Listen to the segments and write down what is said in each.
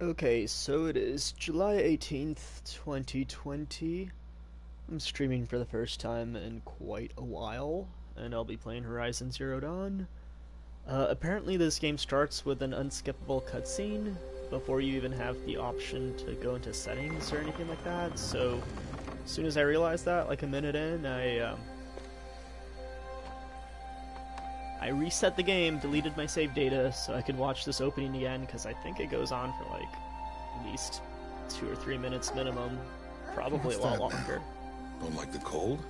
Okay, so it is July 18th, 2020. I'm streaming for the first time in quite a while, and I'll be playing Horizon Zero Dawn. Apparently this game starts with an unskippable cutscene before you even have the option to go into settings or anything like that, so as soon as I realized that, like a minute in, I reset the game, deleted my save data, so I could watch this opening again, because I think it goes on for like at least 2 or 3 minutes minimum, probably a lot longer. Don't like the cold?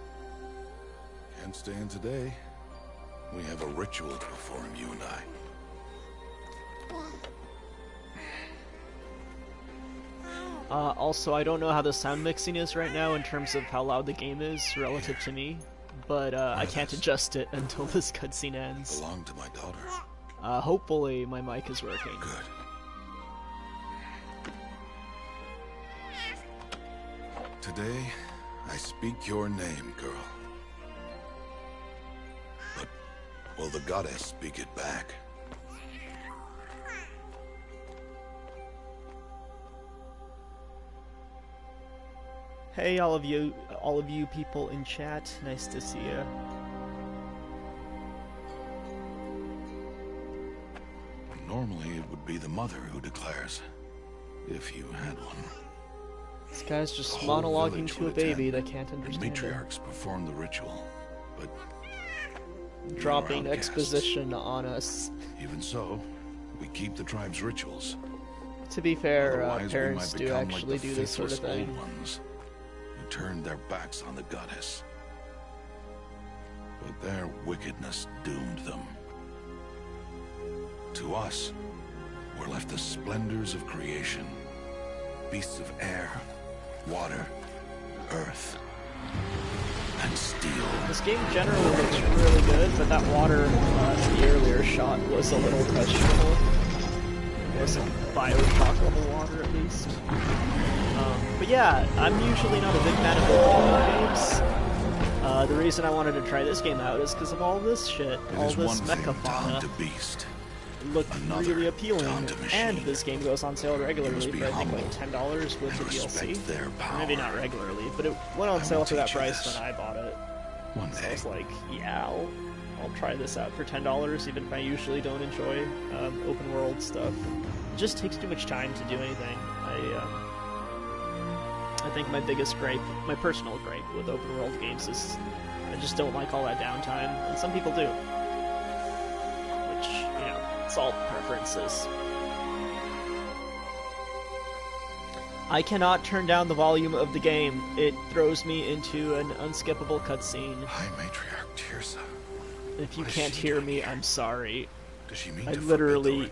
Can't stay in today. We have a ritual to perform, you and I. Also, I don't know how the sound mixing is right now in terms of how loud the game is relative to me, but I can't adjust it until this cutscene ends. Belong to my daughter. Hopefully my mic is working. Good. Today, I speak your name, girl. But will the goddess speak it back? Hey, all of you people in chat. Nice to see you. Normally, it would be the mother who declares, if you had one. This guy's just monologuing to a baby that can't understand it. Matriarchs perform the ritual, but dropping exposition on us. Even so, we keep the tribe's rituals. To be fair, parents do actually do this sort of thing. Old ones who turned their backs on the goddess, but their wickedness doomed them. To us, were left the splendors of creation, beasts of air, water, earth, and steel. This game generally looks really good, but that water in the earlier shot was a little questionable. It wasn't Bioshock level water, at least. But yeah, I'm usually not a big fan of open games. The reason I wanted to try this game out is because of all this shit, all this mecha fauna. Looked really appealing, and this game goes on sale regularly for I think like $10 with the DLC. Or maybe not regularly, but it went on sale for that price when I bought it. So I was like, yeah, I'll try this out for $10, even if I usually don't enjoy open world stuff. It just takes too much time to do anything. I think my biggest gripe, my personal gripe with open world games is I just don't like all that downtime, and some people do. Which, you know, it's all preferences. I cannot turn down the volume of the game. It throws me into an unskippable cutscene. Hi, Matriarch Tirsa. If you can't hear me, I'm sorry. Does she mean I to literally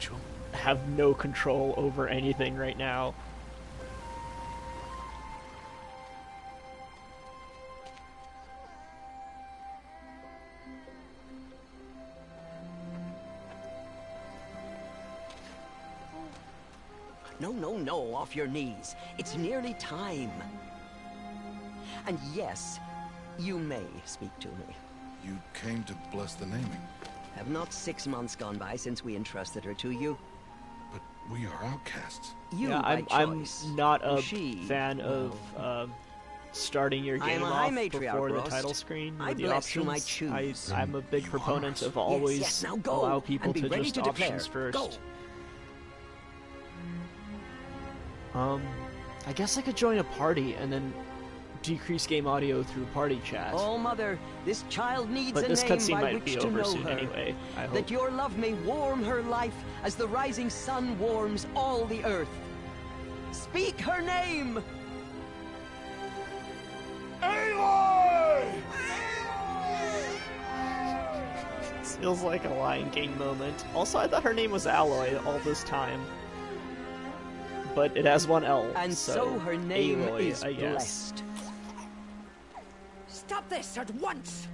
have no control over anything right now. No, off your knees. It's nearly time. And yes, you may speak to me. You came to bless the naming. Have not 6 months gone by since we entrusted her to you? But we are outcasts. You, yeah, I'm not a fan of well, starting your game off before the title screen with the options. I'm a big proponent of always allow people to just options first. Go. I guess I could join a party and then decrease game audio through party chat. Oh, Mother, this child needs a this name cutscene by might which be to over know soon her. Anyway, I hope. That your love may warm her life as the rising sun warms all the earth. Speak her name! Aloy! This feels like a Lion King moment. Also, I thought her name was Aloy all this time. But it has one L, and so her name Aloy, is I guess. blessed. Stop this at once!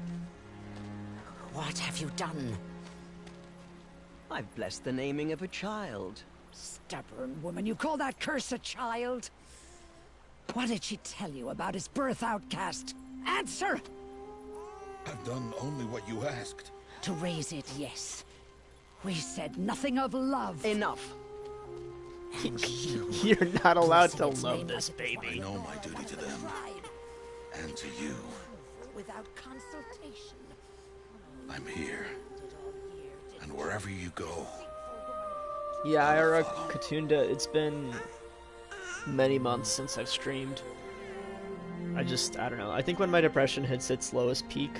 What have you done? I've blessed the naming of a child. Stubborn woman, you call that curse a child? What did she tell you about his birth, outcast? Answer! I've done only what you asked. To raise it, yes. We said nothing of love. Enough. You're not allowed to love this I baby. know my duty to them. And to you. Without consultation. I'm here. And wherever you go. Yeah, Ira Katunda, it's been many months since I've streamed. I don't know. I think when my depression hits its lowest pit,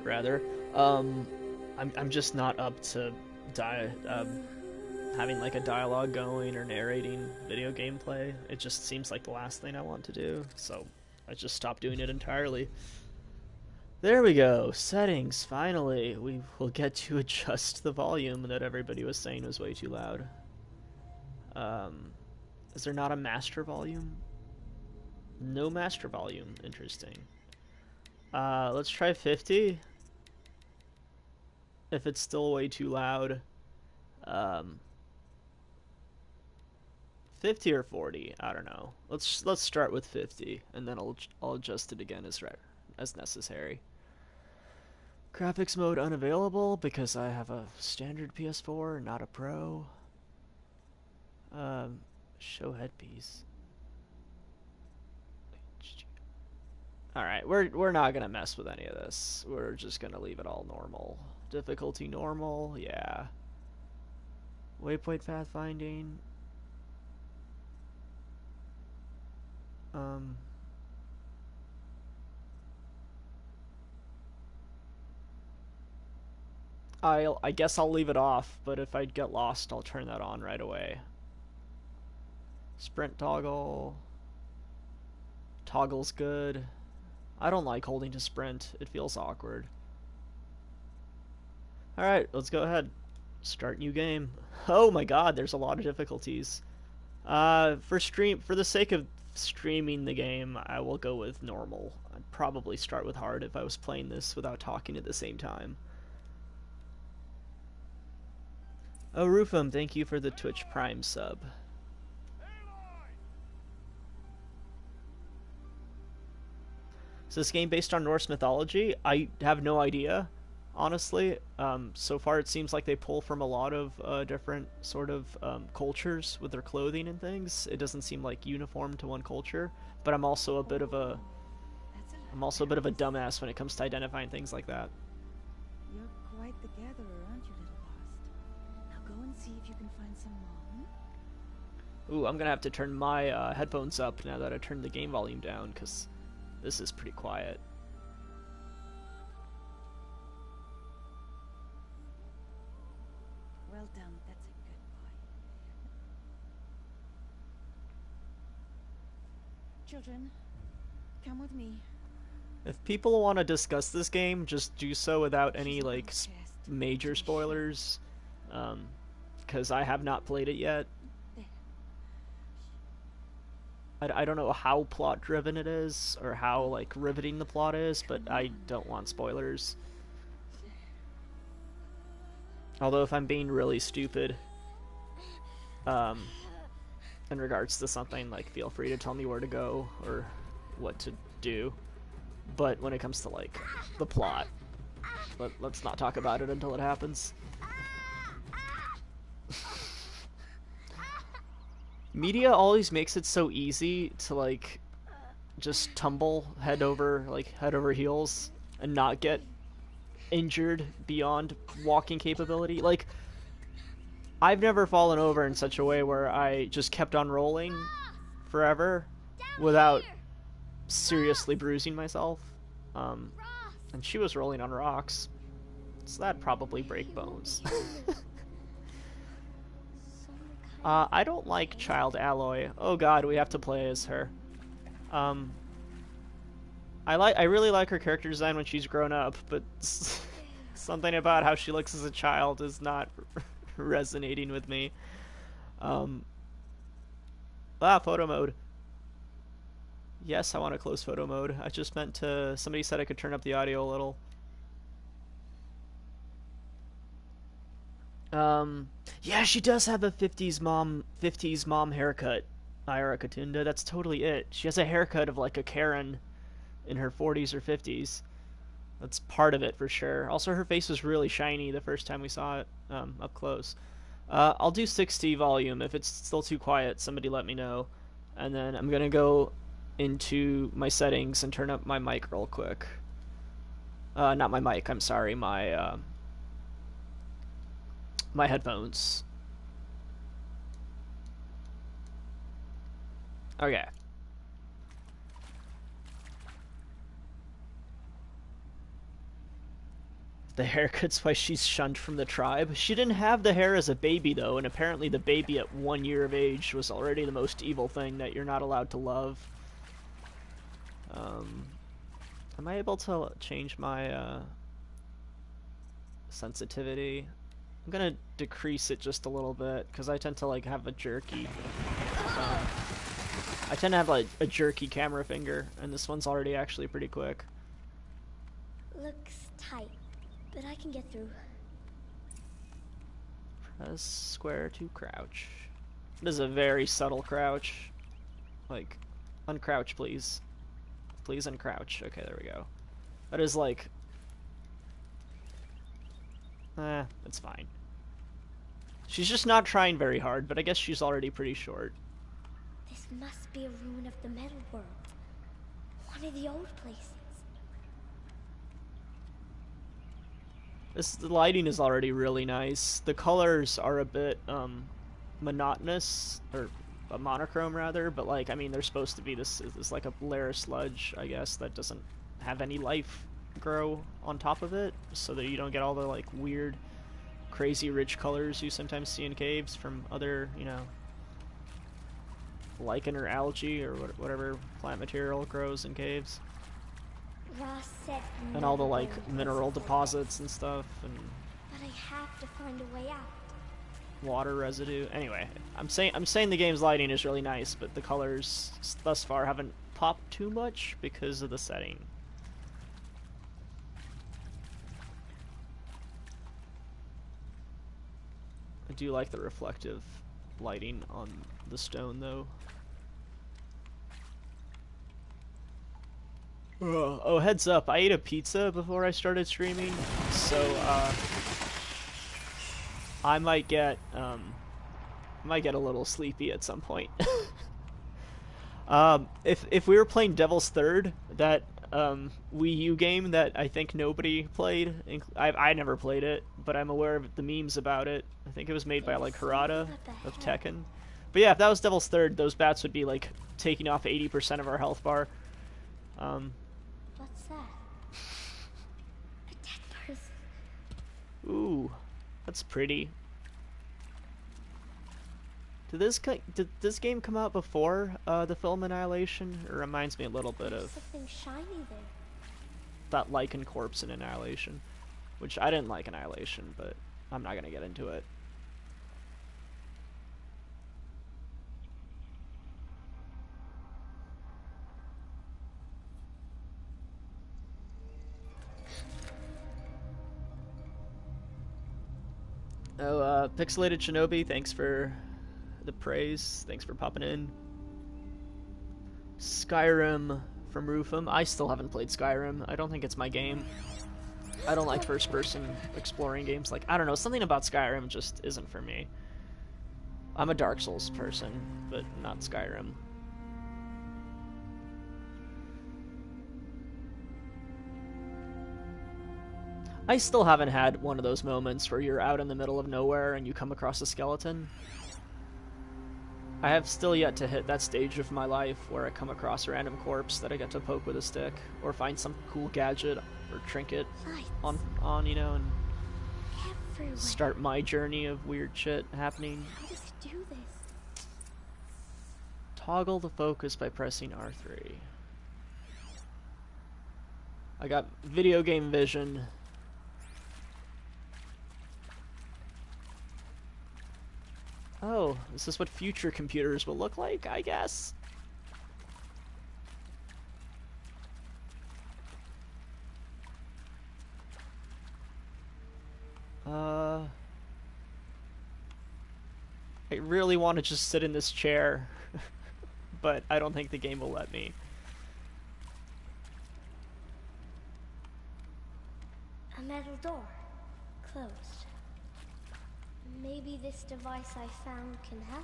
rather, I'm just not up to having like a dialogue going or narrating video gameplay. It just seems like the last thing I want to do, so I just stopped doing it entirely. There we go. Settings, finally. We will get to adjust the volume that everybody was saying was way too loud. Is there not a master volume? No master volume. Interesting. Let's try 50. If it's still way too loud. 50 or 40, I don't know. Let's start with 50, and then I'll adjust it again as necessary. Graphics mode unavailable because I have a standard PS4, not a Pro. Show headpiece. Alright, we're not gonna mess with any of this. We're just gonna leave it all normal. Difficulty normal, yeah. Waypoint pathfinding. I guess I'll leave it off, but if I get lost, I'll turn that on right away. Sprint toggle. Toggle's good. I don't like holding to sprint. It feels awkward. Alright, let's go ahead. Start new game. Oh my god, there's a lot of difficulties. For the sake of streaming the game, I will go with normal. I'd probably start with hard if I was playing this without talking at the same time. Oh, Rufum, thank you for the Twitch Prime sub. Is this game based on Norse mythology? I have no idea, honestly. So far it seems like they pull from a lot of different sort of cultures with their clothing and things. It doesn't seem like uniform to one culture, but I'm also a bit of a dumbass when it comes to identifying things like that. You're quite the gatherer, aren't you, little Lost? Now go and see if you can find some mom. Ooh, I'm gonna have to turn my headphones up now that I turned the game volume down, because this is pretty quiet. Well done, that's a good boy. Children, come with me. If people want to discuss this game, just do so without any like major spoilers, because I have not played it yet. I don't know how plot driven it is or how like riveting the plot is, but I don't want spoilers. Although if I'm being really stupid in regards to something, like, feel free to tell me where to go or what to do. But when it comes to like the plot, let's not talk about it until it happens. Media always makes it so easy to like just tumble head over heels and not get injured beyond walking capability. Like, I've never fallen over in such a way where I just kept on rolling forever without seriously bruising myself. And she was rolling on rocks, so that'd probably break bones. I don't like child Aloy. Oh god, we have to play as her. I really like her character design when she's grown up, but something about how she looks as a child is not resonating with me. Photo mode. Yes, I want to close photo mode. I just meant to... Somebody said I could turn up the audio a little. Yeah, she does have a 50s mom haircut, Ira Katunda. That's totally it. She has a haircut of like a Karen in her 40s or 50s. That's part of it for sure. Also, her face was really shiny the first time we saw it up close. I'll do 60 volume. If it's still too quiet, somebody let me know. And then I'm gonna go into my settings and turn up my mic real quick. Not my mic, I'm sorry, my my headphones. Okay. The haircut's why she's shunned from the tribe. She didn't have the hair as a baby, though, and apparently the baby at 1 year of age was already the most evil thing that you're not allowed to love. Am I able to change my sensitivity? I'm gonna decrease it just a little bit, because I tend to like have a jerky. I tend to have like a jerky camera finger, and this one's already actually pretty quick. Looks tight, but I can get through. Press square to crouch. It is a very subtle crouch. Like, uncrouch, please. Please uncrouch. Okay, there we go. That is like... it's fine. She's just not trying very hard, but I guess she's already pretty short. This must be a ruin of the metal world. One of the old places. The lighting is already really nice. The colors are a bit monotonous, or monochrome rather, but like, I mean, they're supposed to be this like a layer of sludge, I guess, that doesn't have any life grow on top of it, so that you don't get all the like weird, crazy rich colors you sometimes see in caves from other, you know, lichen or algae or whatever plant material grows in caves. Ross said And all the like mineral deposits and stuff, and but I have to find a way out. Water residue. Anyway, I'm saying the game's lighting is really nice, but the colors thus far haven't popped too much because of the setting. I do like the reflective lighting on the stone, though. Oh, heads up, I ate a pizza before I started streaming, so I might get a little sleepy at some point. If we were playing Devil's Third, that Wii U game that I think nobody played, I never played it, but I'm aware of the memes about it. I think it was made by like Harada of Tekken. But yeah, if that was Devil's Third, those bats would be like taking off 80% of our health bar. What's that? A dead person. Ooh, that's pretty. Did this game come out before the film Annihilation? It reminds me a little bit of Something shiny there. that lichen corpse in Annihilation, which I didn't like Annihilation, but I'm not gonna get into it. Oh, Pixelated Shinobi, thanks for the praise. Thanks for popping in. Skyrim from Rufum. I still haven't played Skyrim. I don't think it's my game. I don't like first-person exploring games. Like, I don't know, something about Skyrim just isn't for me. I'm a Dark Souls person, but not Skyrim. I still haven't had one of those moments where you're out in the middle of nowhere and you come across a skeleton. I have still yet to hit that stage of my life where I come across a random corpse that I get to poke with a stick, or find some cool gadget or trinket on you know, and Everywhere. start my journey of weird shit happening. How does it do this? Toggle the focus by pressing R3. I got video game vision. Oh, this is what future computers will look like, I guess. I really want to just sit in this chair, but I don't think the game will let me. A metal door. Closed. Maybe this device I found can help.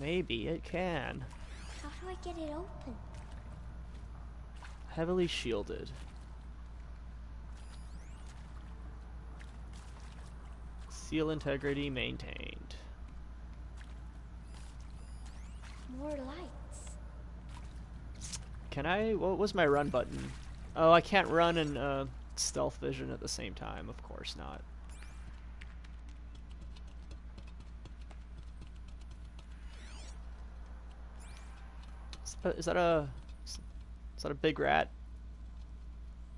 Maybe it can. How do I get it open? Heavily shielded. Seal integrity maintained. More lights. Can I? What was my run button? Oh, I can't run and stealth vision at the same time. Of course not. Is that a big rat?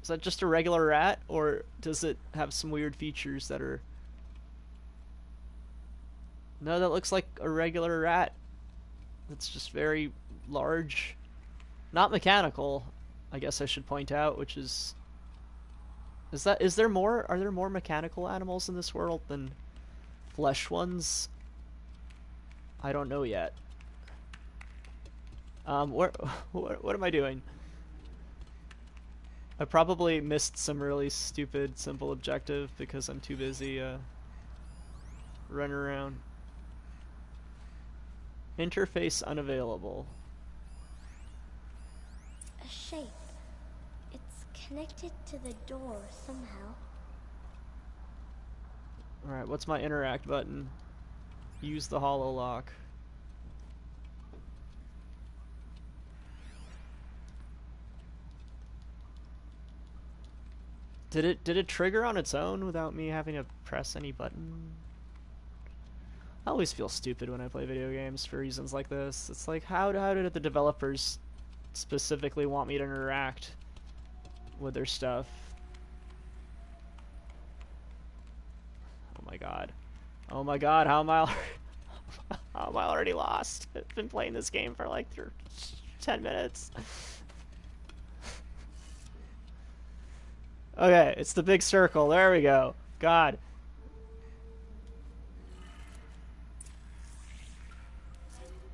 Is that just a regular rat, or does it have some weird features that are... No, that looks like a regular rat. That's just very large. Not mechanical, I guess I should point out, which is... Are there more mechanical animals in this world than flesh ones? I don't know yet. What am I doing? I probably missed some really stupid, simple objective because I'm too busy, running around. Interface unavailable. A shape. It's connected to the door somehow. Alright, what's my interact button? Use the holo lock. Did it trigger on its own without me having to press any button? I always feel stupid when I play video games for reasons like this. It's like, how did the developers specifically want me to interact with their stuff? Oh my god. Oh my god, how am I already lost? I've been playing this game for like 10 minutes. Okay, it's the big circle. There we go. God.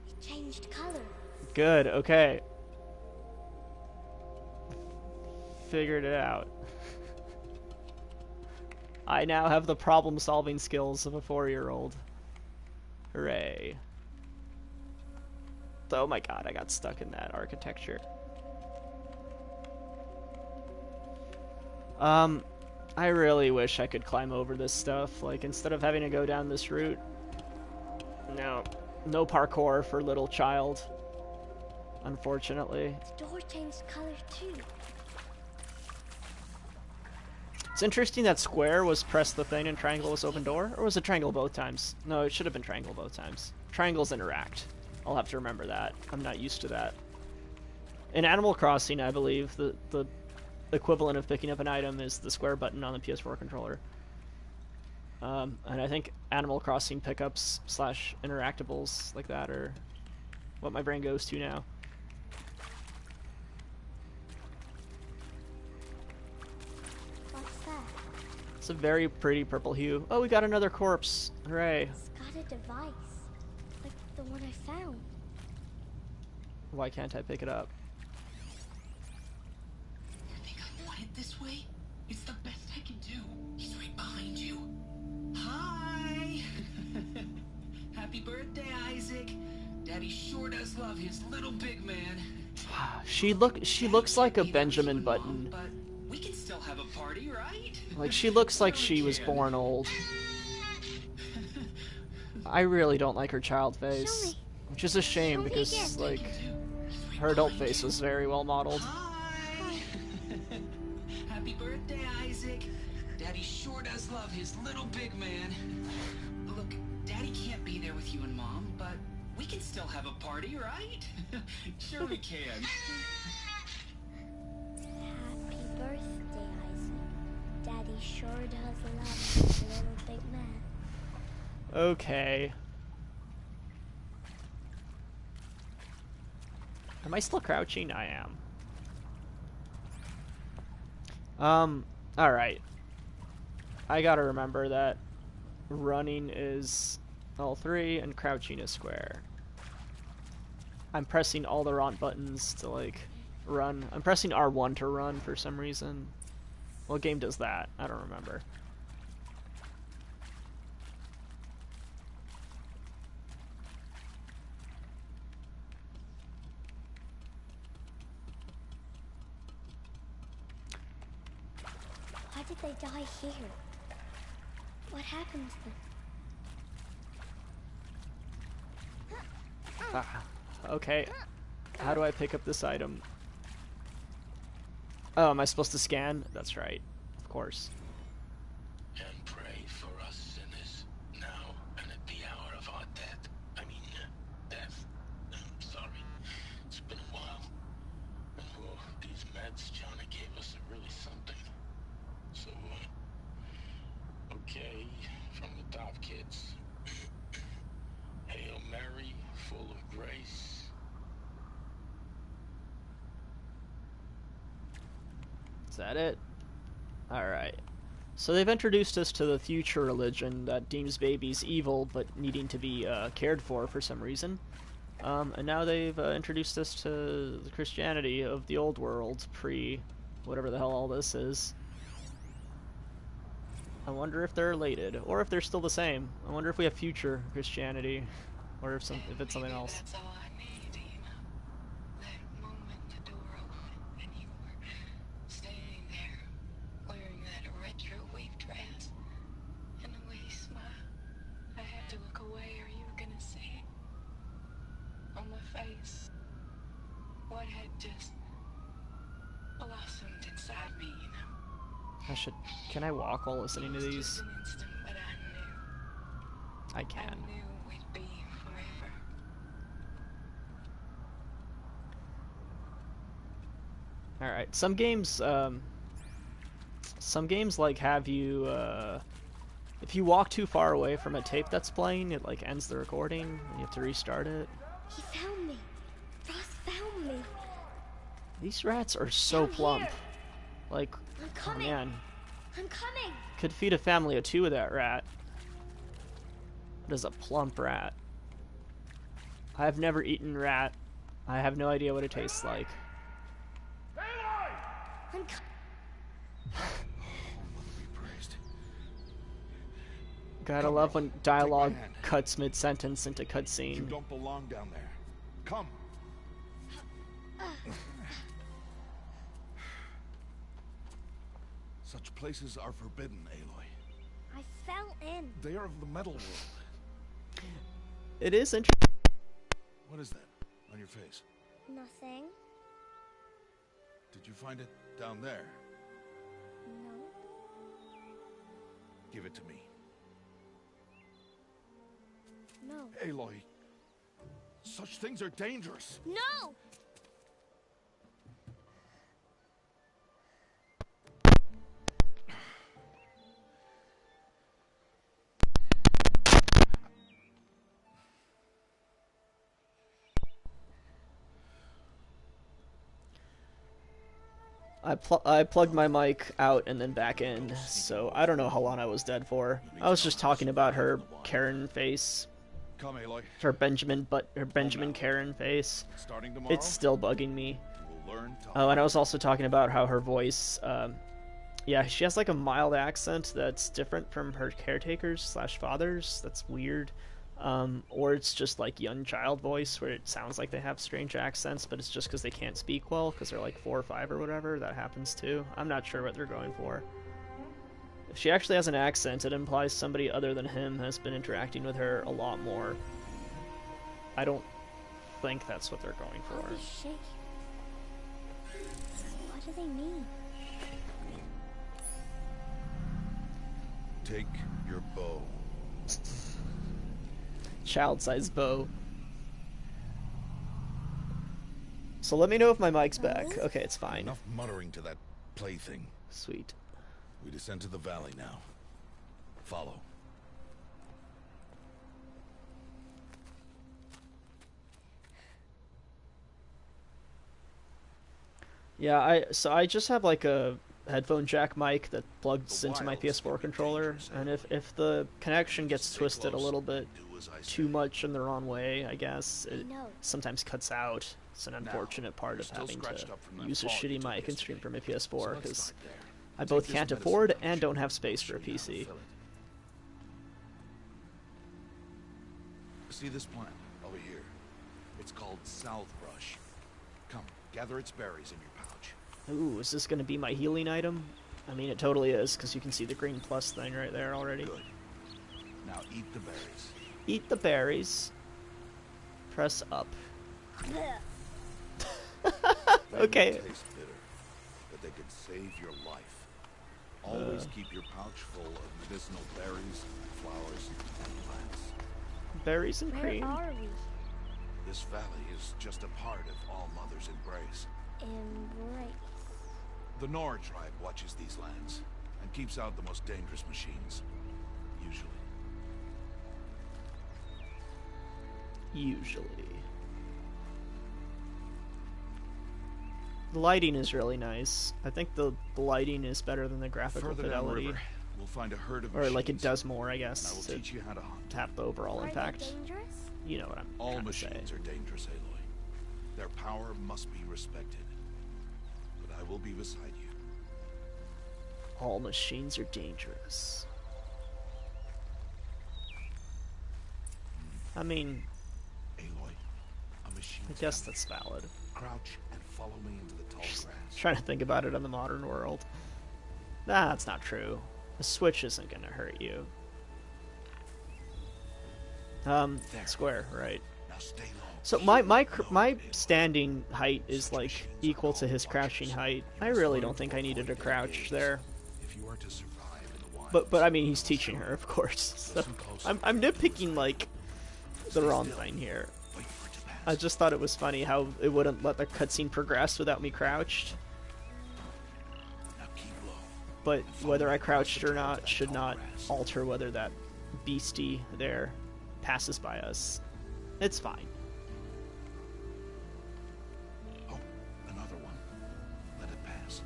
It changed color. Good, okay. Figured it out. I now have the problem-solving skills of a 4-year-old. Hooray. Oh my god, I got stuck in that architecture. I really wish I could climb over this stuff, like, instead of having to go down this route. No. No parkour for little child. Unfortunately. The door changed color too. It's interesting that square was press the thing and triangle was open door, or was it triangle both times? No, it should have been triangle both times. Triangles interact. I'll have to remember that. I'm not used to that. In Animal Crossing, I believe, the equivalent of picking up an item is the square button on the PS4 controller. And I think Animal Crossing pickups / interactables like that are what my brain goes to now. What's that? It's a very pretty purple hue. Oh, we got another corpse. Hooray. It's got a device. Like the one I found. Why can't I pick it up? This way? It's the best I can do. He's right behind you. Hi! Happy birthday, Isaac. Daddy sure does love his little big man. She looks like a Benjamin Button. But we can still have a party, right? Like, she looks like she was born old. I really don't like her child face. Which is a shame because, like, her adult face was very well modeled. Happy birthday, Isaac. Daddy sure does love his little big man. Look, Daddy can't be there with you and Mom, but we can still have a party, right? Sure we can. Happy birthday, Isaac. Daddy sure does love his little big man. Okay. Am I still crouching? I am. Alright. I gotta remember that running is L3 and crouching is square. I'm pressing all the wrong buttons to, like, run. I'm pressing R1 to run for some reason. What game does that? I don't remember. did they die here? What happened to them? Ah, okay. How do I pick up this item? Oh, am I supposed to scan? That's right. Of course. And pray for us sinners, now and at the hour of our death. Death. I'm sorry. It's been a while. And these meds Johnny gave us are really something. So, okay, from the top, kids. Hail Mary, full of grace. Is that it? Alright. So they've introduced us to the future religion that deems babies evil, but needing to be cared for some reason. And now they've introduced us to the Christianity of the old world, whatever the hell all this is. I wonder if they're related, or if they're still the same. I wonder if we have future Christianity, or if it's something else. That's all I need, That moment the door opened and you were standing there, wearing that retro wave dress and the way you smiled. I had to look away, or you were gonna see it on my face what had just blossomed inside me, Can I walk while listening to these? Just an instant, but I knew. I can. I knew we'd be forever. Alright, some games like have you, if you walk too far away from a tape that's playing, it like ends the recording, and you have to restart it. He found me. Ross found me. These rats are so Down plump. here. Like, I'm oh coming. man. I'm coming. Could feed a family of 2 with that rat. It is a plump rat. I have never eaten rat. I have no idea what it tastes like. I'm Gotta love when dialogue cuts mid-sentence into You cutscene. don't belong down there. Come. Such places are forbidden, Aloy. I fell in. They are of the metal world. It is interesting. What is that on your face? Nothing. Did you find it down there? No. Give it to me. No. Aloy, such things are dangerous. No! I plugged my mic out and then back in, so I don't know how long I was dead for. I was just talking about her Karen face. Come, Aloy. Her Benjamin Karen face. Starting tomorrow, It's still bugging me. you will learn to Oh, and I was also talking about how her voice, yeah, she has like a mild accent that's different from her caretakers / fathers. That's weird. Or it's just like young child voice where it sounds like they have strange accents, but it's just because they can't speak well because they're like 4 or 5 or whatever. That happens too. I'm not sure what they're going for. If she actually has an accent, it implies somebody other than him has been interacting with her a lot more. I don't think that's what they're going for. Holy shit. What do they mean? take your bow. Child-sized bow. So let me know if my mic's back. Okay, it's fine. Enough muttering to that plaything. Sweet. We descend to the valley now. Follow. Yeah, I just have like a headphone jack mic that plugs into my PS4 controller, and if the connection gets twisted a little bit too much in the wrong way, I guess, it sometimes cuts out. It's an unfortunate part of having to use a shitty mic and stream from my PS4, because I both can't afford and don't have space for a PC. See this plant over here? It's called southbrush. Come, gather its berries in your pouch. Ooh, is this gonna be my healing item? I mean, it totally is, because you can see the green plus thing right there already. Good. Now eat the berries. Eat the berries. Press up. Okay. They may taste bitter, but they could save your life. Always keep your pouch full of medicinal berries, flowers, and plants. Berries and cream. Where are we? This valley is just a part of All Mother's embrace. Embrace. The Nora tribe watches these lands and keeps out the most dangerous machines. Usually. The lighting is really nice. I think the lighting is better than the graphical Further fidelity. downriver, we'll find a herd of or like it machines, does more, I and I guess, will to teach you how to hunt. tap the overall Are impact. they dangerous? You know what I'm All trying to say. machines are dangerous, Aloy. Their power must be respected. But I will be beside you. All machines are dangerous. I mean, Aloy, a machine. I guess that's valid. Crouch and follow me into the tall grass. Trying to think about it in the modern world. Nah, that's not true. The switch isn't gonna hurt you. There. Square, right. Now stay low. So my standing height is like equal to his crouching height. I really don't think I needed to crouch there. If you are to survive in the wild, But I mean, he's teaching her, of course. So I'm nitpicking like the wrong thing here. wait for it to pass. I just thought it was funny how it wouldn't let the cutscene progress without me crouched. Now keep low. But whether I crouched or not should not alter whether that beastie there passes by us. It's fine. Oh, another one. Let it pass.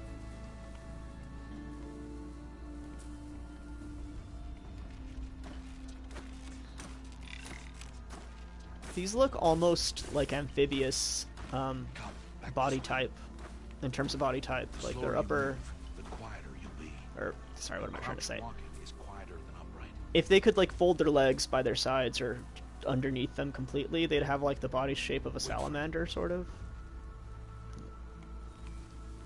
These look almost like amphibious Come, back body this way. type, in terms of body type. The Like slower their you upper, move, the quieter you'll be. or sorry, what am I trying to Crouch say? walking is quieter than upright. If they could like fold their legs by their sides or underneath them completely, they'd have like the body shape of a salamander, sort of.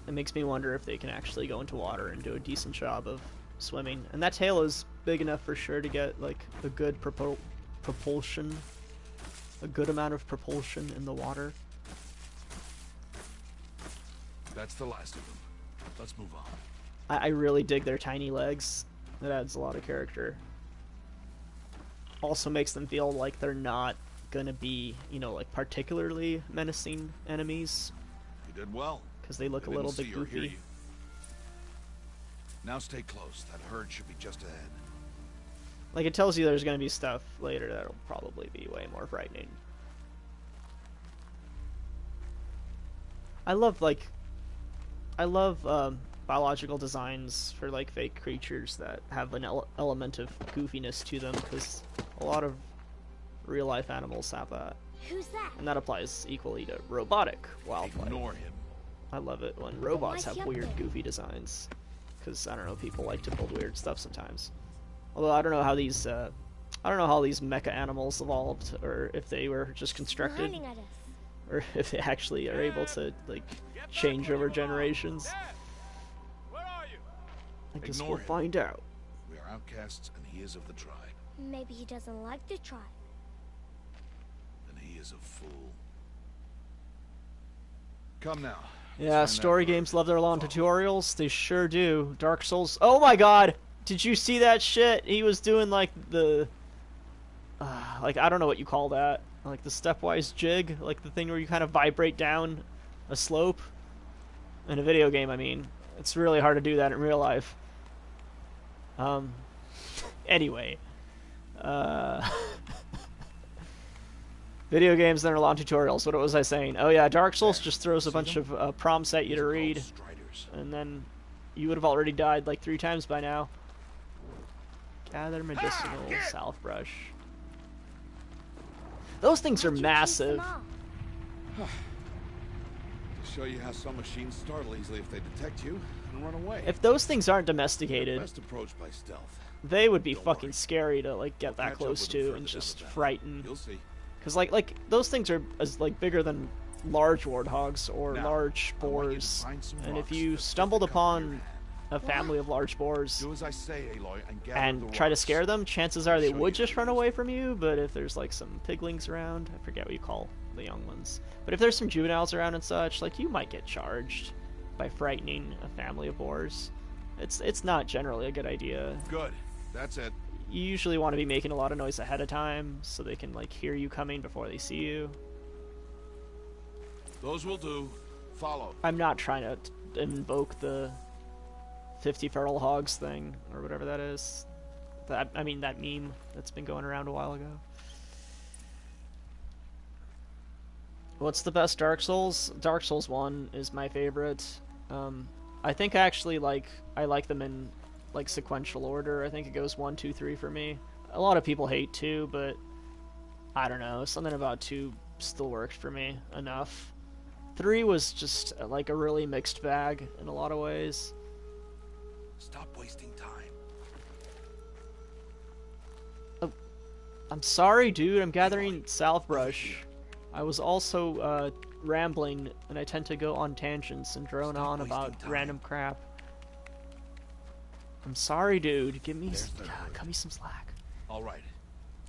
It makes me wonder if they can actually go into water and do a decent job of swimming. And that tail is big enough for sure to get like a good propulsion, a good amount of propulsion in the water. That's the last of them. Let's move on. I really dig their tiny legs. That adds a lot of character. Also makes them feel like they're not gonna be, you know, like particularly menacing enemies, You did well. because they look a They little didn't bit see or hear goofy. you. Now stay close. That herd should be just ahead. Like, it tells you there's gonna be stuff later that'll probably be way more frightening. I love biological designs for like fake creatures that have an element of goofiness to them, because a lot of real life animals have that, Who's that? and that applies equally to robotic wildlife. Ignore him. I love it when robots Why have weird, jumping? goofy designs, because I don't know, people like to build weird stuff sometimes. Although I don't know how these mecha animals evolved, or if they were just constructed, Running at us. or if they actually are able to like change over generations. Where are you? I guess Ignore we'll him. find out. We are outcasts, and he is of the tribe. Maybe he doesn't like the tribe. And he is a fool. Come now. Yeah, Let's find story that bird. games love their long Follow. tutorials. They sure do. Dark Souls. Oh my god! Did you see that shit? He was doing like the... like, I don't know what you call that. Like the stepwise jig? Like the thing where you kind of vibrate down a slope? In a video game, I mean. It's really hard to do that in real life. Anyway. Video games and their long tutorials. What was I saying? Oh yeah, Dark Souls just throws a bunch of prompts at you to read, Striders. and then you would have already died like 3 times by now. Gather medicinal salvebrush. Those things are Why'd you chase massive. them off? To show you how some machines startle easily if they detect you and run away. If those things aren't domesticated, Best approach by stealth. they would be Don't fucking worry. scary to like get that Catch up close with them to further and down just the valley. frighten. You'll see. Because like those things are as like bigger than large warthogs or Now, large I want you to boars, find some and if rocks you that fit stumbled the cup of your upon hand. a family of large boars Do as I say, Aloy, and gather and the try to rocks. scare them, chances are they Show would you just run away from you, but if there's like some piglings around, I forget what you call the young ones, but if there's some juveniles around and such, like, you might get charged by frightening a family of boars. It's not generally a good idea. Good. That's it. You usually want to be making a lot of noise ahead of time so they can like hear you coming before they see you. Those will do. Follow. I'm not trying to invoke the 50 feral hogs thing or whatever that is. That meme that's been going around a while ago. What's the best Dark Souls? Dark Souls 1 is my favorite. I think actually I like them in like sequential order. I think it goes 1, 2, 3 for me. A lot of people hate 2, but I don't know. Something about 2 still worked for me enough. 3 was just like a really mixed bag in a lot of ways. Stop wasting time. Oh, I'm sorry, dude. I'm gathering salve brush. I was also rambling, and I tend to go on tangents and drone on about random crap. I'm sorry, dude. Cut me some slack. All right.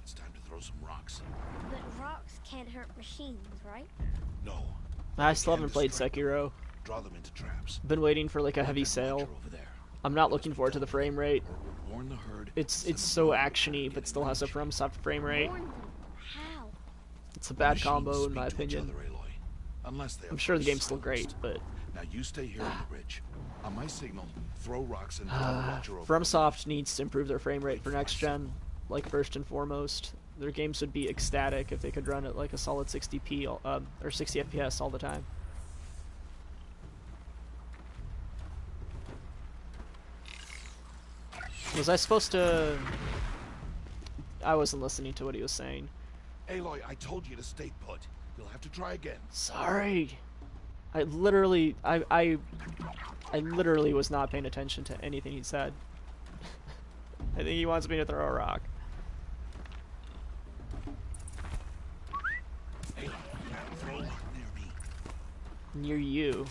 It's time to throw some rocks. But rocks can't hurt machines, right? No. I still haven't played Sekiro. Draw them into traps. Been waiting for like a heavy sale. I'm not looking forward to the frame rate. Warn the herd. It's so actiony, but still has a FromSoft frame rate. How? It's a bad combo in my opinion. I'm sure the game's still great, but now you stay here on the ridge. On my signal, throw rocks and watcher over. FromSoft needs to improve their frame rate for next gen, like first and foremost. Their games would be ecstatic if they could run at like a solid 60p or 60 FPS all the time. Was I supposed to? I wasn't listening to what he was saying. Aloy, I told you to stay put. You'll have to try again. Sorry. I literally was not paying attention to anything he said. I think he wants me to throw a rock. Aloy, throw a rock near me. Near you.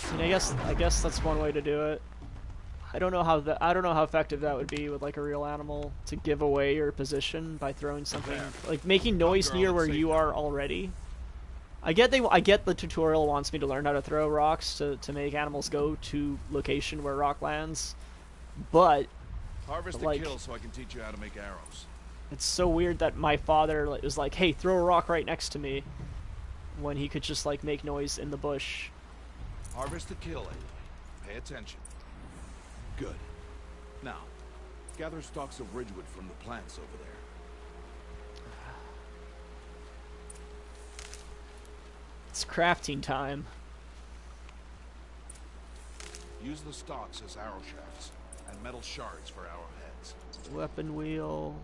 I mean, I guess that's one way to do it. I don't know how effective that would be with like a real animal to give away your position by throwing something like making noise near where you are already. I get the tutorial wants me to learn how to throw rocks to make animals go to location where rock lands, but Harvest like, the kill so I can teach you how to make arrows. It's so weird that my father was like, "Hey, throw a rock right next to me," when he could just like make noise in the bush. Harvest the kill, Aloy. Pay attention. Good. Now, gather stalks of ridgewood from the plants over there. It's crafting time. Use the stalks as arrow shafts and metal shards for arrowheads. Weapon wheel.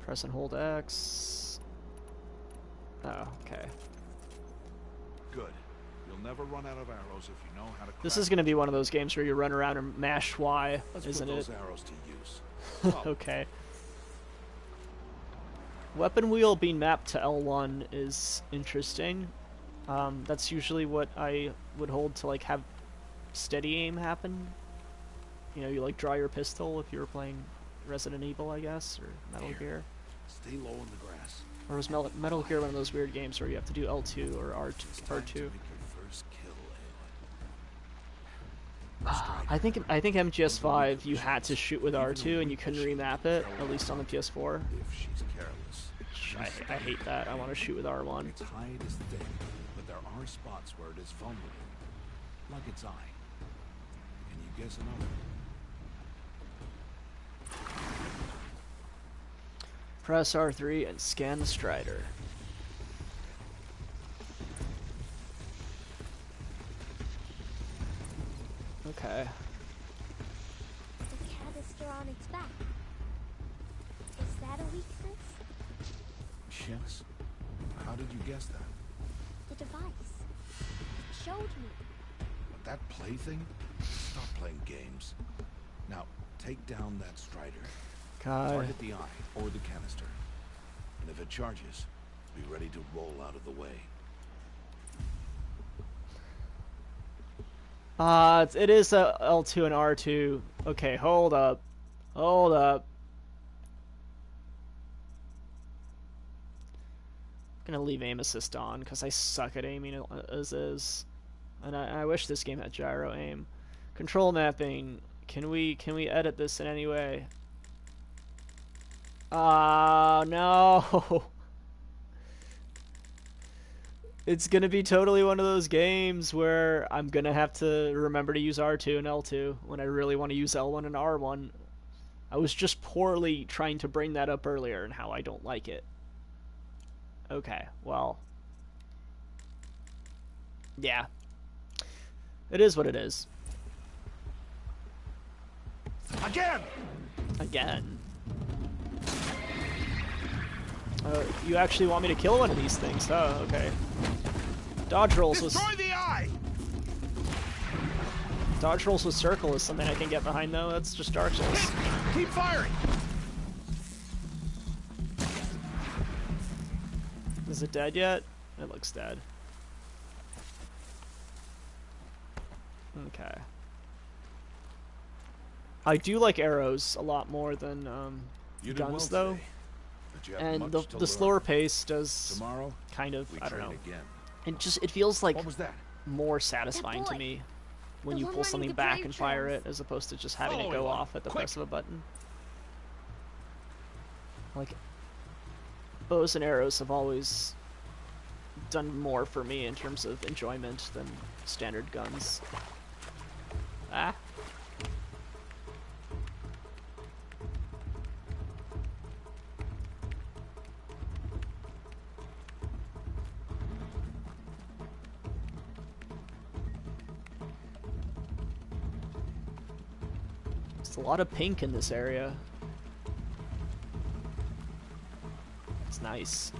Press and hold X. Oh, okay. Good. You'll never run out of arrows if you know how to craft. This is going to be one of those games where you run around and mash Y, isn't it? Let's put those arrows to use. Okay. Weapon wheel being mapped to L1 is interesting. That's usually what I would hold to like have steady aim happen. You know, you like draw your pistol if you were playing Resident Evil, I guess, or Metal Gear. Stay low in the grass. Or was Metal Gear one of those weird games where you have to do L2 or R2? I think MGS5 you had to shoot with R2 and you couldn't remap it, at least on the PS4. If she's careless. I hate that. I want to shoot with R1. Its hide is thick, but there are spots where it is vulnerable, like its eye. Can you guess another? Press R3 and scan the Strider. Okay. The canister on its back. Is that a weakness? Yes. How did you guess that? The device. It showed me. But that plaything? Stop playing games. Now, take down that Strider. God. Target the eye or the canister. And if it charges, be ready to roll out of the way. It is a L2 and R2. Okay, hold up. Hold up. I'm gonna leave aim assist on because I suck at aiming as is. And I wish this game had gyro aim. Control mapping. Can we edit this in any way? No. It's gonna be totally one of those games where I'm gonna have to remember to use R2 and L2 when I really want to use L1 and R1. I was just poorly trying to bring that up earlier and how I don't like it. Okay, well. Yeah. It is what it is. Again! Again. You actually want me to kill one of these things? Oh, okay. Dodge rolls with... Destroy the eye! Dodge rolls with circle is something I can get behind, though. That's just Dark Souls. Keep firing! Is it dead yet? It looks dead. Okay. I do like arrows a lot more than guns, though. And the slower pace does kind of, I don't know. It feels like more satisfying to me when you pull something back and fire it, as opposed to just having it go off at the press of a button. Like, bows and arrows have always done more for me in terms of enjoyment than standard guns. Ah. There's a lot of pink in this area. It's nice.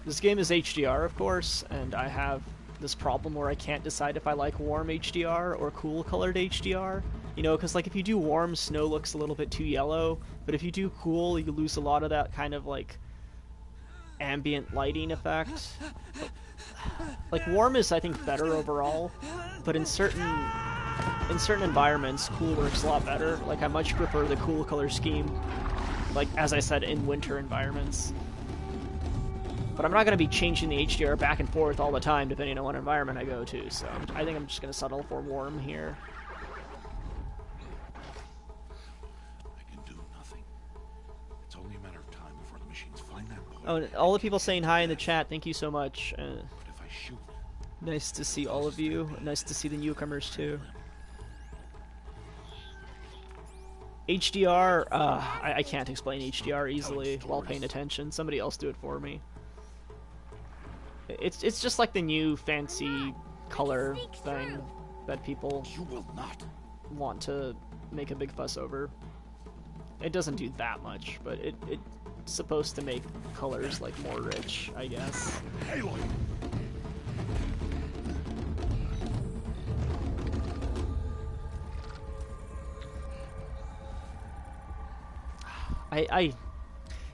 This game is HDR, of course, and I have this problem where I can't decide if I like warm HDR or cool colored HDR. You know, because like if you do warm, snow looks a little bit too yellow, but if you do cool, you lose a lot of that kind of like ambient lighting effect. Like warm is, I think, better overall, but in certain environments, cool works a lot better. Like I much prefer the cool color scheme, like as I said, in winter environments. But I'm not going to be changing the HDR back and forth all the time depending on what environment I go to, so I think I'm just going to settle for warm here. I can do nothing. It's only a matter of time before the machines find that boy. Oh, and all the people saying hi in the chat, thank you so much. But if I shoot, nice to see all of you. Nice to see the newcomers too. HDR, I can't explain HDR easily while paying attention. Somebody else do it for me. It's just like the new fancy color thing that people want to make a big fuss over. It doesn't do that much, but it's supposed to make colors like more rich, I guess. Aloy.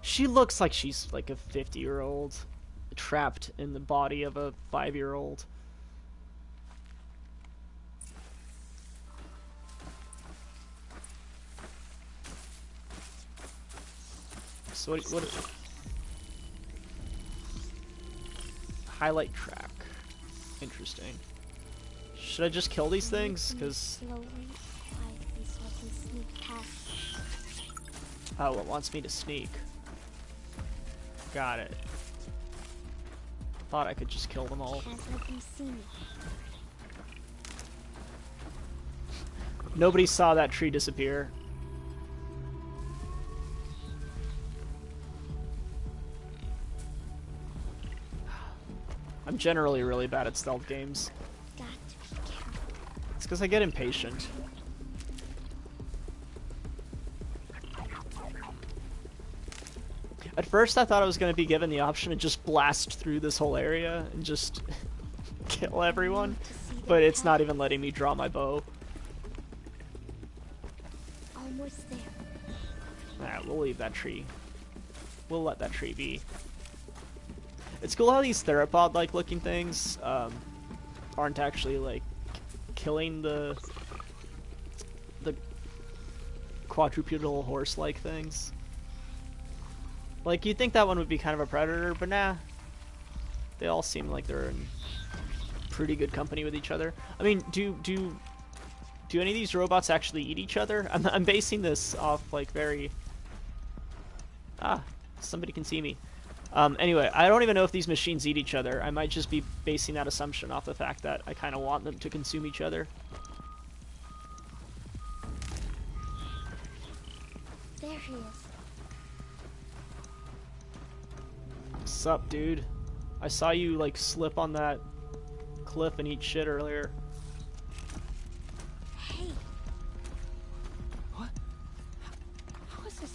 She looks like she's like a 50-year-old trapped in the body of a 5-year-old. So what highlight track. Interesting. Should I just kill these things? Because oh, it wants me to sneak. Got it. Thought I could just kill them all. Nobody saw that tree disappear. I'm generally really bad at stealth games. It's because I get impatient. At first I thought I was going to be given the option to just blast through this whole area and just kill everyone, but it's not even letting me draw my bow. leave that tree. We'll let that tree be. It's cool how these theropod-like looking things aren't actually like killing the quadrupedal horse-like things. Like, you'd think that one would be kind of a predator, but nah. They all seem like they're in pretty good company with each other. I mean, do any of these robots actually eat each other? I'm basing this off, like, very... Ah, somebody can see me. Anyway, I don't even know if these machines eat each other. I might just be basing that assumption off the fact that I kind of want them to consume each other. There he is. Sup, dude? I saw you, like, slip on that cliff and eat shit earlier. Hey. What? How is this?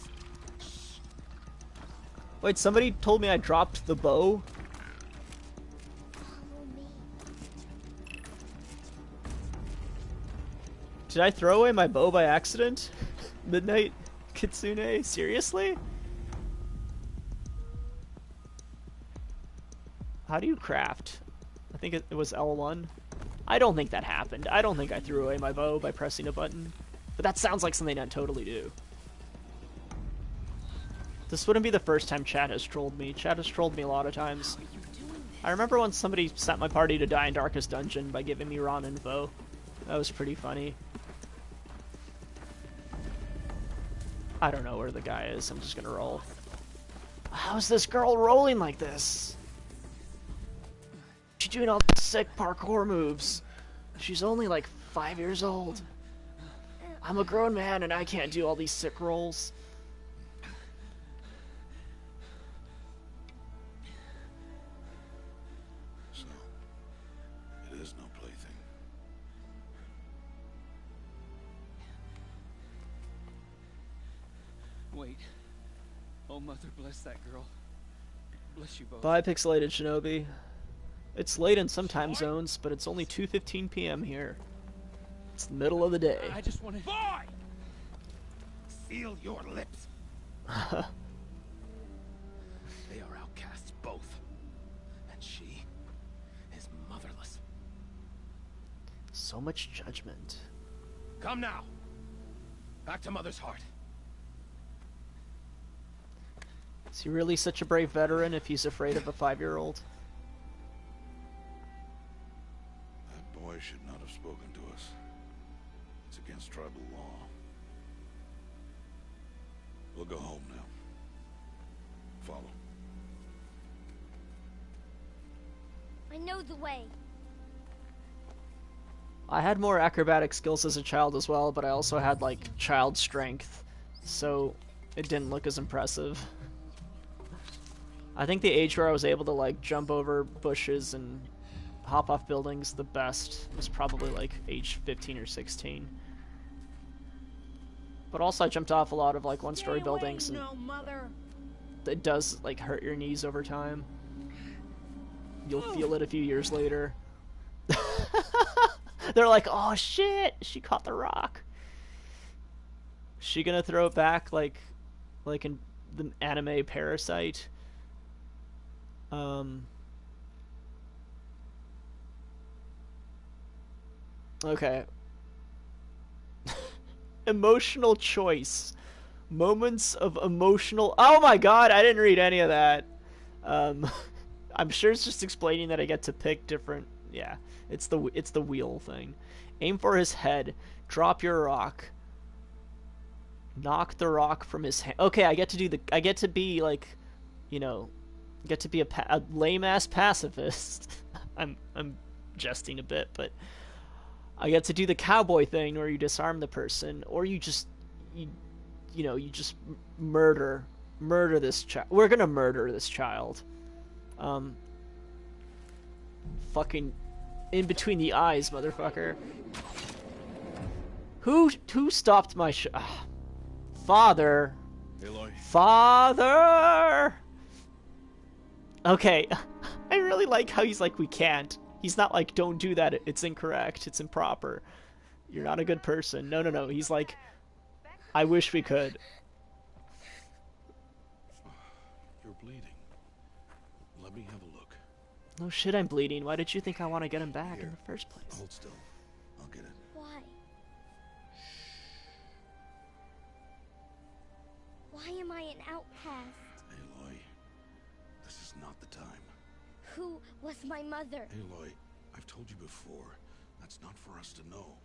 Wait, somebody told me I dropped the bow? Follow me. Did I throw away my bow by accident? Midnight Kitsune? Seriously? How do you craft? I think it was L1. I don't think that happened. I don't think I threw away my bow by pressing a button. But that sounds like something I'd totally do. This wouldn't be the first time chat has trolled me. Chat has trolled me a lot of times. I remember when somebody sent my party to die in Darkest Dungeon by giving me wrong info. That was pretty funny. I don't know where the guy is. I'm just gonna roll. How's this girl rolling like this? She's doing all these sick parkour moves. She's only like 5 years old. I'm a grown man and I can't do all these sick rolls. So, it is no plaything. Wait. Oh, Mother, bless that girl. Bless you both. Bye, Pixelated Shinobi. It's late in some time zones, but it's only 2:15 p.m. here. It's the middle of the day. I just wanted... Boy! Seal your lips. They are outcasts, both. And she is motherless. So much judgment. Come now. Back to Mother's heart. Is he really such a brave veteran if he's afraid of a 5-year-old? That boy should not have spoken to us. It's against tribal law. We'll go home now. Follow. I know the way. I had more acrobatic skills as a child as well, but I also had, like, child strength, so it didn't look as impressive. I think the age where I was able to, like, jump over bushes and hop off buildings the best was probably, like, age 15 or 16. But also I jumped off a lot of, like, one-story buildings, and it does, like, hurt your knees over time. You'll feel it a few years later. They're like, oh shit, she caught the rock. Is she gonna throw it back like in the anime Parasite? Okay. Emotional choice. Moments of emotional... Oh my god, I didn't read any of that. I'm sure it's just explaining that I get to pick different... Yeah, it's the wheel thing. Aim for his head. Drop your rock. Knock the rock from his hand. Okay, I get to be like, you know, get to be a lame ass pacifist. I'm jesting a bit, but I get to do the cowboy thing where you disarm the person, or you just you just murder this child. We're gonna murder this child. Fucking in between the eyes, motherfucker. Who stopped my Father. Aloy. Father! Okay. I really like how he's like, we can't. He's not like, don't do that, it's incorrect, it's improper. You're not a good person. No. He's like, I wish we could. bleeding. Let me have a look. No shit, I'm bleeding. Why did you think I want to get him back in the first place? Hold still. I'll get it. Why? Why am I an outcast? Aloy, this is not the time. Who was my mother? Aloy, I've told you before, that's not for us to know.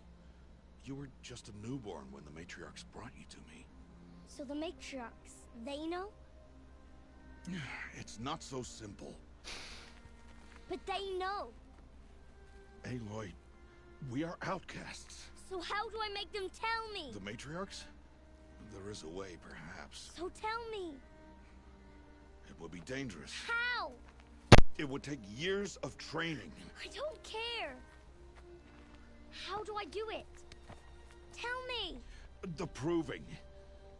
You were just a newborn when the matriarchs brought you to me. So the matriarchs, they know? It's not so simple. But they know. Aloy, we are outcasts. So how do I make them tell me? The matriarchs? There is a way, perhaps. So tell me. It would be dangerous. How? It would take years of training. I don't care. How do I do it? Tell me. The proving.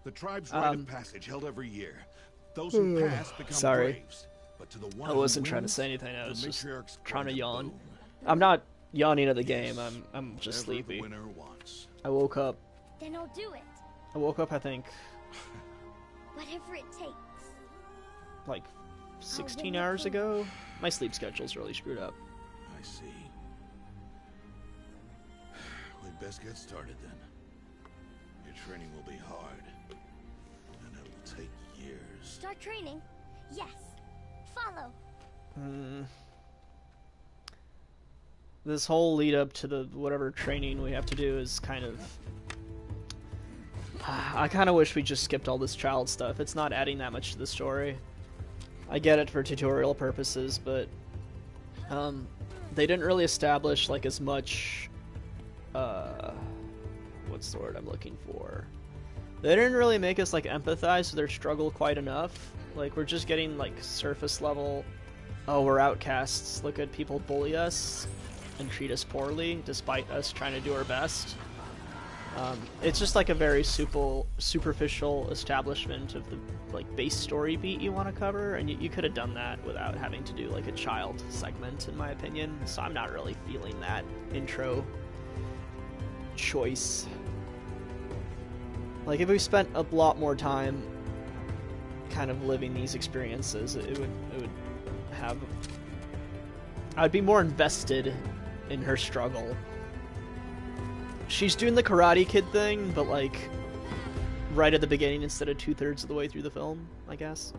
The tribe's rite of passage held every year. Those who pass become braves. But to the one I wasn't who trying to wins, say anything. I was just trying to grant a yawn. boon. I'm not yawning at the game. I'm just Whatever sleepy. the winner wants. I woke up. Then I'll do it. I woke up, I think, Whatever it takes. like 16 hours ago. My sleep schedule's really screwed up. I see. We'd best get started then. Your training will be hard. And it will take years. Start training? Yes. Follow. This whole lead up to the whatever training we have to do is kind of... I kind of wish we just skipped all this child stuff. It's not adding that much to the story. I get it for tutorial purposes, but they didn't really establish like as much what's the word I'm looking for? They didn't really make us like empathize with their struggle quite enough. Like we're just getting like surface level, oh, we're outcasts, look at people bully us and treat us poorly despite us trying to do our best. It's just like a very superficial establishment of the like base story beat you want to cover, and you could have done that without having to do like a child segment, in my opinion. So I'm not really feeling that intro choice. Like if we spent a lot more time kind of living these experiences, it would have... I'd be more invested in her struggle. She's doing the Karate Kid thing, but like right at the beginning instead of 2/3 of the way through the film, I guess.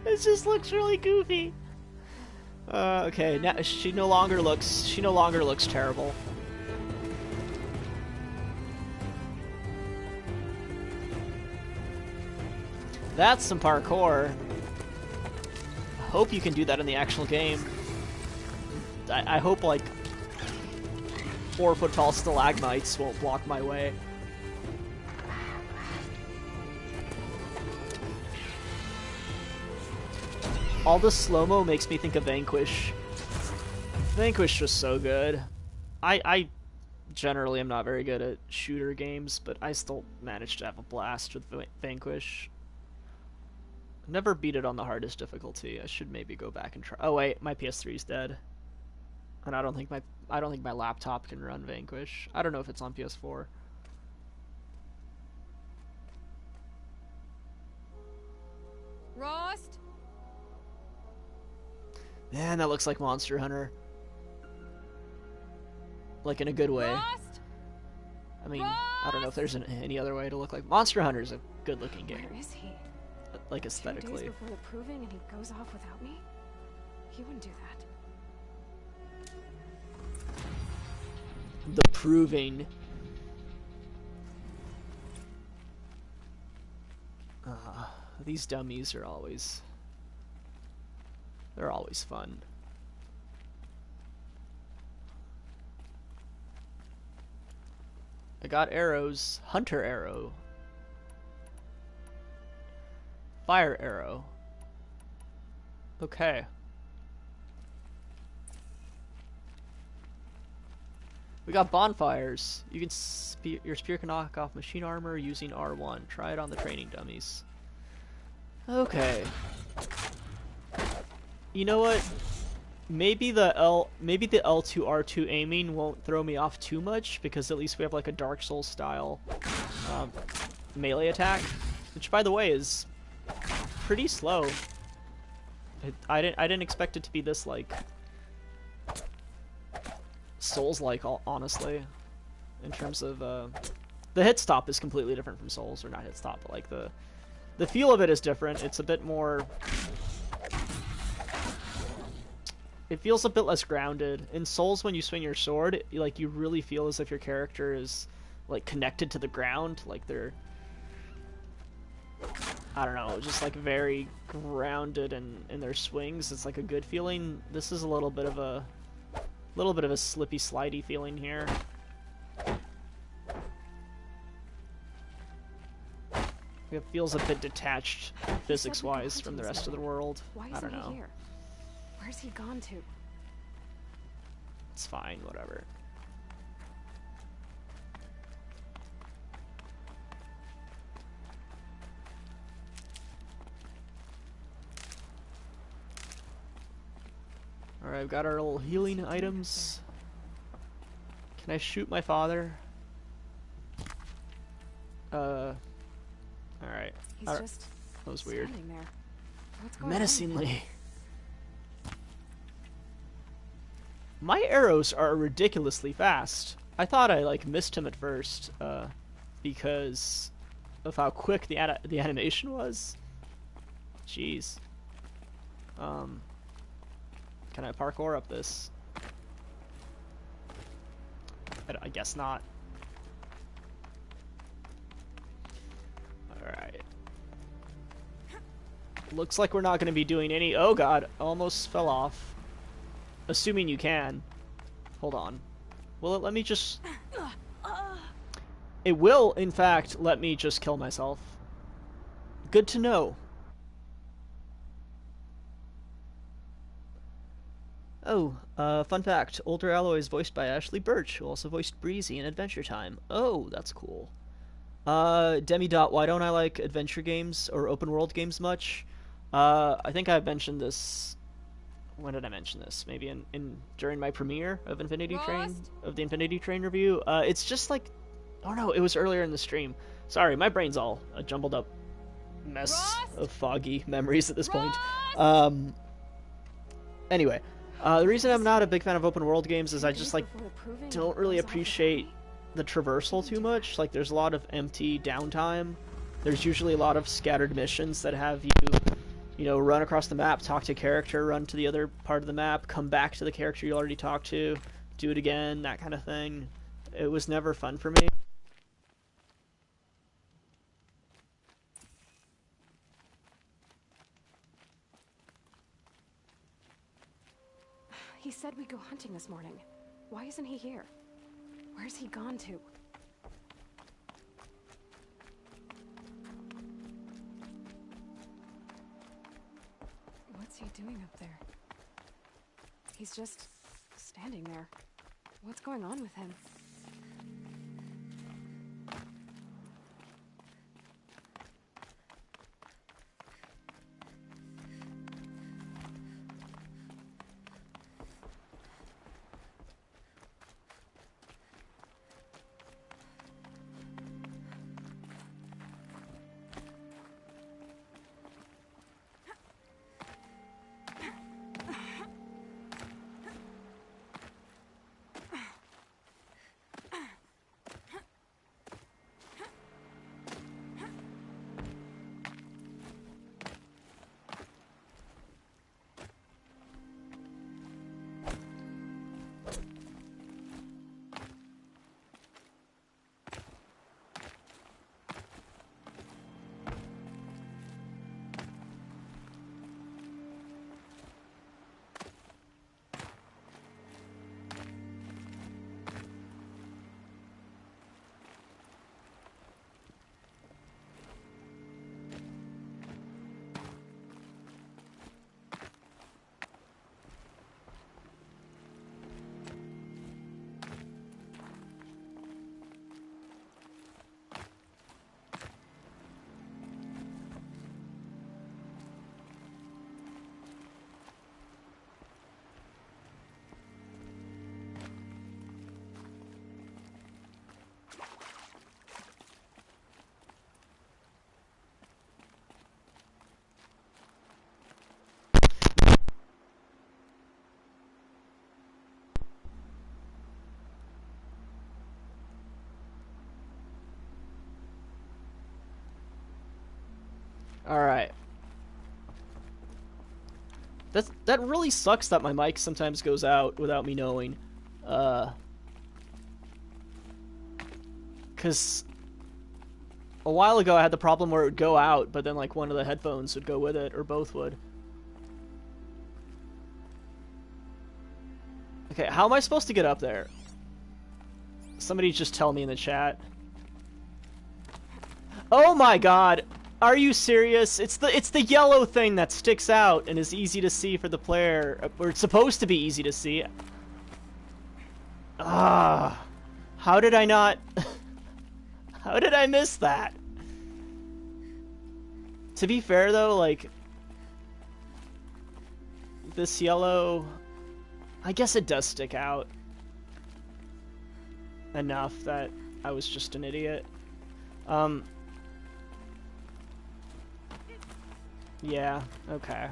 It just looks really goofy. Okay, now she no longer looks terrible. That's some parkour. I hope you can do that in the actual game. I hope like 4-foot tall stalagmites won't block my way. All the slow-mo makes me think of Vanquish. Vanquish was so good. I generally am not very good at shooter games, but I still managed to have a blast with Vanquish. Never beat it on the hardest difficulty. I should maybe go back and try. Oh wait, my PS3 is dead, and I don't think my laptop can run Vanquish. I don't know if it's on PS4. Rost? Man, that looks like Monster Hunter. Like in a good way. Rost? I mean, I don't know if there's any other way to look like... Monster Hunter is a good-looking game. Where is he? Like, aesthetically. 2 days before the proving and he goes off without me? He wouldn't do that. The proving. These dummies are always... They're always fun. I got arrows. Hunter arrow. Fire arrow. Okay. We got bonfires. You can your spear can knock off machine armor using R1. Try it on the training dummies. Okay. You know what? Maybe the L2 R2 aiming won't throw me off too much, because at least we have like a Dark Souls style melee attack, which by the way is pretty slow. I didn't expect it to be this like Souls-like, honestly, in terms of the hit stop is completely different from Souls, or not hit stop, but like the feel of it is different. It's a bit more. It feels a bit less grounded. In Souls, when you swing your sword, you really feel as if your character is like connected to the ground, like they're, I don't know, just like very grounded in their swings. It's like a good feeling. This is a little bit of a slippy slidey feeling here. It feels a bit detached physics-wise from the rest of the world. I don't know. Where's he gone to? It's fine, whatever. Alright, I've got our little healing items. Can I shoot my father? Alright. He's just that was weird. There. What's going Menacingly. on? My arrows are ridiculously fast. I thought I missed him at first, because of how quick the animation was. Jeez. Can I parkour up this? I guess not. Alright. Looks like we're not going to be doing any... Oh god, almost fell off. Assuming you can. Hold on. Will it let me just... It will, in fact, let me just kill myself. Good to know. Oh, fun fact. Older Aloy is voiced by Ashley Birch, who also voiced Breezy in Adventure Time. Oh, that's cool. Demidot, why don't I like adventure games or open world games much? I think I've mentioned this... When did I mention this? Maybe during my premiere of the Infinity Train review. It's just like, oh no, it was earlier in the stream. Sorry, my brain's all a jumbled up mess of foggy memories at this point. Anyway, the reason I'm not a big fan of open world games is I just don't really appreciate the traversal too much. Like, there's a lot of empty downtime. There's usually a lot of scattered missions that have you know, run across the map, talk to a character, run to the other part of the map, come back to the character you already talked to, do it again, that kind of thing. It was never fun for me. He said we'd go hunting this morning. Why isn't he here? Where's he gone to? What's he doing up there? He's just standing there. What's going on with him? Alright. That really sucks that my mic sometimes goes out without me knowing. Because a while ago I had the problem where it would go out, but then like one of the headphones would go with it, or both would. Okay, how am I supposed to get up there? Somebody just tell me in the chat. Oh my god! Are you serious? It's the yellow thing that sticks out and is easy to see for the player, or it's supposed to be easy to see. Ah, how did I not? How did I miss that? To be fair though, like this yellow, I guess it does stick out enough that I was just an idiot. Yeah, okay.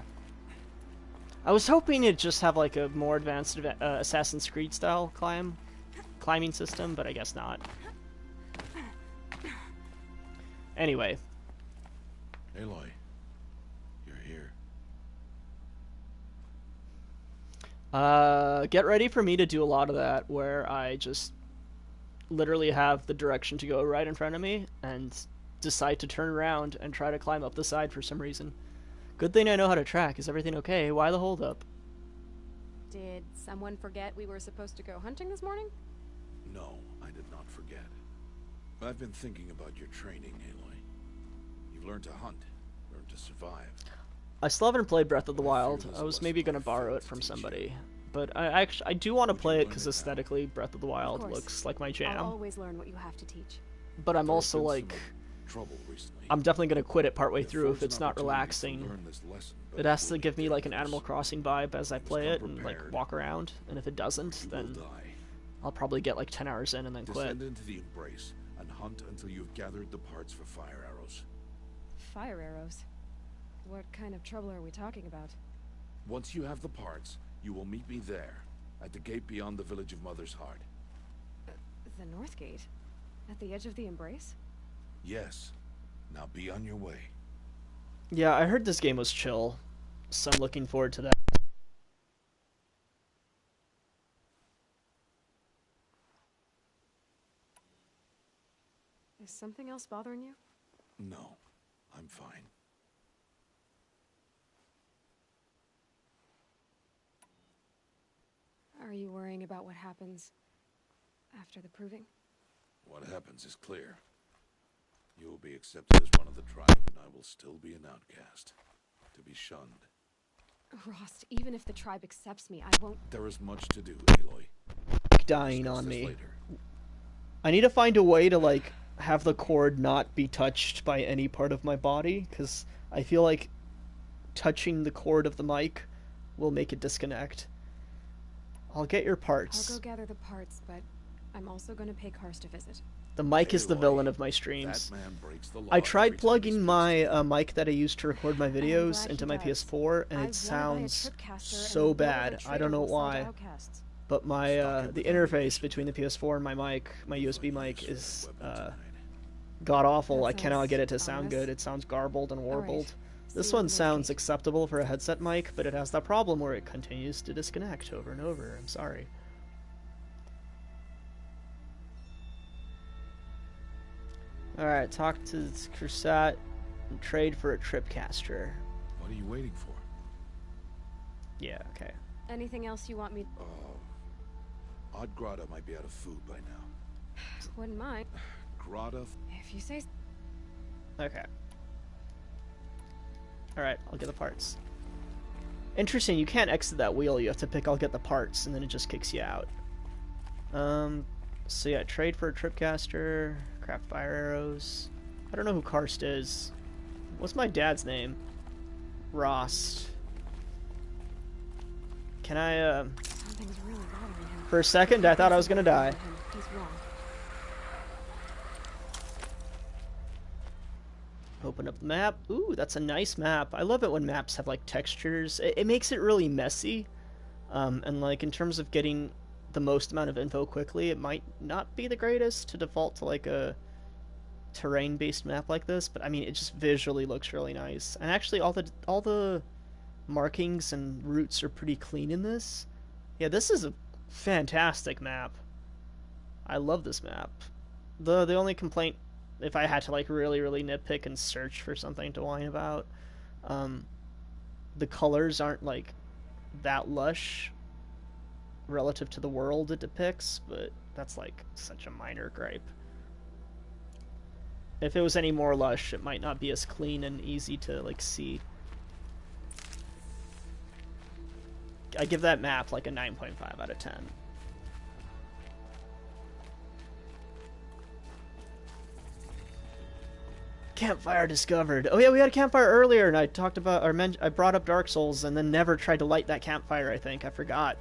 I was hoping it'd just have like a more advanced Assassin's Creed style climbing system, but I guess not. Anyway. Aloy, you're here. Get ready for me to do a lot of that, where I just literally have the direction to go right in front of me and decide to turn around and try to climb up the side for some reason. Good thing I know how to track. Is everything okay? Why the holdup? Did someone forget we were supposed to go hunting this morning? No, I did not forget. I've been thinking about your training, Aloy. You've learned to hunt, learned to survive. I still haven't played Breath of the Wild. I was maybe going to borrow it from somebody. But I do want to play it because aesthetically Breath of the Wild looks like my jam. I'll always learn what you have to teach. But I'm also like, I'm definitely going to quit it partway through if it's not relaxing. It has to give me like an Animal Crossing vibe as I play it and like walk around. And if it doesn't, then I'll probably get like 10 hours in and then quit. Descend into the embrace and hunt until you've gathered the parts for fire arrows. Fire arrows? What kind of trouble are we talking about? Once you have the parts, you will meet me there, at the gate beyond the village of Mother's Heart. The North Gate? At the edge of the Embrace? Yes. Now be on your way. Yeah, I heard this game was chill, so I'm looking forward to that. Is something else bothering you? No, I'm fine. Are you worrying about what happens after the proving? What happens is clear. You will be accepted as one of the tribe, and I will still be an outcast, to be shunned. Rost, even if the tribe accepts me, I won't... There is much to do, Aloy. Dying on me. I need to find a way to, like, have the cord not be touched by any part of my body, because I feel like touching the cord of the mic will make it disconnect. I'll get your parts. I'll go gather the parts, but I'm also going to pay Karst a visit. The mic is the villain of my streams. I tried plugging my mic that I used to record my videos into my PS4, and it sounds so bad. I don't know why. But my the interface between the PS4 and my mic, my USB mic, is god-awful. I cannot get it to sound good. It sounds garbled and warbled. This one sounds acceptable for a headset mic, but it has that problem where it continues to disconnect over and over. I'm sorry. Alright, talk to Crusat and trade for a tripcaster. What are you waiting for? Yeah, okay. Anything else you want me... Odd Grata might be out of food by now. Wouldn't mind. Grata... If you say... Okay. Alright, I'll get the parts. Interesting, you can't exit that wheel. You have to pick I'll get the parts, and then it just kicks you out. So yeah, trade for a tripcaster, craft fire arrows. I don't know who Karst is. What's my dad's name? Rost. Can I, Something's really bothering him. For a second, I thought I was gonna die. He's wrong. Open up the map. Ooh, that's a nice map. I love it when maps have, like, textures. It makes it really messy. And, like, in terms of getting the most amount of info quickly, it might not be the greatest to default to, like, a terrain-based map like this, but I mean, it just visually looks really nice. And actually, all the markings and routes are pretty clean in this. Yeah, this is a fantastic map. I love this map. The only complaint, if I had to like really nitpick and search for something to whine about, the colors aren't like that lush relative to the world it depicts, but that's like such a minor gripe. If it was any more lush, it might not be as clean and easy to like see. I give that map like a 9.5 out of 10. Campfire discovered. Oh yeah, we had a campfire earlier, and I talked about, or I brought up Dark Souls, and then never tried to light that campfire. I think I forgot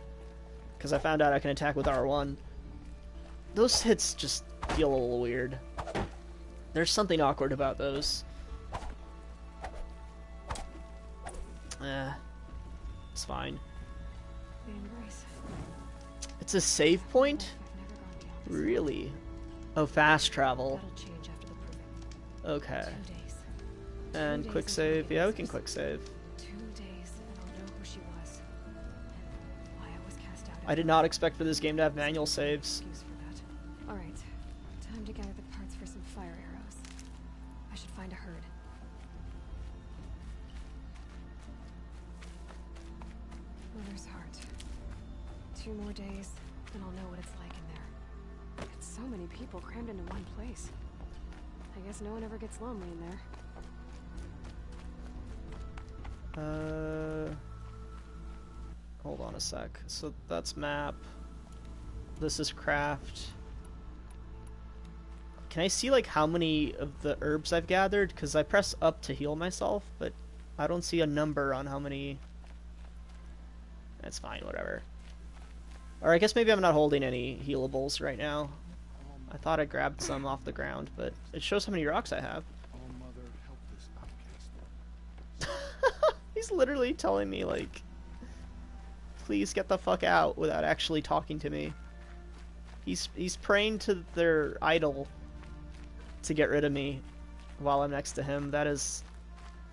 because I found out I can attack with R1. Those hits just feel a little weird. There's something awkward about those. It's fine. It's a save point? Really? Oh, fast travel. Okay. And quick save. Yeah, we can quick save. 2 days, and I'll know who she was. And why I was cast out. I did not expect for this game to have manual saves. Alright. Time to gather the parts for some fire arrows. I should find a herd. Mother's heart. 2 more days, and I'll know what it's like in there. It's so many people crammed into one place. I guess no one ever gets lonely in there. Hold on a sec. So that's map. This is craft. Can I see like how many of the herbs I've gathered? Because I press up to heal myself, but I don't see a number on how many. That's fine, whatever. Or I guess maybe I'm not holding any healables right now. I thought I grabbed some off the ground, but it shows how many rocks I have. He's literally telling me, like, please get the fuck out without actually talking to me. He's praying to their idol to get rid of me while I'm next to him. That is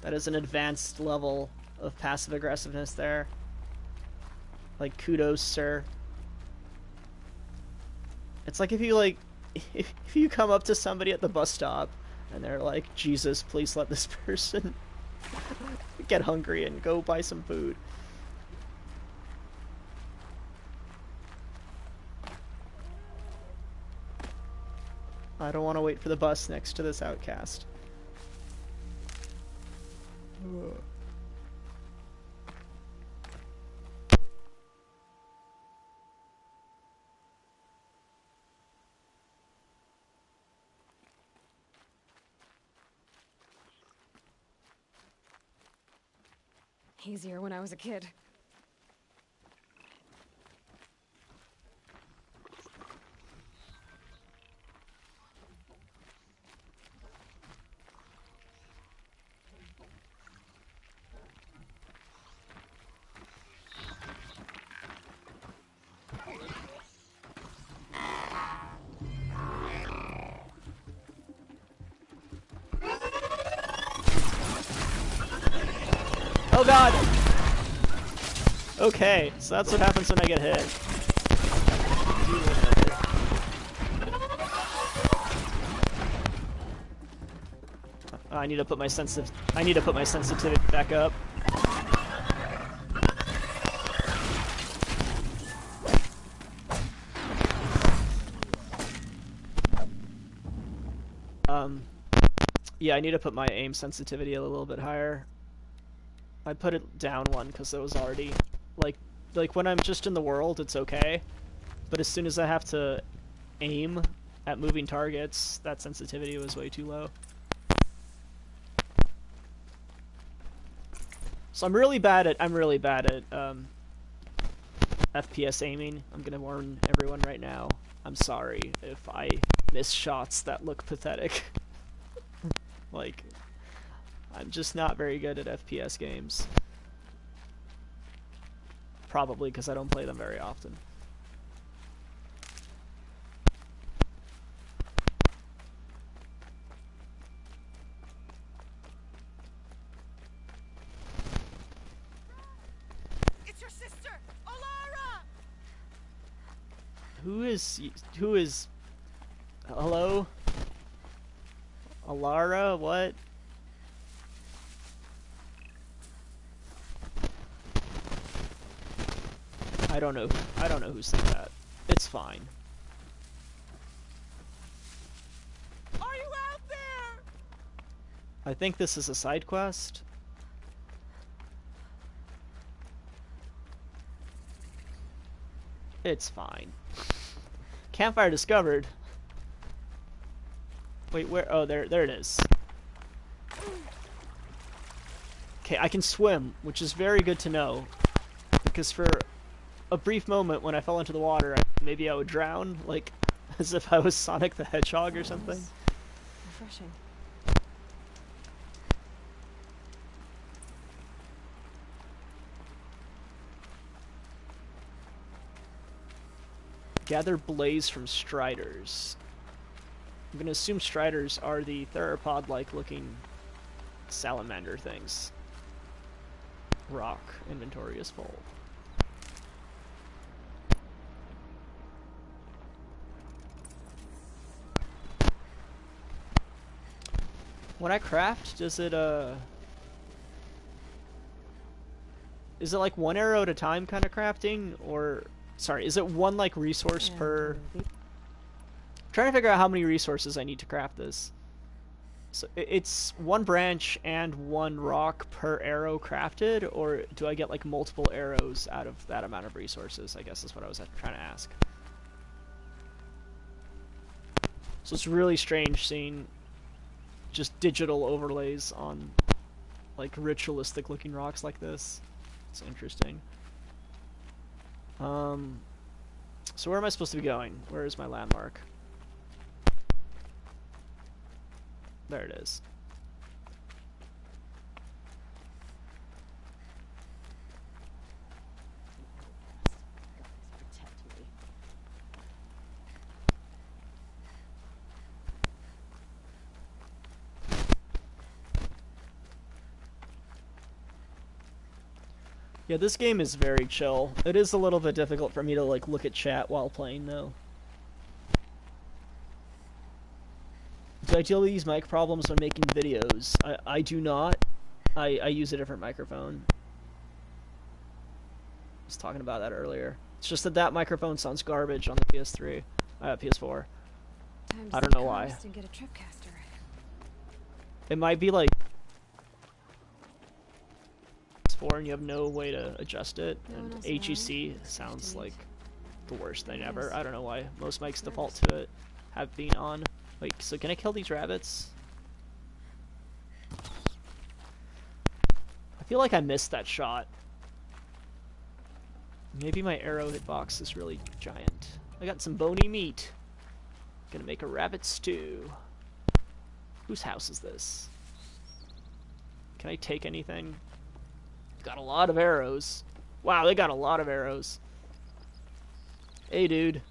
an advanced level of passive aggressiveness there. Like, kudos, sir. It's like if you, like, if you come up to somebody at the bus stop and they're like, Jesus, please let this person get hungry and go buy some food. I don't want to wait for the bus next to this outcast. Ugh. Easier when I was a kid. Oh god! Okay, so that's what happens when I get hit. I need to put my sensitivity back up. Yeah, I need to put my aim sensitivity a little bit higher. I put it down one because it was already like when I'm just in the world it's okay, but as soon as I have to aim at moving targets, that sensitivity was way too low. So I'm really bad at FPS aiming. I'm gonna warn everyone right now. I'm sorry if I miss shots that look pathetic. Like, I'm just not very good at FPS games. Probably because I don't play them very often. who is hello? Alara, what? I don't know who said that. It's fine. Are you out there? I think this is a side quest. It's fine. Campfire discovered. Wait, where? Oh, there it is. Okay, I can swim, which is very good to know. Because for a brief moment when I fell into the water, maybe I would drown, like, as if I was Sonic the Hedgehog or something. Refreshing. Gather blaze from striders. I'm gonna assume striders are the theropod-like looking salamander things. Rock. Inventory is full. When I craft, does it, is it like one arrow at a time kind of crafting? Or, sorry, is it one, like, resource per... I'm trying to figure out how many resources I need to craft this. So, it's one branch and one rock per arrow crafted, or do I get, like, multiple arrows out of that amount of resources? I guess is what I was trying to ask. So it's really strange seeing just digital overlays on, like, ritualistic looking rocks like this. It's interesting. So where am I supposed to be going? Where is my landmark? There it is. Yeah, this game is very chill. It is a little bit difficult for me to, like, look at chat while playing, though. Do I deal with these mic problems when making videos? I do not. I use a different microphone. I was talking about that earlier. It's just that microphone sounds garbage on the PS3. PS4. I don't know why. Get a trip caster. It might be like PS4 and you have no way to adjust it, and HEC sounds like the worst thing ever. I don't know why. Most mics default to it have been on. Wait, so can I kill these rabbits? I feel like I missed that shot. Maybe my arrow hitbox is really giant. I got some bony meat. Gonna make a rabbit stew. Whose house is this? Can I take anything? Got a lot of arrows. Wow, they got a lot of arrows. Hey, dude.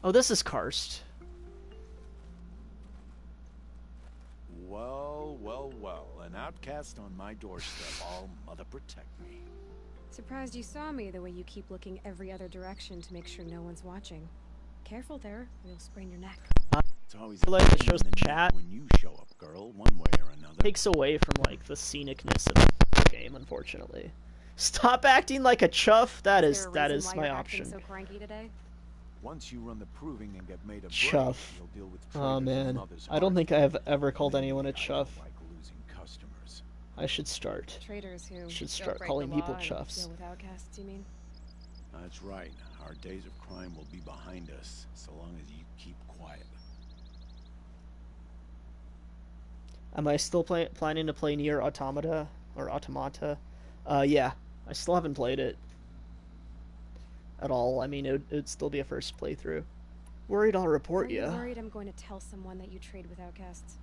Oh, this is karst. Well, well, well. An outcast on my doorstep. All mother protect me. Surprised you saw me the way you keep looking every other direction to make sure no one's watching. Careful there, or you'll sprain your neck. It's always like it shows the chat when you show up, girl, one way or another. Takes away from, like, the scenicness of the game, unfortunately. Stop acting like a chuff. That is my option. So cranky today? Once you run the proving and get made a chuff. you'll deal with Oh man, I don't think I have ever called anyone a chuff. Like losing customers. I should start. Traders who start calling people chuffs. Deal with outcasts, you mean? That's right. Our days of crime will be behind us, so long as you keep quiet. Am I still planning to play Nier Automata or Automata? Yeah, I still haven't played it at all. I mean, it'd still be a first playthrough. Worried I'll report you. Worried I'm going to tell someone that you trade with outcasts.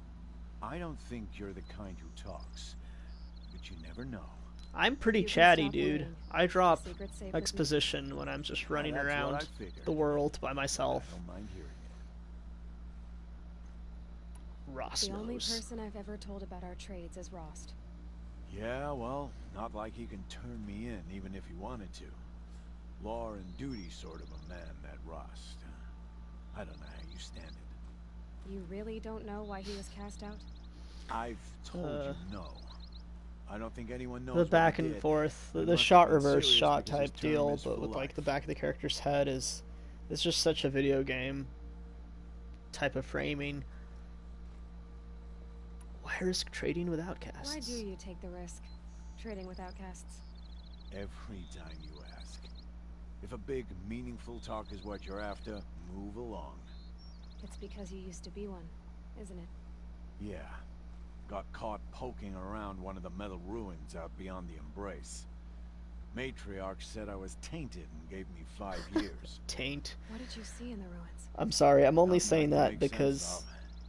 I don't think you're the kind who talks, but you never know. I'm pretty chatty, dude. I drop exposition when I'm just running around the world by myself. I don't mind hearing it. Ross The knows. only person I've ever told about our trades is Rost. Yeah, well, not like he can turn me in, even if he wanted to. Law and duty sort of a man, that Rust. I don't know how you stand it. You really don't know why he was cast out? I've told you no. I don't think anyone knows the what back he and did. forth, It the must shot have been reverse serious shot because his type term deal, is but for with like life. the back of the character's head is, it's just such a video game type of framing. Where's trading with outcasts? Why do you take the risk, trading with outcasts? Every time you ask. If a big, meaningful talk is what you're after, move along. It's because you used to be one, isn't it? Yeah. Got caught poking around one of the metal ruins out beyond the Embrace. Matriarch said I was tainted and gave me 5 years. Taint. What did you see in the ruins? I'm sorry, I'm only Nothing I saying can that make because sense of.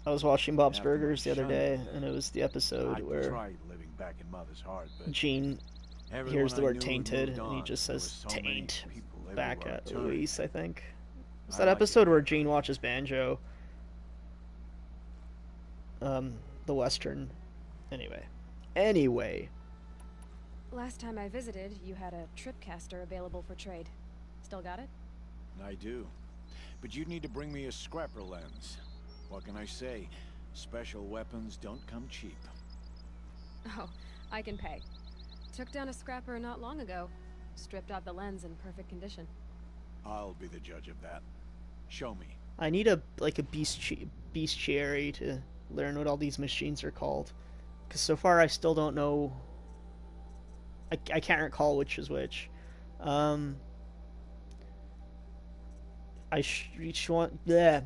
I was watching Bob's After my Burgers the other shunning, day, and it was the episode I where tried living back in Mother's heart, but Gene everyone hears the I word knew tainted, moved and he on. just There says were so many taint people back everywhere at I turned. Luis, I think. It's I that like it episode where that Gene way. watches Banjo. The Western. Anyway. Last time I visited, you had a tripcaster available for trade. Still got it? I do. But you'd need to bring me a scrapper lens. What can I say? Special weapons don't come cheap. Oh, I can pay. Took down a scrapper not long ago. Stripped out the lens in perfect condition. I'll be the judge of that. Show me. I need a bestiary to learn what all these machines are called. Because so far I still don't know... I can't recall which is which. I want... Bleh.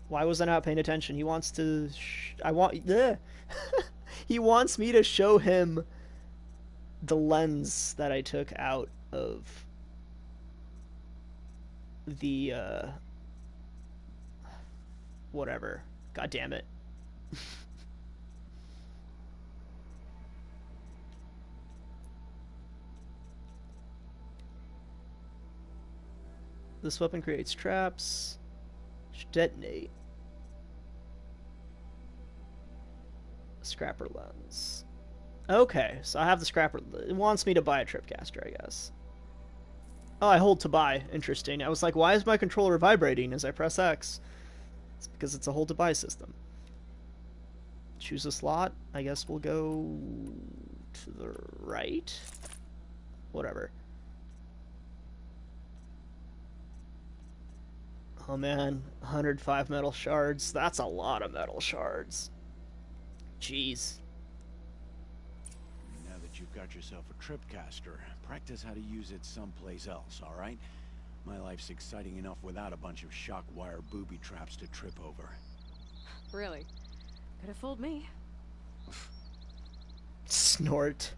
Why was I not paying attention? He wants to... Bleh. He wants me to show him the lens that I took out of the... whatever. God damn it. This weapon creates traps. Should detonate. Scrapper lens. Okay, so I have the scrapper. It wants me to buy a tripcaster, I guess. Oh, I hold to buy. Interesting. I was like, why is my controller vibrating as I press X? It's because it's a hold to buy system. Choose a slot. I guess we'll go to the right. Whatever. Oh man, 105 metal shards. That's a lot of metal shards. Jeez. Now that you've got yourself a tripcaster, practice how to use it someplace else, alright? My life's exciting enough without a bunch of shock wire booby traps to trip over. Really? Could have fooled me. Snort.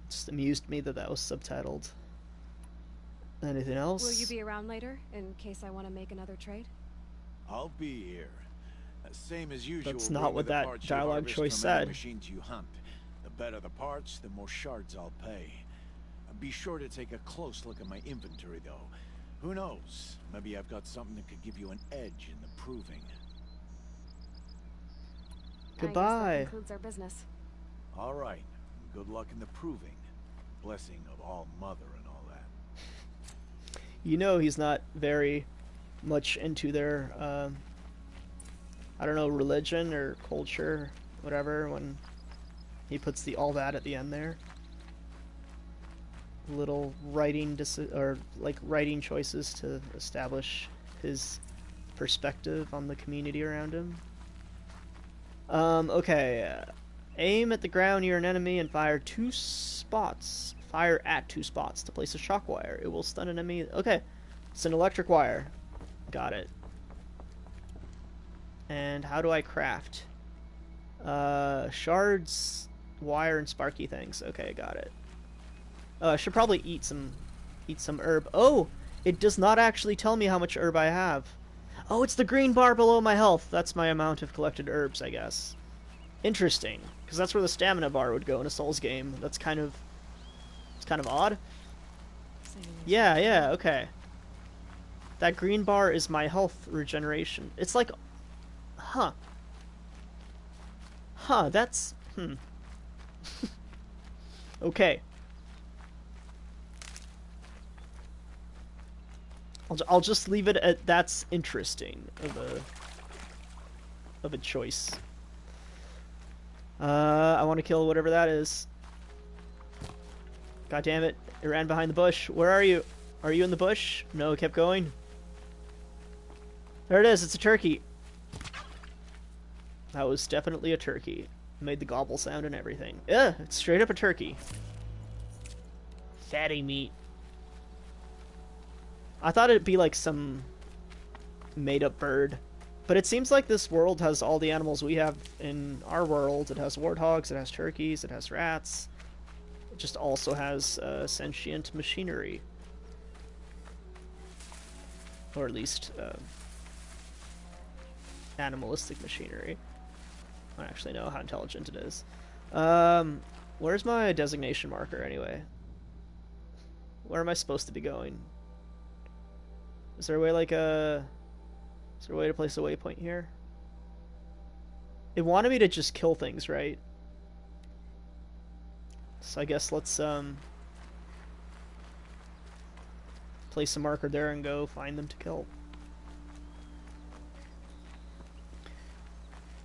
Just amused me that was subtitled. Anything else? Will you be around later, in case I want to make another trade? I'll be here. Same as usual. That's not what that dialogue choice said. Machines you hunt. The better the parts, the more shards I'll pay. Be sure to take a close look at my inventory, though. Who knows? Maybe I've got something that could give you an edge in the proving. Goodbye. I guess that concludes our business. All right. Good luck in the proving. Blessing of All Mother and all that. You know he's not very much into their, I don't know, religion or culture, whatever, when he puts the all that at the end there. Little writing writing choices to establish his perspective on the community around him. Okay. Aim at the ground near an enemy and fire at 2 spots to place a shock wire. It will stun an enemy. Okay. It's an electric wire. Got it. And how do I craft? Shards, wire, and sparky things. Okay, got it. I should probably eat some herb. Oh, it does not actually tell me how much herb I have. Oh, it's the green bar below my health. That's my amount of collected herbs, I guess. Interesting, because that's where the stamina bar would go in a Souls game. It's kind of odd. Yeah, okay. That green bar is my health regeneration. It's like, that's, okay. I'll just leave it at that's interesting of a choice. I want to kill whatever that is. God damn it! It ran behind the bush. Where are you? Are you in the bush? No, it kept going. There it is. It's a turkey. That was definitely a turkey. Made the gobble sound and everything. Ugh, it's straight up a turkey. Fatty meat. I thought it'd be like some made-up bird. But it seems like this world has all the animals we have in our world. It has warthogs, it has turkeys, it has rats. It just also has sentient machinery. Or at least animalistic machinery. I don't actually know how intelligent it is. Where's my designation marker anyway? Where am I supposed to be going? Is there a way like a... Is there a way to place a waypoint here? It wanted me to just kill things, right? So I guess let's place a marker there and go find them to kill.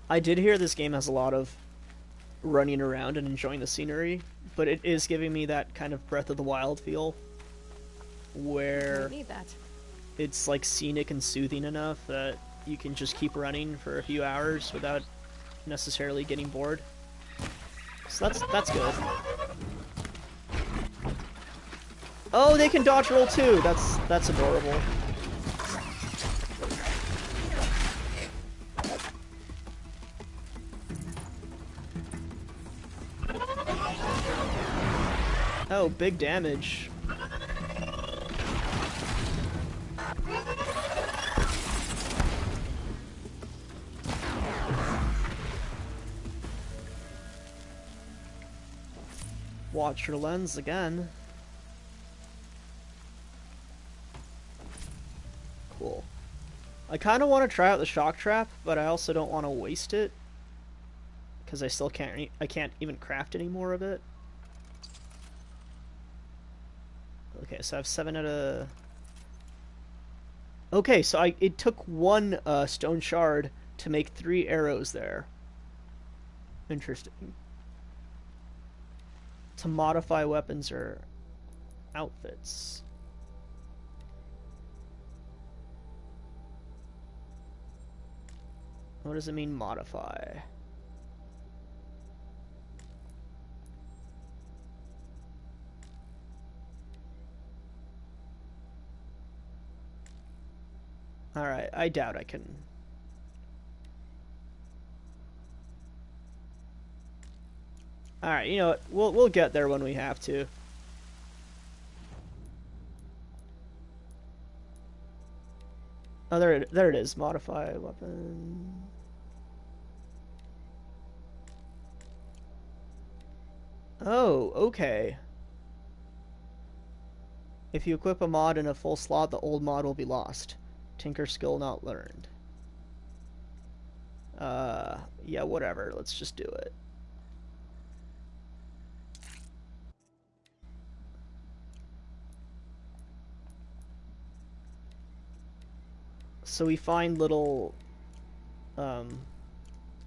I did hear this game has a lot of running around and enjoying the scenery, but it is giving me that kind of Breath of the Wild feel where need that. It's like scenic and soothing enough that you can just keep running for a few hours without necessarily getting bored. So that's good. Oh, they can dodge roll too. That's adorable. Oh, big damage. Watch your lens again. Cool. I kind of want to try out the shock trap, but I also don't want to waste it because I still can't. I can't even craft any more of it. Okay, so I have 7 out of. Okay, so it took 1 stone shard to make 3 arrows there. Interesting. To modify weapons or outfits. What does it mean, modify? Alright, I doubt I can. Alright, you know what? We'll get there when we have to. Oh, there it is. Modify weapon. Oh, okay. If you equip a mod in a full slot, the old mod will be lost. Tinker skill not learned. Yeah, whatever. Let's just do it. So we find little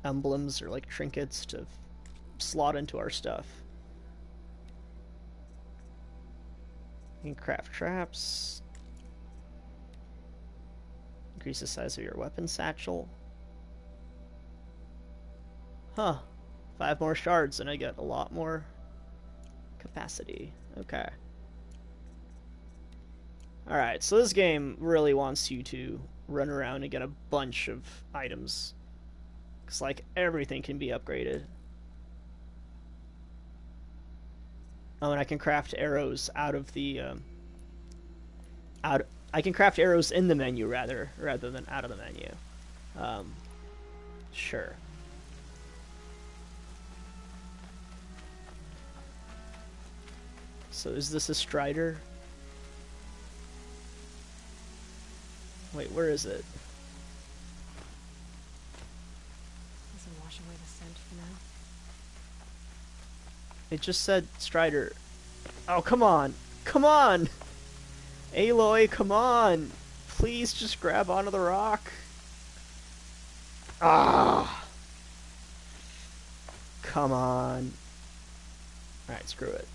emblems or like trinkets to slot into our stuff. You can craft traps. Increase the size of your weapon satchel. Huh. 5 more shards and I get a lot more capacity. Okay. Alright, so this game really wants you to run around and get a bunch of items. Because, like, everything can be upgraded. Oh, and I can craft arrows out of the, I can craft arrows in the menu, rather than out of the menu. Sure. So is this a strider? Wait, where is it? Does it wash away the scent for now? It just said Strider. Oh, come on! Come on! Aloy, come on! Please just grab onto the rock. Ah! Come on. Alright, screw it.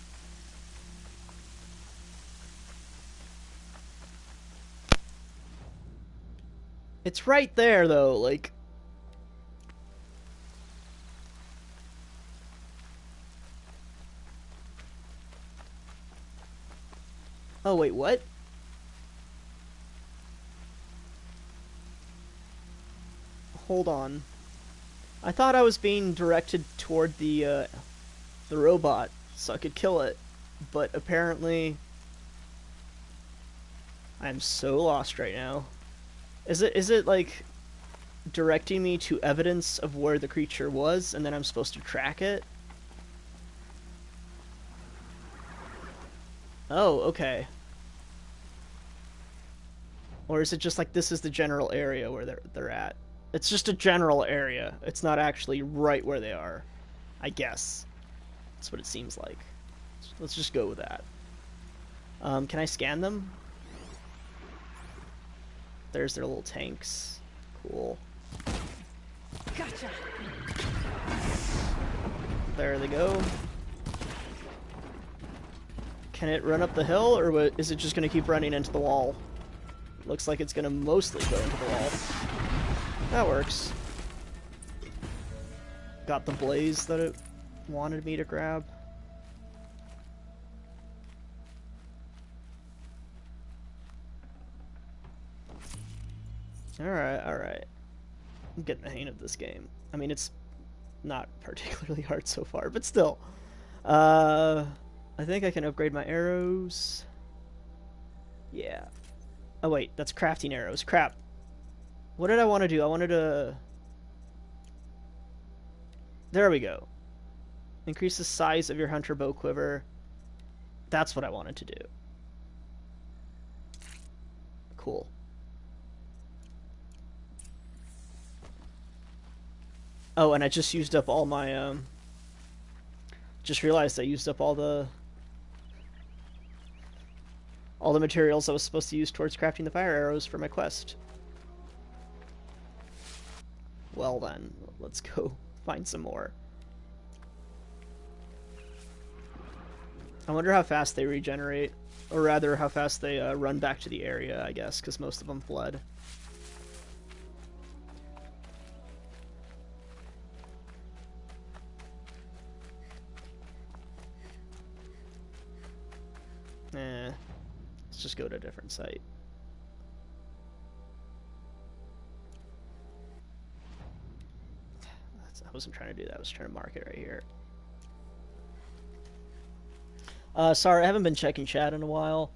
It's right there, though, like... Oh, wait, what? Hold on. I thought I was being directed toward the robot, so I could kill it. But apparently... I'm so lost right now. Is it, like, directing me to evidence of where the creature was, and then I'm supposed to track it? Oh, okay. Or is it just like this is the general area where they're at? It's just a general area. It's not actually right where they are. I guess. That's what it seems like. Let's just go with that. Can I scan them? There's their little tanks. Cool. Gotcha. There they go. Can it run up the hill, or is it just going to keep running into the wall? Looks like it's going to mostly go into the wall. That works. Got the blaze that it wanted me to grab. Alright, alright. I'm getting the hang of this game. I mean, it's not particularly hard so far, but still. I think I can upgrade my arrows. Yeah. Oh wait, that's crafting arrows. Crap. What did I want to do? I wanted to... There we go. Increase the size of your hunter bow quiver. That's what I wanted to do. Cool. Oh, and I just used up all my, just realized I used up all the materials I was supposed to use towards crafting the fire arrows for my quest. Well then, let's go find some more. I wonder how fast they regenerate, or rather how fast they run back to the area, I guess, because most of them fled. Let's just go to a different site. I wasn't trying to do that, I was trying to mark it right here. Sorry, I haven't been checking chat in a while.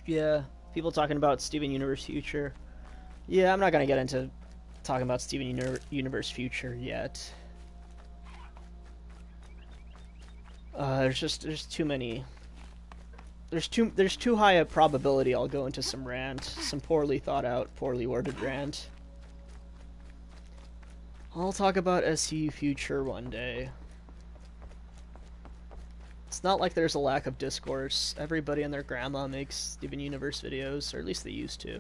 Yeah, people talking about Steven Universe Future. Yeah, I'm not gonna get into talking about Steven Universe Future yet. There's too many. There's too high a probability I'll go into some rant, some poorly thought out, poorly worded rant. I'll talk about SCU Future one day. It's not like there's a lack of discourse. Everybody and their grandma makes Steven Universe videos, or at least they used to.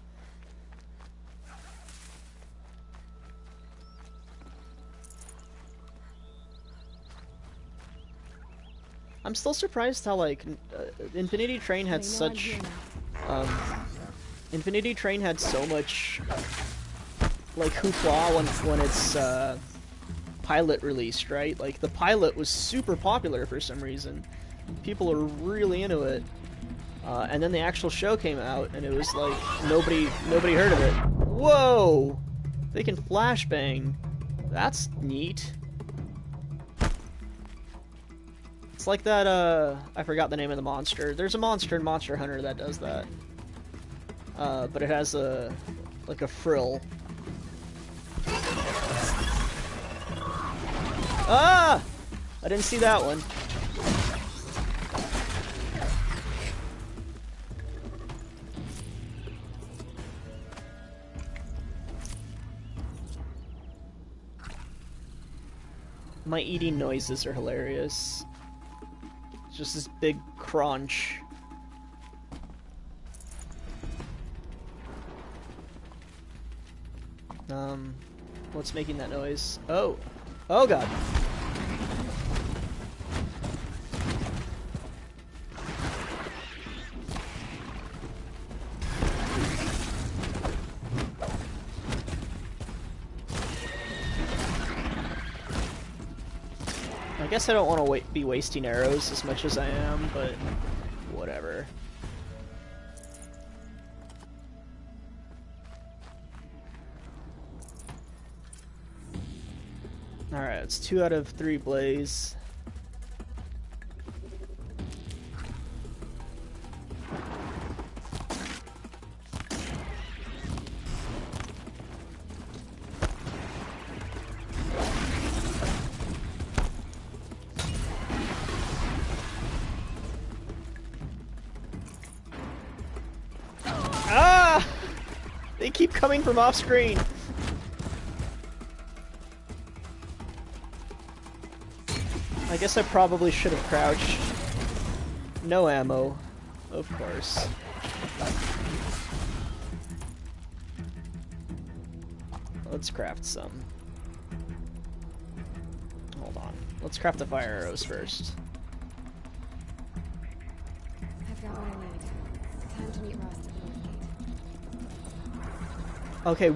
I'm still surprised how, like, Infinity Train had such... Infinity Train had so much, like, hoopla when its pilot released, right? Like, the pilot was super popular for some reason. People are really into it. And then the actual show came out, and it was like, nobody heard of it. Whoa! They can flashbang. That's neat. It's like that, I forgot the name of the monster. There's a monster in Monster Hunter that does that. But it has like a frill. Ah! I didn't see that one. My eating noises are hilarious. It's just this big crunch. What's making that noise? Oh! Oh god! I guess I don't want to be wasting arrows as much as I am, but whatever. Alright, it's 2 out of 3 blaze. Ah! They keep coming from off screen. I guess I probably should have crouched. No ammo, of course. Let's craft some. Hold on. Let's craft the fire arrows first. I've got what I need. Time to meet Rost at the North Gate. Okay,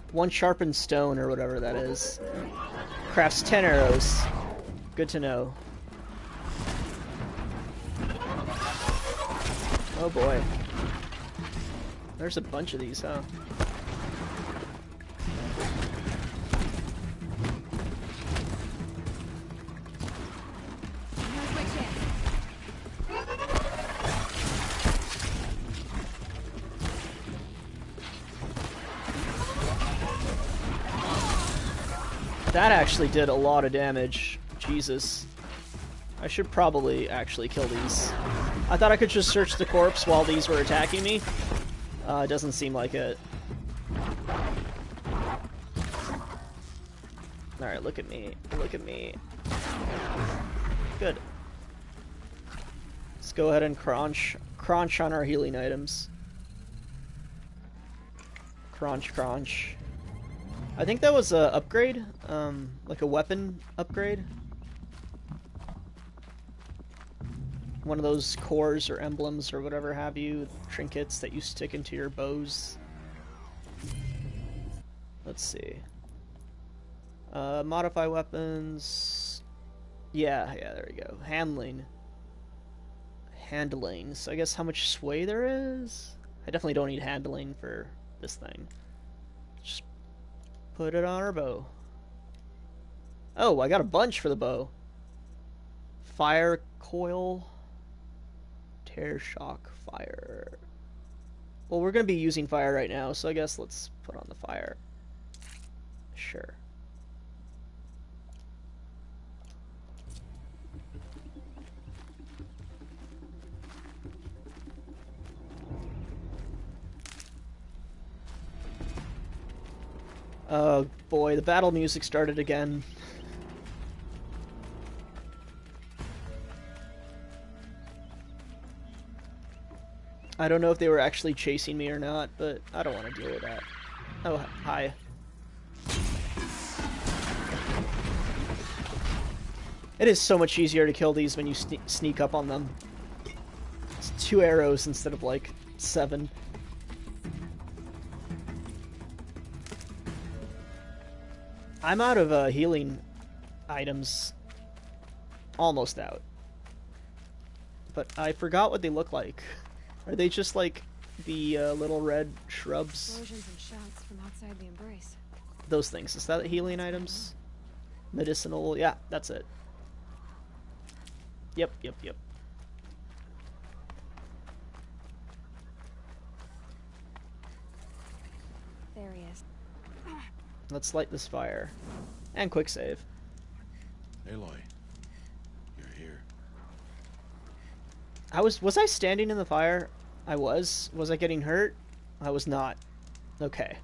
one sharpened stone or whatever that is. Crafts 10 arrows. Good to know. Oh boy. There's a bunch of these, huh? That actually did a lot of damage. Jesus. I should probably actually kill these. I thought I could just search the corpse while these were attacking me. It doesn't seem like it. Alright, look at me. Look at me. Good. Let's go ahead and crunch on our healing items. Crunch. I think that was a upgrade, like a weapon upgrade. One of those cores or emblems or whatever have you, trinkets that you stick into your bows. Let's see. Modify weapons. Yeah, there we go. Handling. So I guess how much sway there is? I definitely don't need handling for this thing. Just put it on our bow. Oh, I got a bunch for the bow. Fire coil. Tear shock fire. Well, we're going to be using fire right now, so I guess let's put on the fire. Sure. Oh boy, the battle music started again. I don't know if they were actually chasing me or not, but I don't want to deal with that. Oh, hi. It is so much easier to kill these when you sneak up on them. It's 2 arrows instead of like 7. I'm out of healing items. Almost out. But I forgot what they look like. Are they just like the little red shrubs? Explosions and shouts from outside the embrace. Those things. Is that healing items? Medicinal? Yeah, that's it. Yep. There he is. Let's light this fire. And quick save. Aloy, you're here. Was I standing in the fire? I was. Was I getting hurt? I was not. Okay.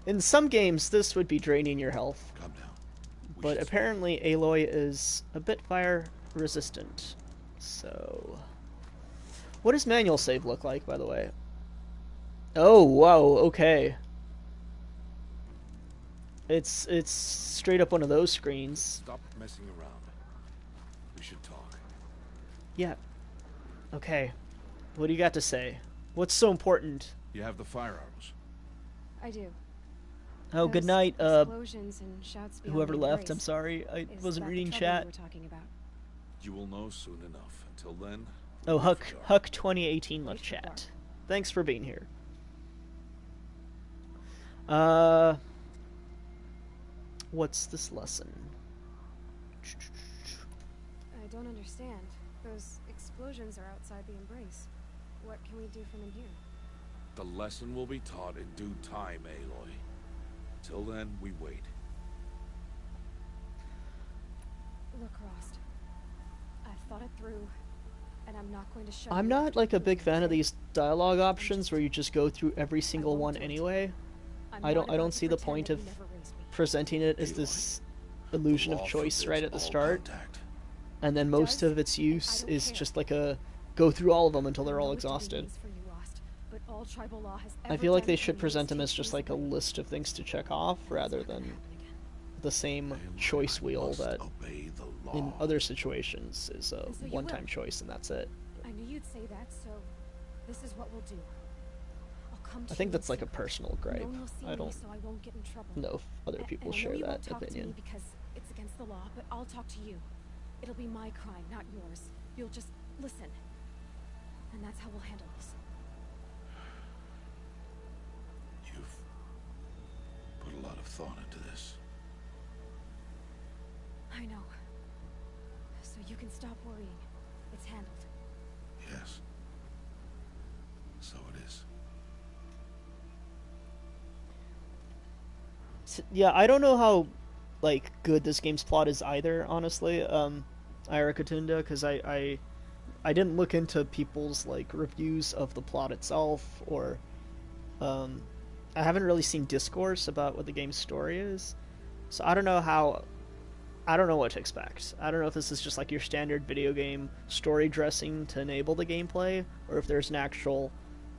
In some games, this would be draining your health. Come now. But apparently Aloy is a bit fire resistant. So... What does manual save look like, by the way? Oh, wow, okay. It's straight up one of those screens. Stop messing around. We should talk. Yeah. Okay. What do you got to say? What's so important? You have the fire arrows. I do. Oh, good night, Explosions and shouts beyond whoever the left. embrace. I'm sorry. I Is wasn't that the reading trouble chat. you were talking about? You will know soon enough. Until then... Oh, Huck 2018 left chat. Thanks for being here. What's this lesson? I don't understand. Those explosions are outside the embrace. What can we do from in here? The lesson will be taught in due time, Aloy. Till then, we wait. Look, Rost. I've thought it through, and I'm not going to shut I'm you not up. like a big fan of these dialogue options where you just go through every single one anyway. I don't see the point of presenting it as this illusion of choice right at the start. And then most of its use is just like a go through all of them until they're all exhausted. I feel like they should present them as just like a list of things to check off rather than the same choice wheel that in other situations is a one-time choice and that's it. I knew you'd say that, so this is what we'll do. I'll come to I think you that's in like a secret. personal gripe. No one will see I me, don't so I won't get in trouble. know if other people and I share know you that won't talk opinion. to me because it's against the law, but I'll talk to you. It'll be my crime, not yours. You'll just listen. And that's how we'll handle this. You've put a lot of thought into this. I know. So you can stop worrying. It's handled. Yes. So it is. Yeah, I don't know how like good this game's plot is either, honestly. Ira Katunda, because I didn't look into people's like reviews of the plot itself, or I haven't really seen discourse about what the game's story is, so I don't know what to expect. I don't know if this is just like your standard video game story dressing to enable the gameplay, or if there's an actual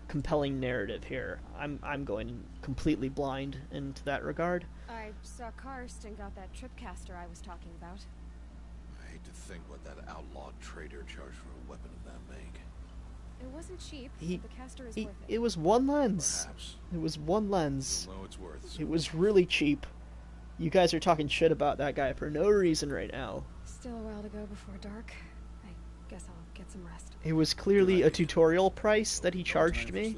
compelling narrative here. I'm going completely blind into that regard. I saw Karst and got that tripcaster I was talking about. I hate to think what that outlawed trader charged for a weapon of that make. It wasn't cheap, but the caster is worth it. It was one lens. Perhaps. It was one lens. You'll know it's worth. It was really cheap. You guys are talking shit about that guy for no reason right now. Still a while to go before dark. I guess I'll get some rest. It was clearly a tutorial price that he charged me.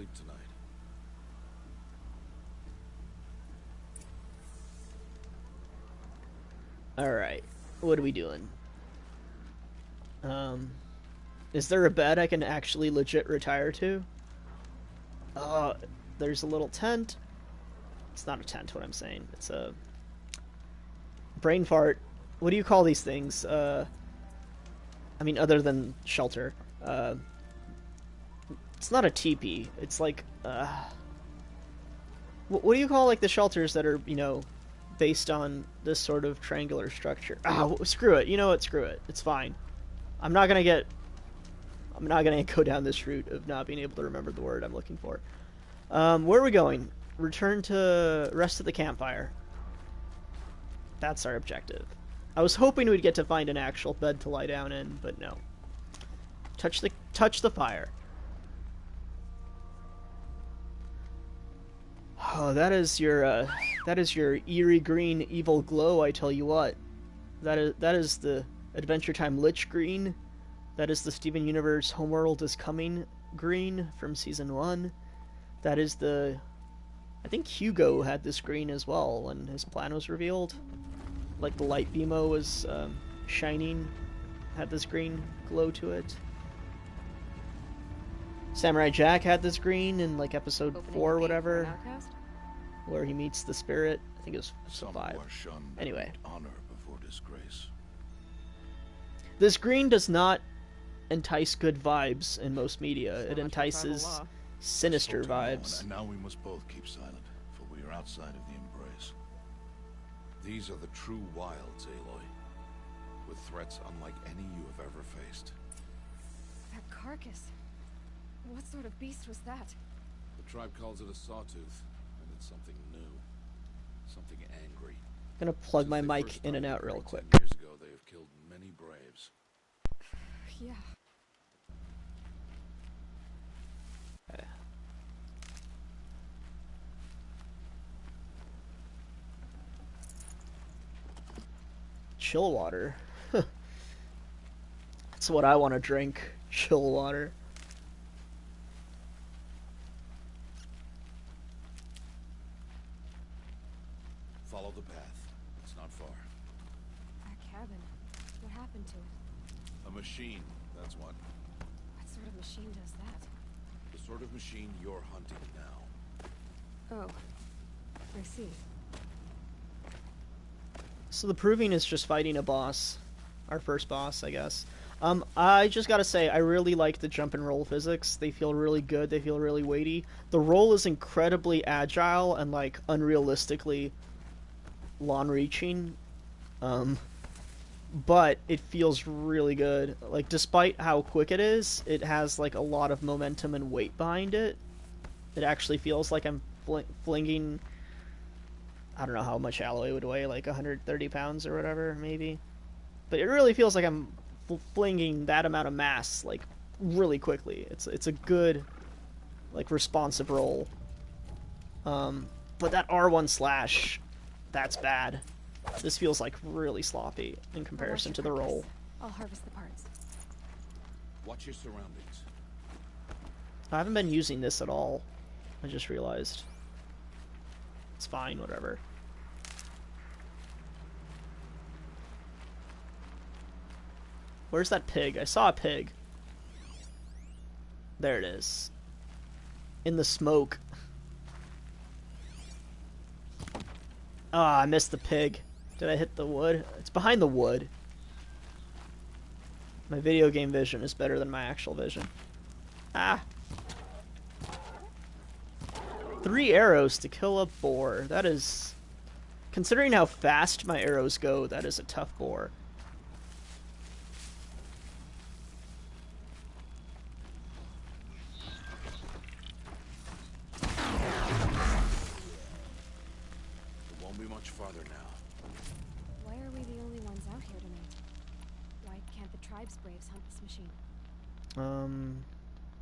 Alright, what are we doing? Is there a bed I can actually legit retire to? There's a little tent. It's not a tent, what I'm saying. It's a... brain fart. What do you call these things? I mean, other than shelter. It's not a teepee. It's like, what do you call, like, the shelters that are, you know, based on this sort of triangular structure? Screw it. You know what? Screw it. It's fine. I'm not gonna go down this route of not being able to remember the word I'm looking for. Where are we going? Return to rest at the campfire. That's our objective. I was hoping we'd get to find an actual bed to lie down in, but no. Touch the fire. Oh, that is your eerie green evil glow, I tell you what. That is the Adventure Time Lich green. That is the Steven Universe Homeworld is Coming green from Season 1. That is the... I think Hugo had this green as well when his plan was revealed. Like the light BMO was shining, had this green glow to it. Samurai Jack had this green in like episode 4 or whatever, where he meets the spirit. I think it was 5. Anyway, honor before disgrace. This green does not entice good vibes in most media. It entices sinister vibes. And now we must both keep silent, for we are are outside of the Embrace. These are the true wilds, Aloy, with threats unlike any you have ever faced. That carcass. What sort of beast was that? The tribe calls it a sawtooth, and it's something new. Something angry. I'm gonna plug my mic in and out real quick. 10 years ago, they have killed many braves. Yeah. Chill water. That's what I want to drink. Chill water. Follow the path. It's not far. That cabin. What happened to it? A machine, that's what. What sort of machine does that? The sort of machine you're hunting now. Oh. I see. So the proving is just fighting a boss. Our first boss, I guess. I just gotta say, I really like the jump and roll physics. They feel really good, they feel really weighty. The roll is incredibly agile and, like, unrealistically long-reaching. But it feels really good. Like, despite how quick it is, it has, like, a lot of momentum and weight behind it. It actually feels like I'm flinging... I don't know how much Aloy would weigh, like 130 pounds or whatever, maybe. But it really feels like I'm flinging that amount of mass, like, really quickly. It's a good, like, responsive roll. But that R1 slash, that's bad. This feels, like, really sloppy in comparison to the roll. I'll harvest the parts. Watch your surroundings. I haven't been using this at all. I just realized. It's fine, whatever. Where's that pig? I saw a pig. There it is. In the smoke. Ah, I missed the pig. Did I hit the wood? It's behind the wood. My video game vision is better than my actual vision. Ah. 3 arrows to kill a boar. That is... Considering how fast my arrows go, that is a tough boar. It won't be much farther now. Why are we the only ones out here tonight? Why can't the tribe's braves hunt this machine?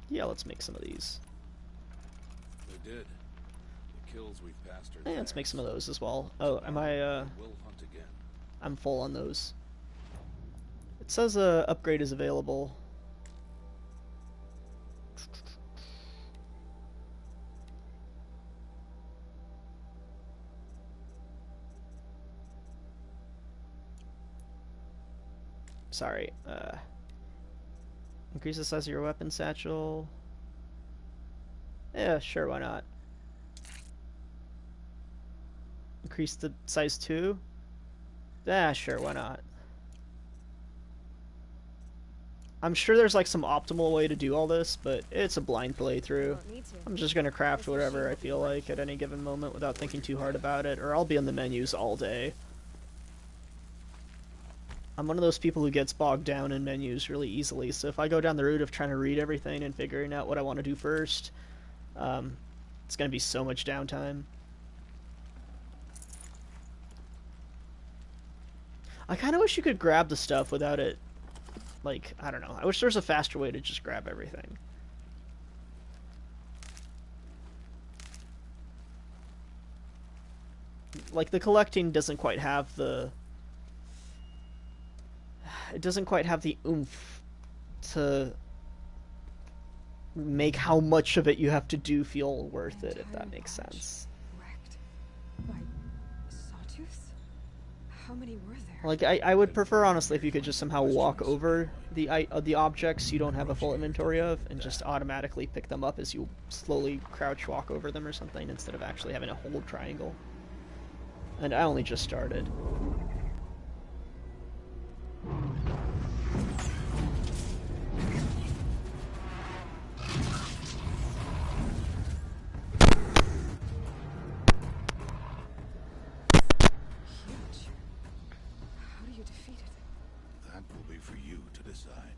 Yeah, let's make some of these. They did. Kills we've passed are let's make some of those as well. Oh, am I, We'll hunt again. I'm full on those. It says upgrade is available. Sorry, increase the size of your weapon satchel. Yeah, sure, why not? Increase the size 2? Yeah, sure, why not? I'm sure there's like some optimal way to do all this, but it's a blind playthrough. I'm just gonna craft whatever I feel like at any given moment without thinking too hard about it, or I'll be in the menus all day. I'm one of those people who gets bogged down in menus really easily, so if I go down the route of trying to read everything and figuring out what I want to do first, it's gonna be so much downtime. I kind of wish you could grab the stuff without it, like, I don't know. I wish there was a faster way to just grab everything. Like, the collecting doesn't quite have the... It doesn't quite have the oomph to make how much of it you have to do feel worth it, if that makes sense. Wrecked by sawtooths? How many were there? Like, I would prefer, honestly, if you could just somehow walk over the objects you don't have a full inventory of, and just automatically pick them up as you slowly crouch walk over them or something, instead of actually having to hold triangle. And I only just started. That will be for you to decide.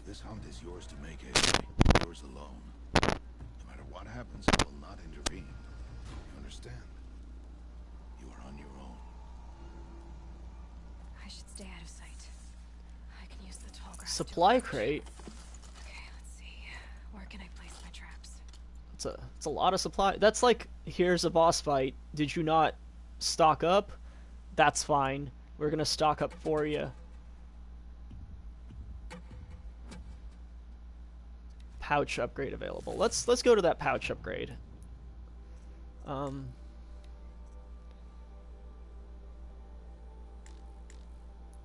This hunt is yours to make, Aloy. Yours alone. No matter what happens, I will not intervene. You understand? You are on your own. I should stay out of sight. I can use the tall grass. Supply crate. Okay, let's see. Where can I place my traps? It's a lot of supply. That's like, here's a boss fight. Did you not stock up? That's fine. We're gonna stock up for you. Pouch upgrade available. Let's go to that pouch upgrade.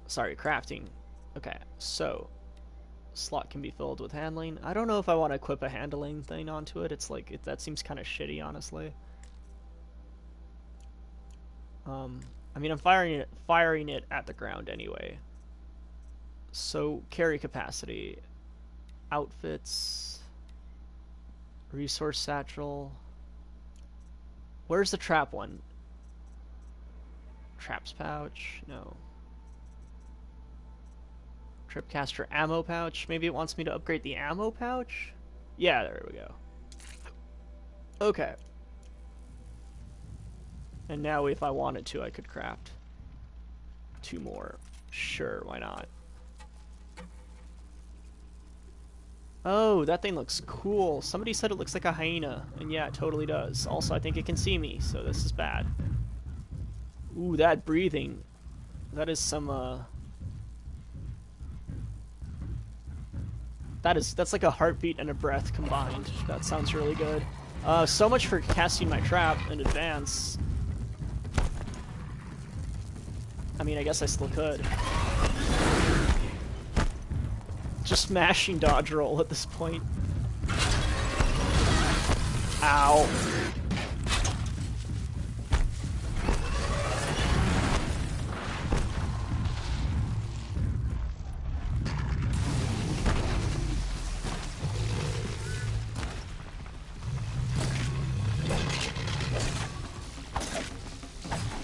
Sorry, crafting. Okay, so slot can be filled with handling. I don't know if I want to equip a handling thing onto it. It's like that seems kind of shitty, honestly. I mean, I'm firing it at the ground anyway. So carry capacity, outfits, resource satchel. Where's the trap one? Traps pouch? No. Tripcaster ammo pouch. Maybe it wants me to upgrade the ammo pouch? Yeah, there we go. Okay. And now if I wanted to, I could craft 2 more. Sure, why not? Oh, that thing looks cool. Somebody said it looks like a hyena, and yeah, it totally does. Also, I think it can see me, so this is bad. Ooh, that breathing. That is some, That's like a heartbeat and a breath combined. That sounds really good. So much for casting my trap in advance. I mean, I guess I still could. Just mashing dodge roll at this point. Ow.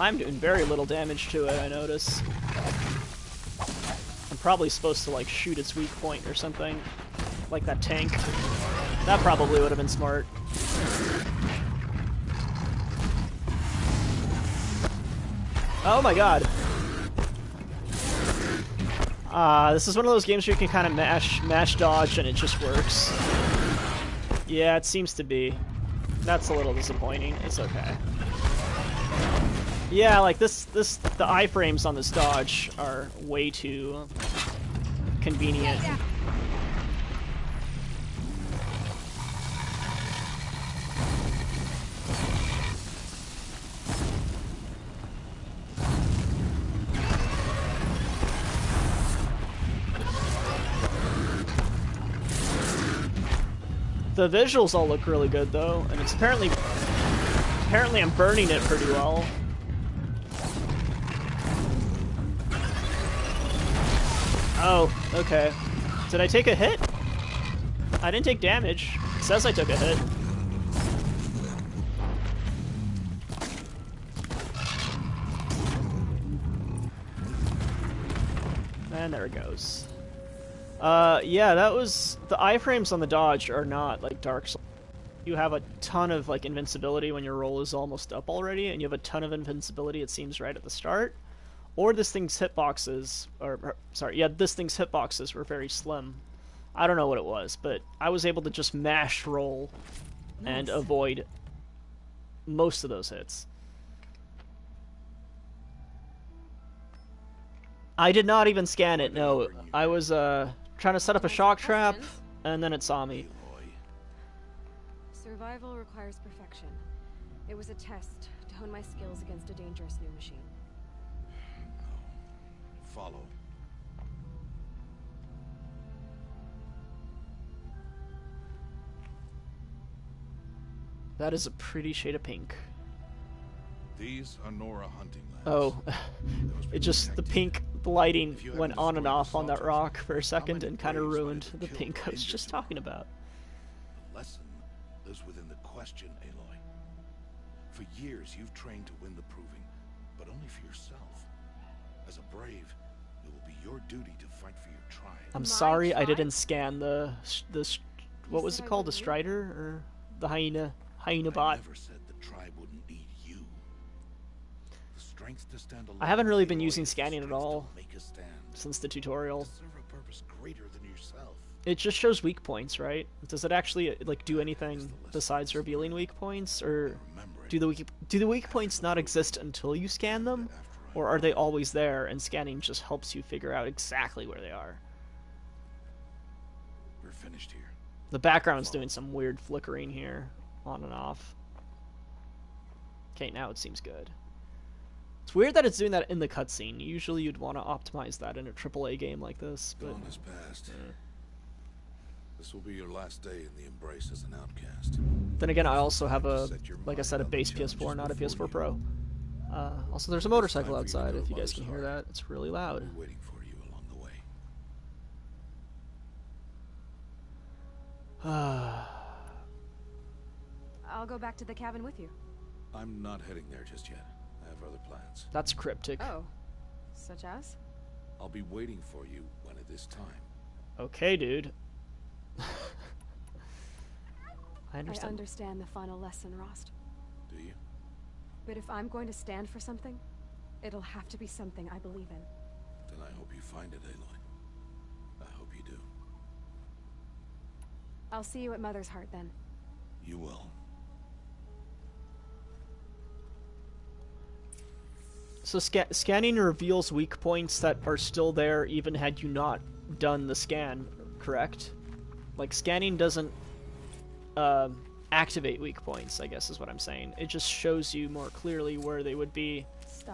I'm doing very little damage to it, I notice. I'm probably supposed to, like, shoot its weak point or something. Like that tank. That probably would have been smart. Oh my god. This is one of those games where you can kind of mash dodge and it just works. Yeah, it seems to be. That's a little disappointing. It's okay. Yeah, like the iframes on this dodge are way too convenient. The visuals all look really good though, and it's apparently I'm burning it pretty well. Oh, okay. Did I take a hit? I didn't take damage. It says I took a hit. And there it goes. Yeah, that was... The iframes on the dodge are not like Dark Souls. You have a ton of like invincibility when your roll is almost up already, and you have a ton of invincibility, it seems, right at the start. Or this thing's hitboxes, this thing's hitboxes were very slim. I don't know what it was, but I was able to just mash roll and avoid most of those hits. I did not even scan it, no. I was trying to set up a shock trap, and then it saw me. Survival requires perfection. It was a test to hone my skills against a dangerous new machine. Follow. That is a pretty shade of pink. These are Nora hunting lands. Oh, it just, the pink lighting went on and off on that rock for a second and kind of ruined the pink I was just talking about. The lesson lives within the question, Aloy. For years you've trained to win the proving, but only for yourself. As a brave, It will be your duty to fight for your tribe. I'm sorry I didn't scan the what was it called? The Strider or the hyena bot? I never said the tribe wouldn't need you. The strength to stand alone. I haven't really been using scanning at all make a stand. Since the tutorial. To serve a purpose greater than yourself. It just shows weak points, right? Does it actually like do anything besides revealing weak points, or do the weak points not exist until you scan them, or are they always there and scanning just helps you figure out exactly where they are? We're finished here. The background's doing some weird flickering here, on and off. Okay, now it seems good. It's weird that it's doing that in the cutscene. Usually you'd want to optimize that in a AAA game like this, but... Dawn has passed. This will be your last day in the Embrace as an outcast. Then again, I also have a, like I said, a base PS4, not a PS4 Pro. Also, there's a motorcycle outside, if you guys can hear that. It's really loud. We're waiting for you along the way. I'll go back to the cabin with you. I'm not heading there just yet. I have other plans. That's cryptic. Oh. Such as? I'll be waiting for you when it is time. Okay, dude. I understand. I understand the final lesson, Rost. Do you? But if I'm going to stand for something, it'll have to be something I believe in. Then I hope you find it, Aloy. I hope you do. I'll see you at Mother's Heart then. You will. So scanning reveals weak points that are still there even had you not done the scan, correct? Like, scanning doesn't activate weak points, I guess is what I'm saying. It just shows you more clearly where they would be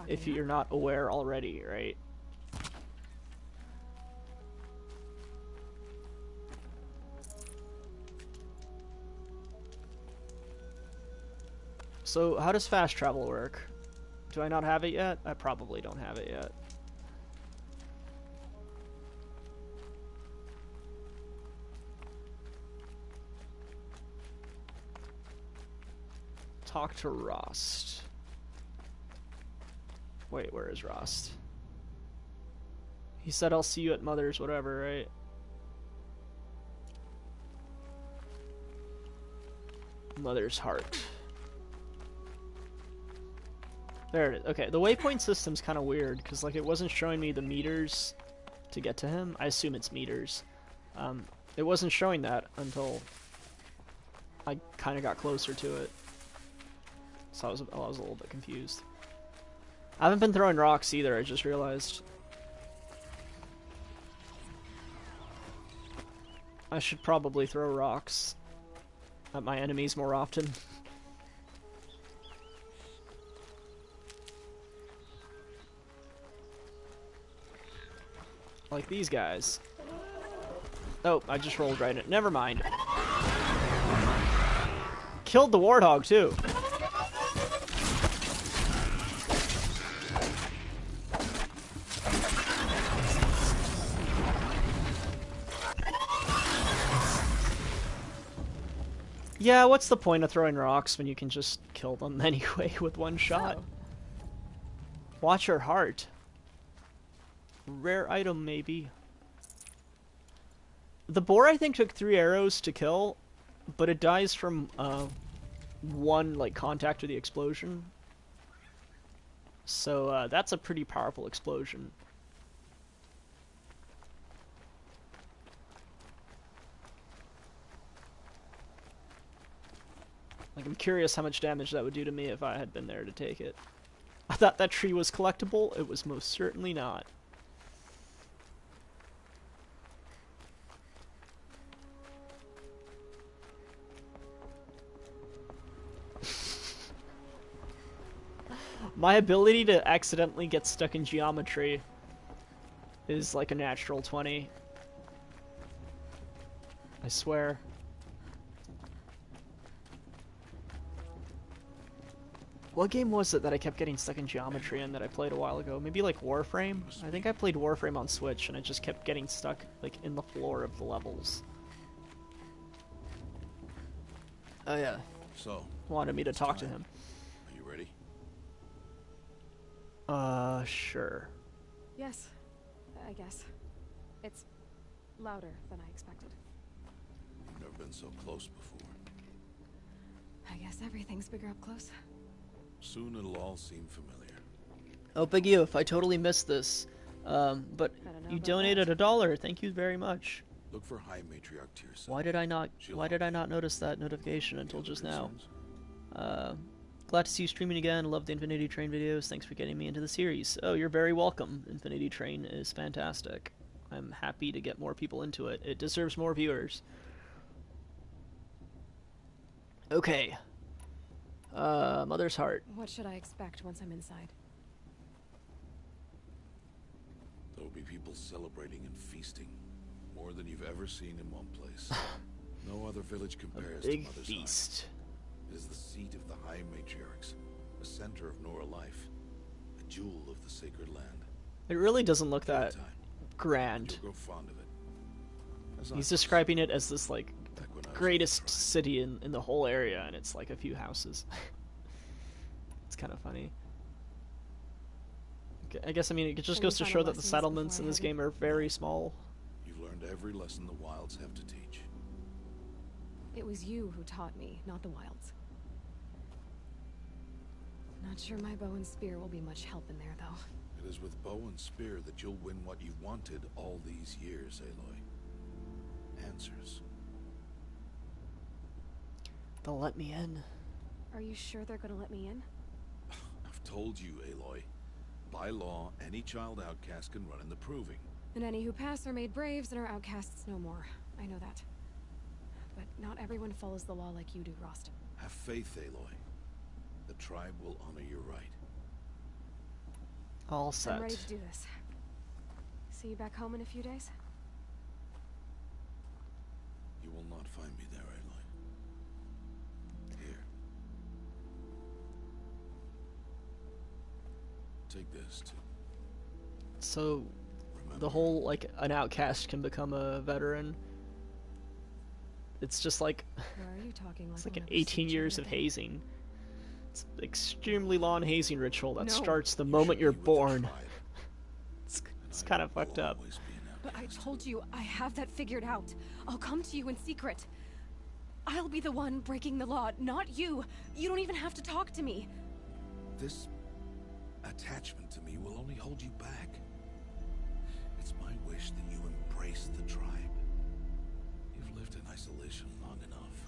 if you're not aware already, right? So, how does fast travel work? Do I not have it yet? I probably don't have it yet. Talk to Rost. Wait, where is Rost? He said I'll see you at Mother's whatever, right? Mother's Heart. There it is. Okay, the waypoint system's kind of weird, because like it wasn't showing me the meters to get to him. I assume it's meters. It wasn't showing that until I kind of got closer to it. So I was a little bit confused. I haven't been throwing rocks either, I just realized. I should probably throw rocks at my enemies more often. Like these guys. Oh, I just rolled right in it. Never mind. Killed the warthog too. Yeah, what's the point of throwing rocks when you can just kill them anyway with one shot? Oh. Watch your heart. Rare item, maybe. The boar, I think, took 3 arrows to kill, but it dies from one like contact with the explosion. So that's a pretty powerful explosion. Like, I'm curious how much damage that would do to me if I had been there to take it. I thought that tree was collectible. It was most certainly not. My ability to accidentally get stuck in geometry is like a natural 20. I swear. What game was it that I kept getting stuck in geometry in that I played a while ago? Maybe like Warframe? I think I played Warframe on Switch and I just kept getting stuck like in the floor of the levels. Oh yeah. So, wanted me to talk to him. Are you ready? Sure. Yes. I guess. It's louder than I expected. You've never been so close before. I guess everything's bigger up close. Soon it'll all seem familiar. Oh, Big Youth, I totally missed this. But you donated $1. Thank you very much. Look for High Matriarch Tears. Why did I not notice that notification until just now? Glad to see you streaming again. Love the Infinity Train videos. Thanks for getting me into the series. Oh, you're very welcome. Infinity Train is fantastic. I'm happy to get more people into it. It deserves more viewers. Okay. Mother's Heart. What should I expect once I'm inside? There will be people celebrating and feasting. More than you've ever seen in one place. No other village compares to Mother's feast. Heart. It is the seat of the High Matriarchs, a center of Nora life, a jewel of the sacred land. It really doesn't look that grand. You'll grow fond of it. He's describing it as this, like, greatest city in the whole area, and it's like a few houses. It's kind of funny. I guess, I mean, it just goes to show that the settlements in this game are very small. You've learned every lesson the wilds have to teach. It was you who taught me, not the wilds. Not sure my bow and spear will be much help in there, though. It is with bow and spear that you'll win what you've wanted all these years, Aloy. Answers. They'll let me in. Are you sure they're gonna let me in? I've told you, Aloy. By law, any child outcast can run in the proving. And any who pass are made braves and are outcasts no more. I know that. But not everyone follows the law like you do, Rost. Have faith, Aloy. The tribe will honor your right. All set. I'm ready to do this. See you back home in a few days? You will not find me there, Aloy. Here. Take this, too. So, remember, the whole, like, an outcast can become a veteran. It's just like, it's like an 18 years of hazing. It's an extremely long hazing ritual that starts the moment you're born. It's kind of fucked up. But I told you, I have that figured out. I'll come to you in secret. I'll be the one breaking the law, not you. You don't even have to talk to me. This attachment to me will only hold you back. It's my wish that you embrace the tribe. You've lived in isolation long enough.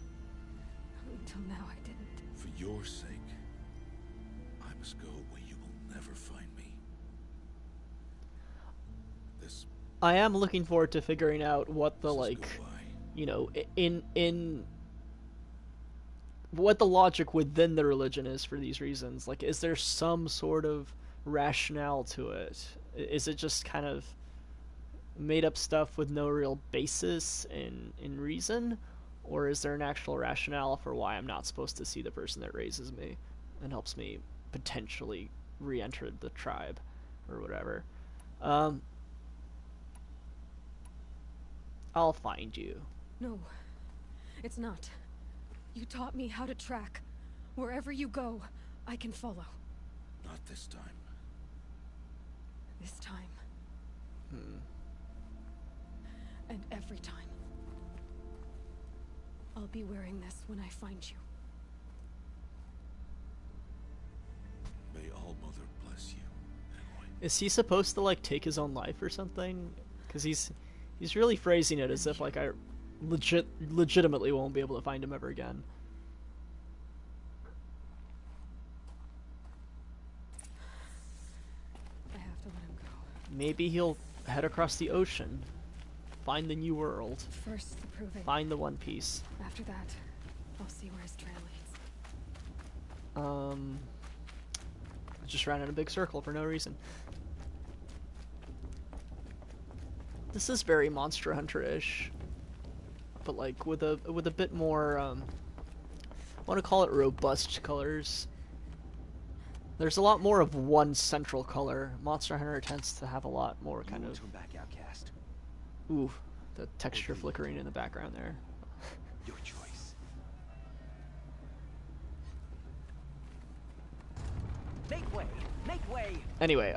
Until now, I didn't. For your sake, I must go where you will never find me. This. I am looking forward to figuring out what the, like, you know, in what the logic within the religion is for these reasons. Like, is there some sort of rationale to it? Is it just kind of made up stuff with no real basis in reason? Or is there an actual rationale for why I'm not supposed to see the person that raises me and helps me potentially re-enter the tribe or whatever? I'll find you. No, it's not. You taught me how to track. Wherever you go, I can follow. Not this time. This time. And every time. I'll be wearing this when I find you. May All Mother bless you, Aloy. Is he supposed to, like, take his own life or something? Because he's really phrasing it as if, like, I legitimately won't be able to find him ever again. I have to let him go. Maybe he'll head across the ocean, find the New World, First the proving. find the One Piece. After that, I'll see where his trail leads. I just ran in a big circle for no reason. This is very Monster Hunter-ish, but like with a bit more. I want to call it robust colors. There's a lot more of one central color. Monster Hunter tends to have a lot more kind of. Ooh, the texture flickering in the background there. Your choice. Make way. Make way. Anyway,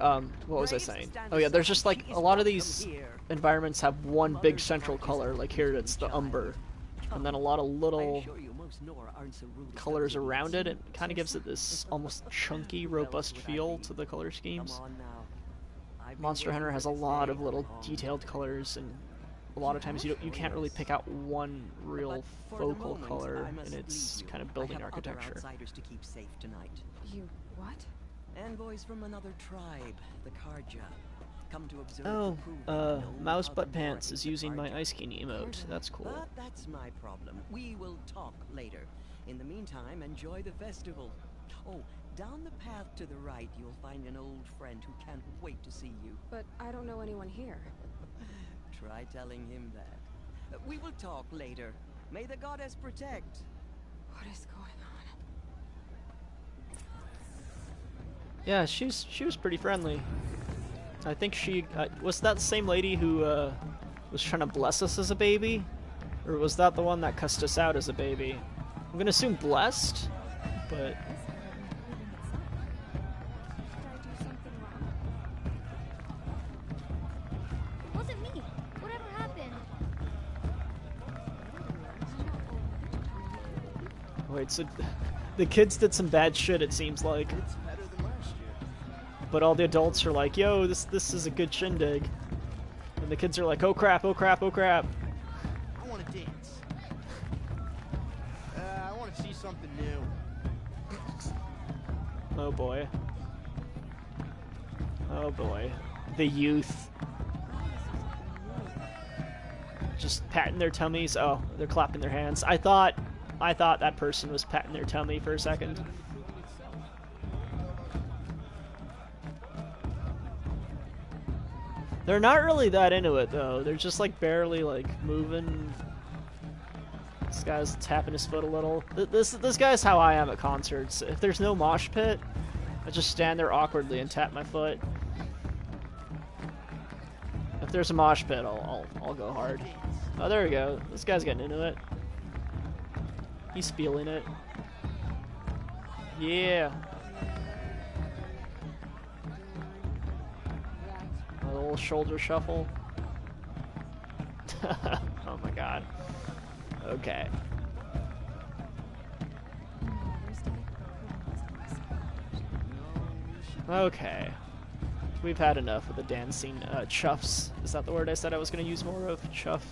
what was I saying? Oh yeah, there's just like a lot of these environments have one big central color. Like here, it's the umber, and then a lot of little colors around it. It kind of gives it this almost chunky, robust feel to the color schemes. Monster Hunter has a lot of little detailed colors, and a lot of times you can't really pick out one real focal color in its kind of building architecture. You what? Envoys from another tribe, the Karja. Come to observe Mouse Butt Pants is using my Ice King emote. That's cool. But that's my problem. We will talk later. In the meantime, enjoy the festival. Oh, down the path to the right, you'll find an old friend who can't wait to see you. But I don't know anyone here. Try telling him that. We will talk later. May the goddess protect. What is going on? Yeah, she was pretty friendly. I think she was that the same lady who was trying to bless us as a baby, or was that the one that cussed us out as a baby? I'm gonna assume blessed, but. Wait, so the kids did some bad shit, it seems like. It's better than last year. But all the adults are like, yo, this is a good shindig. And the kids are like, oh crap, oh crap, oh crap. I want to dance. I want to see something new. Oh boy. Oh boy. The youth. Just patting their tummies. Oh, they're clapping their hands. I thought that person was patting their tummy for a second. They're not really that into it though. They're just like barely like moving. This guy's tapping his foot a little. This guy's how I am at concerts. If there's no mosh pit, I just stand there awkwardly and tap my foot. If there's a mosh pit, I'll go hard. Oh, there we go. This guy's getting into it. He's feeling it. Yeah. A little shoulder shuffle. Oh my god. Okay. Okay. We've had enough of the dancing chuffs. Is that the word I said I was going to use more of? Chuff.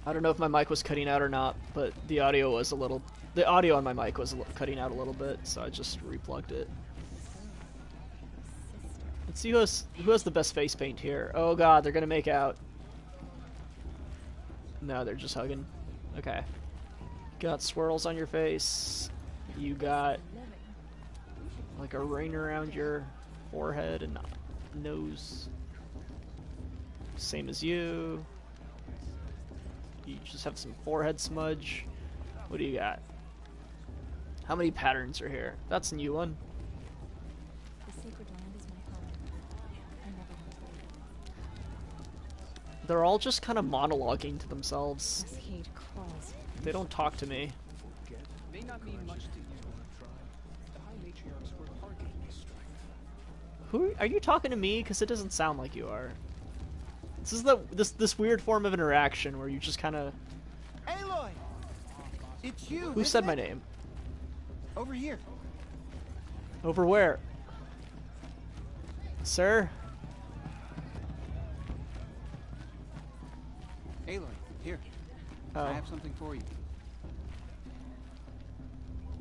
I don't know if my mic was cutting out or not, but the audio on my mic was cutting out a little bit, so I just replugged it. Let's see who has the best face paint here. Oh god, they're gonna make out. No, they're just hugging. Okay. Got swirls on your face. You got like a ring around your forehead and nose. Same as you. You just have some forehead smudge. What do you got? How many patterns are here? That's a new one. The sacred land is my home. I never want to leave. They're all just kind of monologuing to themselves. This heat crawls. They don't talk to me. May not mean much to you, tribe. The high matriarchs were targeting this strife. Who are you talking to me? Because it doesn't sound like you are. This is this weird form of interaction where you just kind of. Aloy, it's you. Who said my name? Over here. Over where? Sir? Aloy, here. Oh. I have something for you.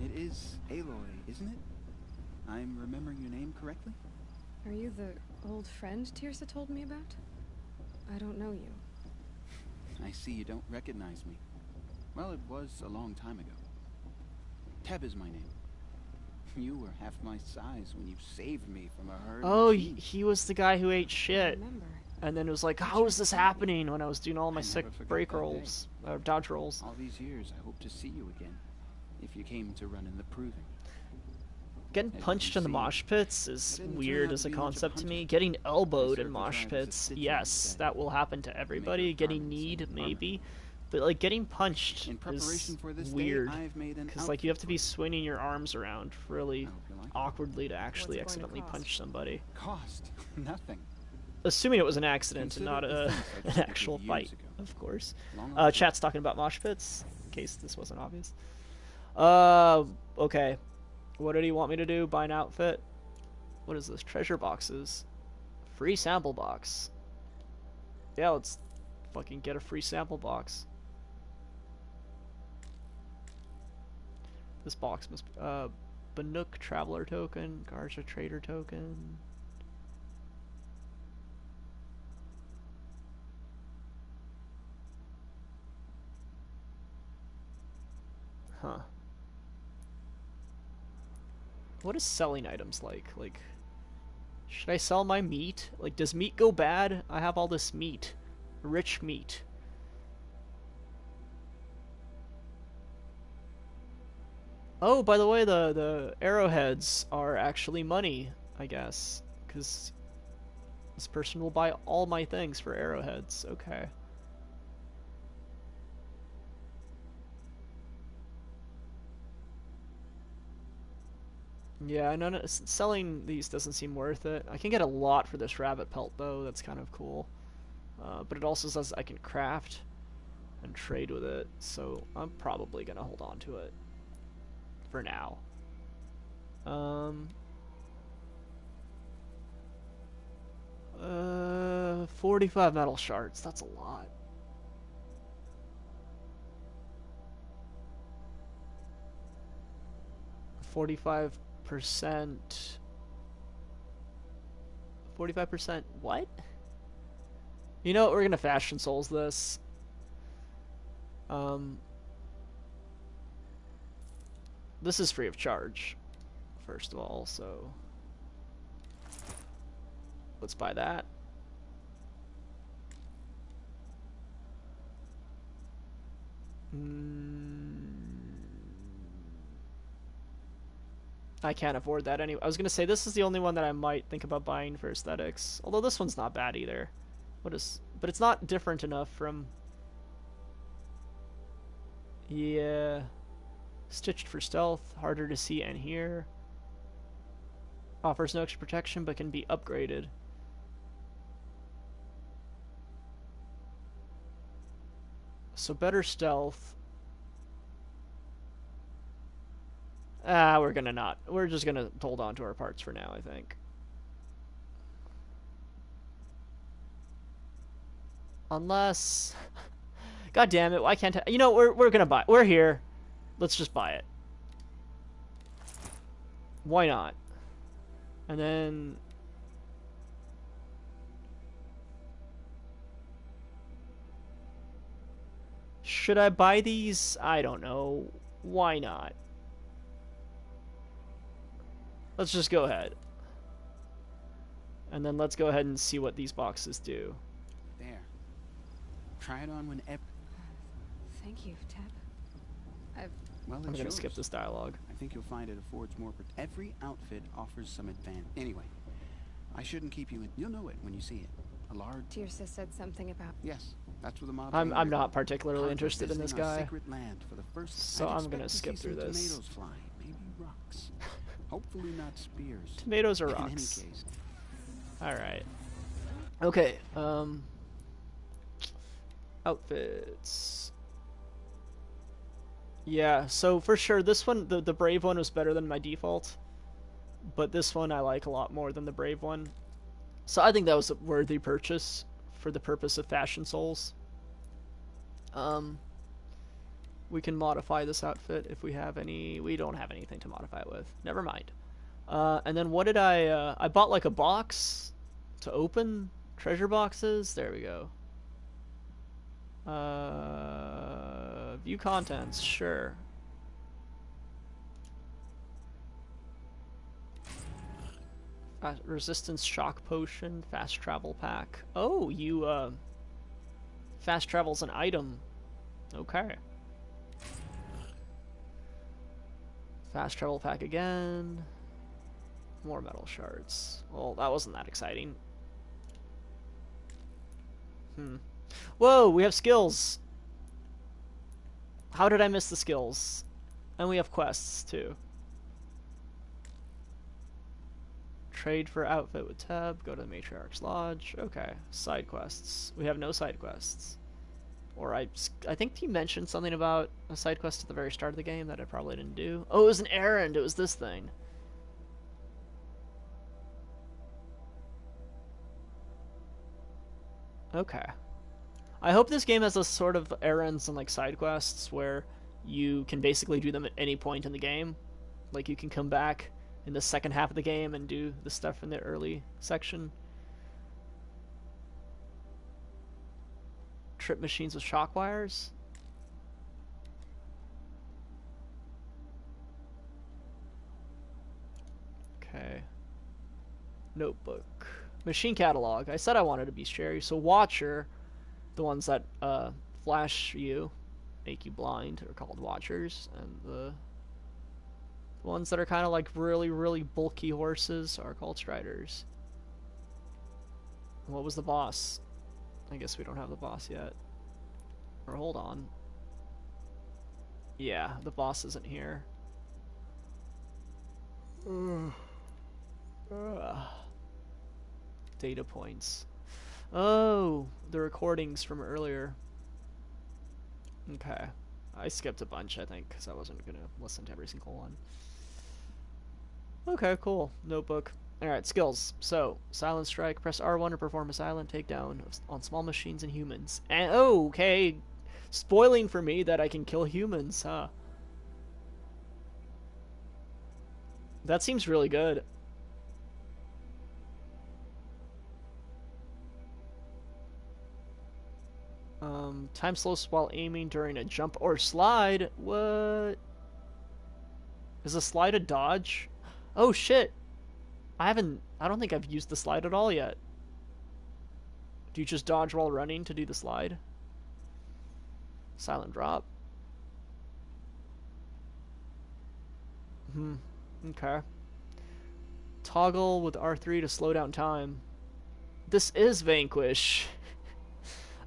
It is Aloy, isn't it? I'm remembering your name correctly? Are you the old friend Tirsa told me about? I don't know you. I see you don't recognize me. Well, it was a long time ago. Teb is my name. You were half my size when you saved me from a herd. Oh, he was the guy who ate shit. I remember. And then it was like, how is this happening when I was doing all my sick break rolls, or dodge rolls? All these years, I hope to see you again, if you came to run in the proving. Getting punched in the mosh pits is weird as a concept to me. Getting elbowed in mosh pits, yes, that will happen to everybody. Getting kneed, maybe. But, like, getting punched is weird. Because, like, you have to be swinging your arms around really awkwardly to actually accidentally punch somebody. Cost? Nothing. Assuming it was an accident and not an actual fight, of course. Chat's talking about mosh pits, in case this wasn't obvious. Okay. What did he want me to do? Buy an outfit? What is this? Treasure boxes. Free sample box. Yeah, let's fucking get a free sample box. This box must be... Banuk Traveler Token. Garza Trader Token. Huh. What is selling items like? Like, should I sell my meat? Like, does meat go bad? I have all this meat. Rich meat. Oh, by the way, the arrowheads are actually money, I guess. Because this person will buy all my things for arrowheads. Okay. Yeah, selling these doesn't seem worth it. I can get a lot for this rabbit pelt, though. That's kind of cool. But it also says I can craft and trade with it, so I'm probably going to hold on to it for now. 45 metal shards. That's a lot. $45%. 45% what? You know what, we're gonna Fashion Souls this. This is free of charge, first of all, so let's buy that. I can't afford that anyway. I was gonna say this is the only one that I might think about buying for aesthetics. Although this one's not bad either. But it's not different enough from... Yeah. Stitched for stealth, harder to see and hear. Offers no extra protection but can be upgraded. So better stealth. We're just gonna hold on to our parts for now, I think. Unless... God damn it, why can't I... You know, we're gonna buy... We're here. Let's just buy it. Why not? And then... Should I buy these? I don't know. Why not? Let's just go ahead. And then let's go ahead and see what these boxes do. There. Try it on whenever. Thank you, Tab. Well, I'm gonna skip this dialogue. I think you'll find it affords more. Every outfit offers some advantage. Anyway, I shouldn't keep you in. You'll know it when you see it. A large. Tirsa said something about. Yes, that's what the mob. I'm not particularly interested in this guy, land for the first. So I'm gonna skip through this. Tomatoes fly, maybe rocks. Hopefully not spears. Tomatoes or rocks. In any case. All right. Okay. Outfits. Yeah. So for sure, this one, the brave one, was better than my default, but this one I like a lot more than the brave one. So I think that was a worthy purchase for the purpose of Fashion Souls. We can modify this outfit if we have any. We don't have anything to modify it with. Never mind. And then what did I bought like a box to open treasure boxes. There we go. View contents, sure. Resistance shock potion, fast travel pack. Oh, you fast travel's an item. Okay. Fast travel pack again. More metal shards. Well, that wasn't that exciting. Whoa, we have skills! How did I miss the skills? And we have quests, too. Trade for outfit with Teb. Go to the Matriarch's Lodge. Okay. Side quests. We have no side quests. Or I think he mentioned something about a side quest at the very start of the game that I probably didn't do. Oh, it was an errand! It was this thing. Okay. I hope this game has a sort of errands and like side quests where you can basically do them at any point in the game. Like you can come back in the second half of the game and do the stuff in the early section. Trip machines with shock wires. Okay. Notebook. Machine catalog. I said I wanted a bestiary. So Watcher, the ones that flash you, make you blind, are called Watchers, and the ones that are kind of like really, really bulky horses are called Striders. What was the boss? I guess we don't have the boss yet. Or hold on. Yeah, the boss isn't here. Data points. Oh, the recordings from earlier. Okay. I skipped a bunch, I think, because I wasn't going to listen to every single one. Okay, cool. Notebook. Alright, skills. So, Silent Strike. Press R1 to perform a silent takedown on small machines and humans. And, oh, okay. Spoiling for me that I can kill humans, huh? That seems really good. Time slows while aiming during a jump or slide. What? Is a slide a dodge? Oh shit. I don't think I've used the slide at all yet. Do you just dodge while running to do the slide? Silent drop. Okay. Toggle with R3 to slow down time. This is Vanquish.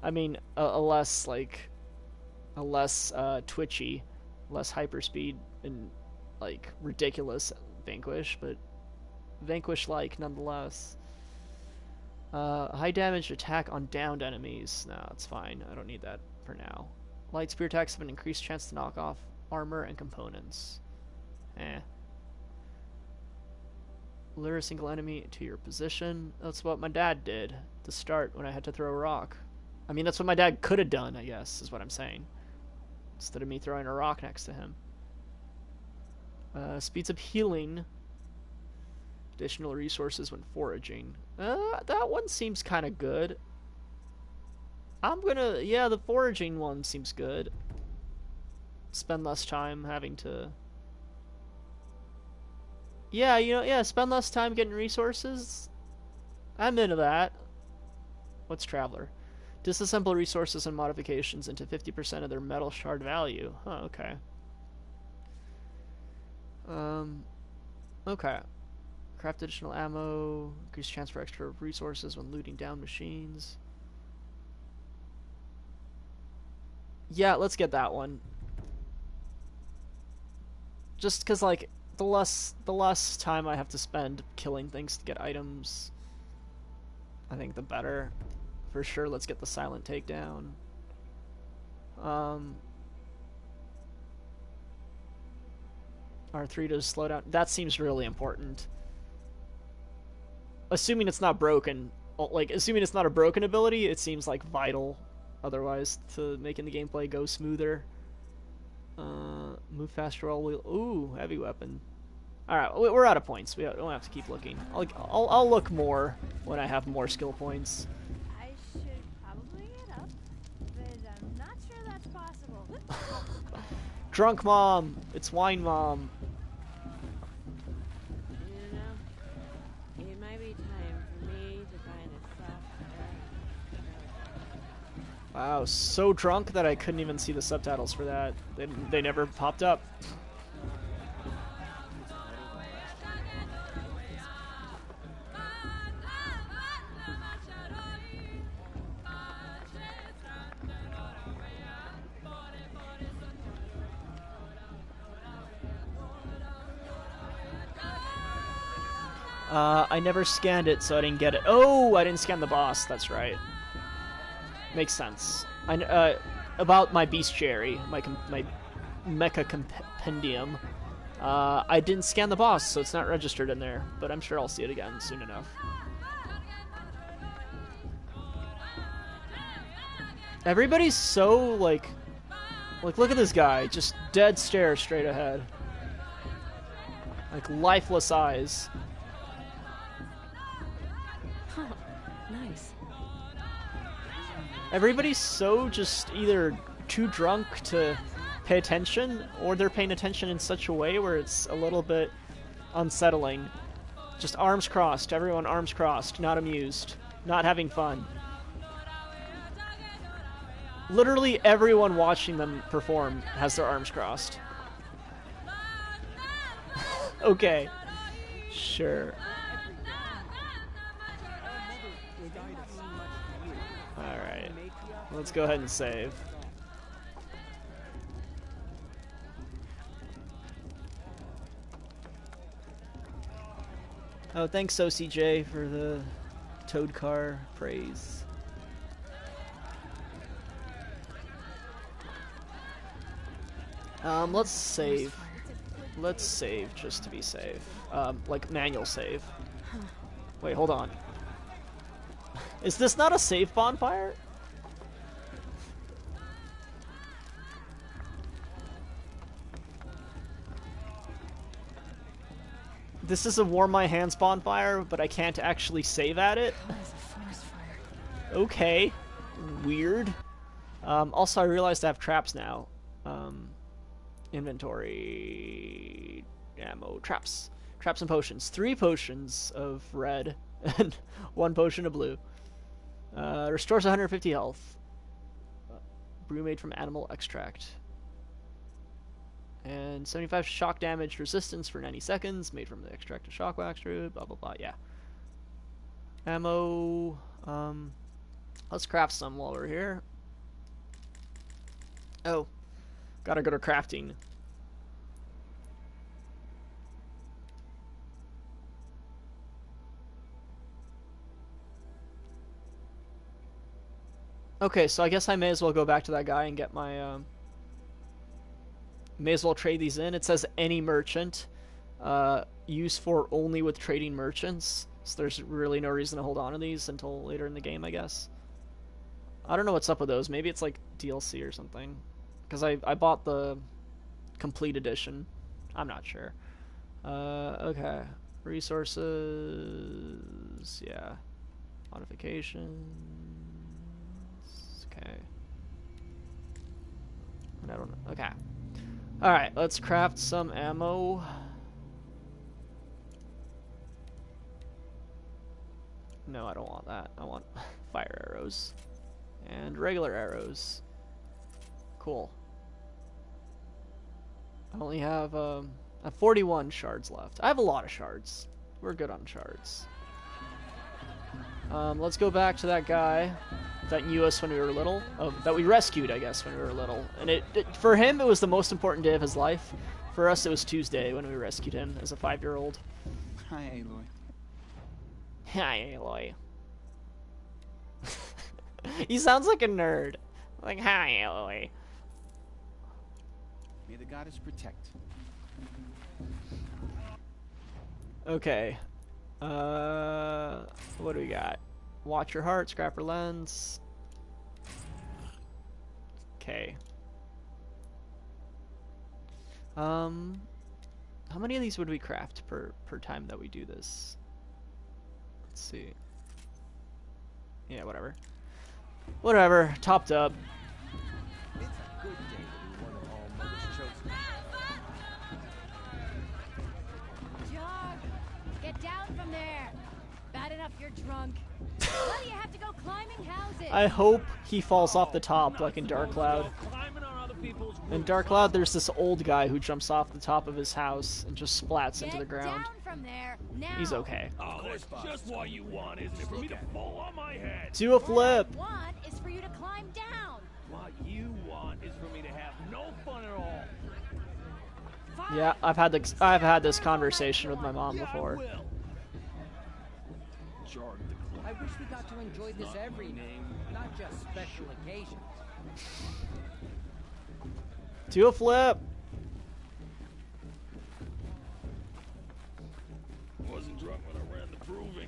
I mean, a less twitchy, less hyperspeed, and like ridiculous Vanquish, but Vanquish-like nonetheless. High damage attack on downed enemies. No, it's fine. I don't need that for now. Light spear attacks have an increased chance to knock off armor and components. Lure a single enemy to your position. That's what my dad did to start when I had to throw a rock. I mean, that's what my dad could have done, I guess, is what I'm saying. Instead of me throwing a rock next to him. Speeds up healing. Additional resources when foraging. That one seems kind of good. Yeah, the foraging one seems good. Spend less time having to... Yeah, spend less time getting resources. I'm into that. What's Traveler? Disassemble resources and modifications into 50% of their metal shard value. Huh, okay. Okay. Craft additional ammo. Increase chance for extra resources when looting down machines. Yeah, let's get that one. Just because, like, the less time I have to spend killing things to get items, I think the better. For sure, let's get the silent takedown. R3 to slow down. That seems really important. Assuming it's not broken. Like, assuming it's not a broken ability, it seems like vital otherwise to making the gameplay go smoother. Move faster while wheel. Ooh, heavy weapon. Alright, we're out of points. We don't have to keep looking. I'll look more when I have more skill points. I should probably get up, but I'm not sure that's possible. Drunk mom! It's wine mom. You know, it might be time for me to find a soft Wow, so drunk that I couldn't even see the subtitles for that. They never popped up. I never scanned it, so I didn't get it. Oh, I didn't scan the boss. That's right. Makes sense. About my bestiary, my mecha compendium. I didn't scan the boss, so it's not registered in there. But I'm sure I'll see it again soon enough. Everybody's so, like, look at this guy. Just dead stare straight ahead. Like, lifeless eyes. Huh. Nice. Everybody's so just either too drunk to pay attention, or they're paying attention in such a way where it's a little bit unsettling. Just arms crossed. Everyone arms crossed. Not amused. Not having fun. Literally everyone watching them perform has their arms crossed. Okay. Sure. Alright. Let's go ahead and save. Oh, thanks OCJ for the Toad Car praise. Let's save. Let's save just to be safe. Like manual save. Wait, hold on. Is this not a save bonfire? This is a warm my hands bonfire, but I can't actually save at it. Okay. Weird. Also, I realized I have traps now. Inventory, ammo, traps and potions. 3 potions of red and 1 potion of blue. Restores 150 health. Brew made from animal extract. And 75 shock damage resistance for 90 seconds, made from the extract of shock wax root, blah blah blah, yeah. Ammo, let's craft some while we're here. Oh. Gotta go to crafting. Okay, so I guess I may as well go back to that guy and get my, may as well trade these in. It says any merchant, use for only with trading merchants. So there's really no reason to hold on to these until later in the game, I guess. I don't know what's up with those. Maybe it's like DLC or something. Because I bought the complete edition. I'm not sure. Okay. Resources. Yeah. Modifications. Okay. And I don't know. Okay. Alright, let's craft some ammo. No, I don't want that. I want fire arrows. And regular arrows. Cool. I only have 41 shards left. I have a lot of shards. We're good on shards. Let's go back to that guy that knew us when we were little. That we rescued, I guess, when we were little. And for him, it was the most important day of his life. For us, it was Tuesday when we rescued him as a 5-year-old. Hi, Aloy. Hi, Aloy. He sounds like a nerd. Like, hi, Aloy. May the goddess protect. Okay. What do we got? Watch your heart, scrapper lens. Okay. How many of these would we craft per time that we do this? Let's see. Yeah, whatever. Whatever. Topped up. It's a good day to be one of all Mother's chosen. Jog! Get down from there! Bad enough you're drunk. Why do you have to go climbing houses? I hope he falls off the top like in Dark Cloud. In Dark Cloud, there's this old guy who jumps off the top of his house and just splats into the ground. Down from there, now. He's okay. Oh, that's just what you want, isn't it? For me to fall on my head. Do a flip. What I want is for you to climb down. What you want is for me to have no fun at all. Yeah, I've had this conversation with my mom before. Wish we got to enjoy this every night, not just special occasions. Do a flip. Wasn't drunk when I ran the proving.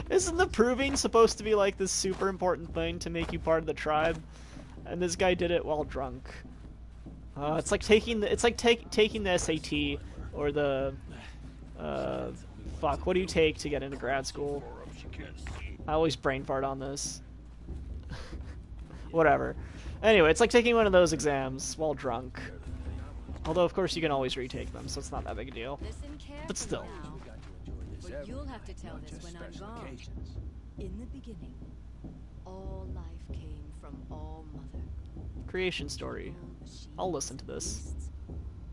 Isn't the proving supposed to be like this super important thing to make you part of the tribe? And this guy did it while drunk. It's like taking the SAT or the fuck. What do you take to get into grad school? I always brain fart on this. Whatever. Anyway, it's like taking one of those exams while drunk. Although, of course, you can always retake them, so it's not that big a deal. But still. But you'll have to tell this when I'm gone. In the beginning, all life came from All Mother. Creation story. I'll listen to this.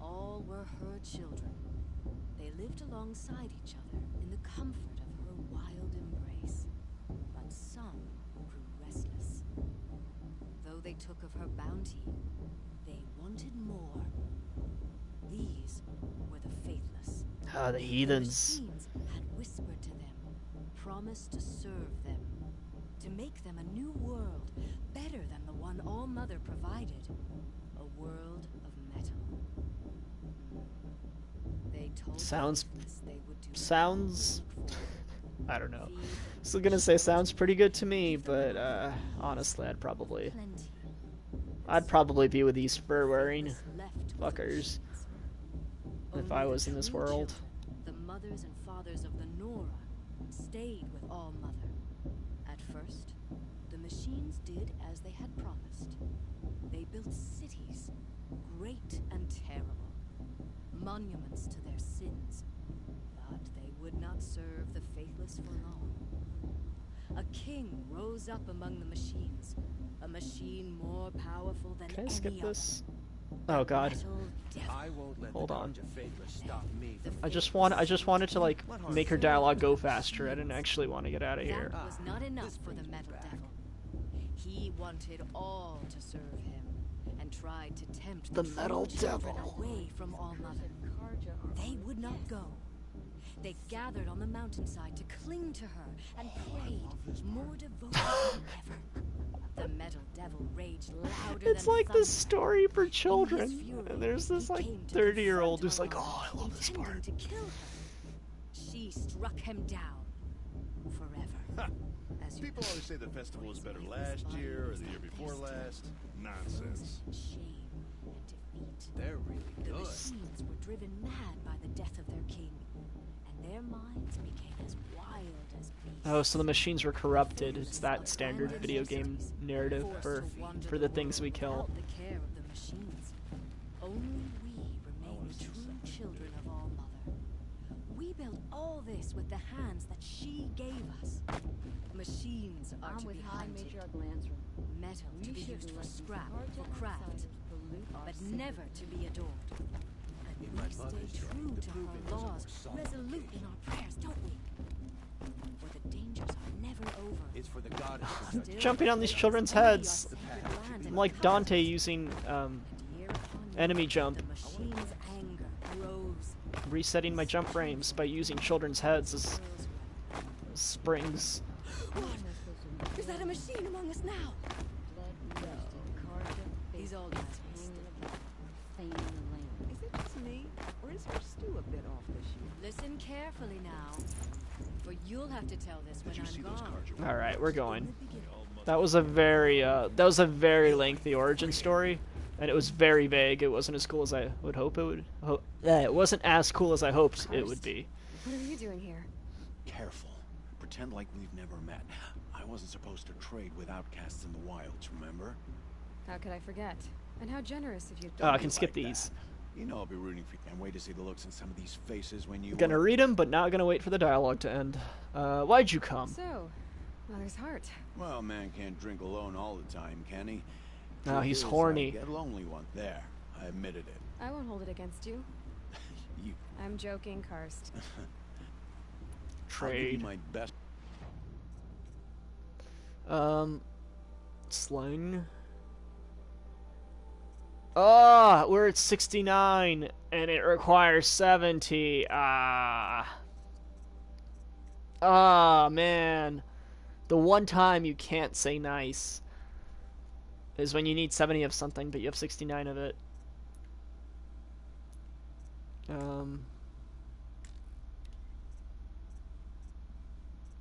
All were her children. They lived alongside each other in the comfort of her wild embrace. But some grew restless. Though they took of her bounty, they wanted more. These were the faithless. Ah, the heathens. The machines had whispered to them, promised to serve them, to make them a new world, better than the one All Mother provided. A world of metal. They told sounds I don't know. Still gonna say sounds pretty good to me, but honestly I'd probably be with these fur-wearing fuckers if I was in this world. The mothers and fathers of the Nora stayed with All Mother. At first, the machines did as they had promised. They built cities, great and terrible, monuments to their sins. But they would not serve the faithless for long. A king rose up among the machines, a machine more powerful than Can I skip any this? Oh god. I won't let Hold on. stop me. I just wanted to like make her dialogue go faster. I didn't actually want to get out of here. That was not enough for the Metal Devil. He wanted all to serve him and tried to tempt The true Metal children Devil. away from All Mother. They would not go. They gathered on the mountainside to cling to her and prayed, more devoted than ever. The Metal Devil raged louder It's than like thunder. this story for In children, his fury, and there's this he like came to 30-year-old who's confront like, her, "Oh, I love this intending part." to kill her. She struck him down forever. As you People always say the festival was better last year or the year before last. Nonsense. shame and defeat. They're really The good. machines were driven mad by the death of their king, and their minds became as wild as beasts. Oh, so the machines were corrupted. It's that standard video game narrative for the things we kill. Without the care of the machines, only we remain the true children of All Mother. We built all this with the hands that she gave us. Machines are I'm to with be High hunted, Matriarch Lansram. metal to We be used shouldn't for let these scrap, carja for craft, outsiders pollute our but secret. never to be adored. In And my we stay mother's true time, the to proving her was a laws, solemn resolute in our prayers, don't we? For the dangers are never over. It's for the goddess. Still, Jumping on these they children's study our heads. sacred land I'm and like cover Dante it. using Year upon year, enemy jump, the machine's anger grows. resetting my jump frames by using children's heads as springs. Is that a machine among us now? These old guys Staying in the land. Is it just me, or is her stew a bit off this year? listen carefully now, for you'll have to tell this when I'm gone. All right, we're going. That was a very lengthy origin story, and it was very vague. It wasn't as cool as I would hope it would. It wasn't as cool as I hoped it would be. What are you doing here? Careful. Pretend like we've never met. I wasn't supposed to trade with outcasts in the wilds, remember? How could I forget? And how generous of you. Oh, I can skip these. You know I'll be rooting for you. Can't wait to see the looks in some of these faces when you... Gonna read them, but not gonna wait for the dialogue to end. Why'd you come? So, Mother's heart. Well, man can't drink alone all the time, can he? No, he's Truth is, horny. I get lonely one. There, I admitted it. I won't hold it against you. You... I'm joking, Karst. I'll give you Trade. my best... Sling. Oh, we're at 69, and it requires 70. Ah, man. The one time you can't say nice is when you need 70 of something, but you have 69 of it.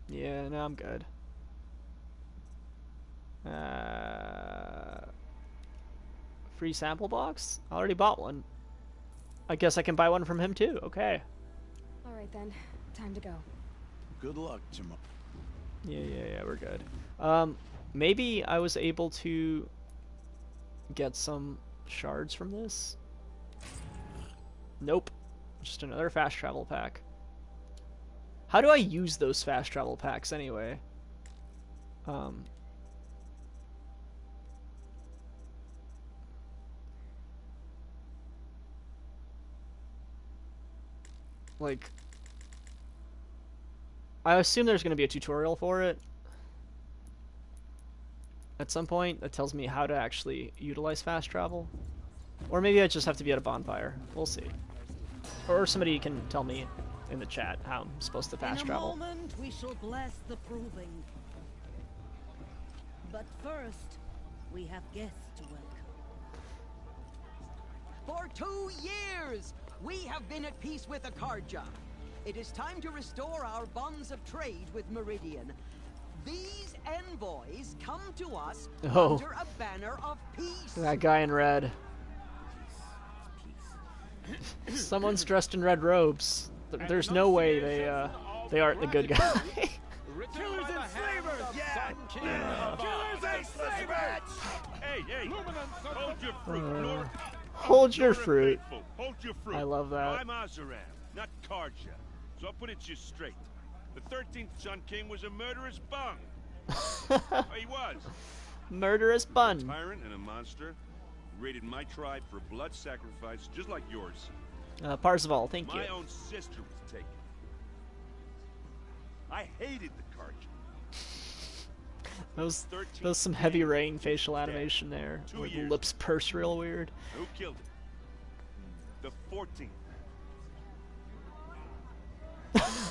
Yeah, no, I'm good. Free sample box? I already bought one. I guess I can buy one from him too. Okay. Alright then. Time to go. Good luck tomorrow. Yeah, we're good. Maybe I was able to get some shards from this? Nope. Just another fast travel pack. How do I use those fast travel packs anyway? Like, I assume there's going to be a tutorial for it at some point that tells me how to actually utilize fast travel. Or maybe I just have to be at a bonfire. We'll see. Or somebody can tell me in the chat how I'm supposed to fast travel. In a moment, we shall bless the proving. But first, we have guests to welcome. For 2 years, we have been at peace with Akarja. It is time to restore our bonds of trade with Meridian. These envoys come to us under a banner of peace. That guy in red. Someone's dressed in red robes. There's no way they aren't the good guy. Killers and slavers! Yeah! Killers and slavers! Hey! Hold your fruit, Hold your fruit. Hold your fruit. I love that. I'm Azaram, not Karja. So I'll put it to you straight. The 13th Sun King was a murderous bung. He was. Murderous bun. A tyrant and a monster. Raided my tribe for blood sacrifice, just like yours. Parzival, thank you. My own sister was taken. I hated the Karja. That was some heavy rain facial animation there, where the lips purse real weird. Who killed it? The 14th.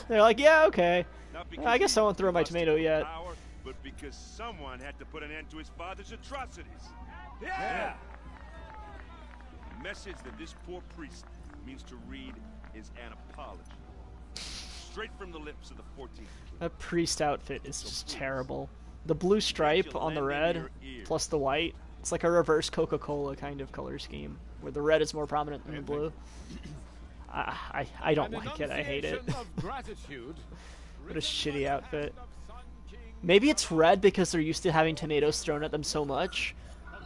They're like, yeah, okay. I guess I won't throw my tomato yet. Power, but because someone had to put an end to his father's atrocities. Yeah! The message that this poor priest means to read is an apology. Straight from the lips of the 14th. That priest outfit is just terrible. The blue stripe on the red, plus the white, it's like a reverse Coca-Cola kind of color scheme, where the red is more prominent than the blue. I don't like it, I hate it. What a shitty outfit. Maybe it's red because they're used to having tomatoes thrown at them so much,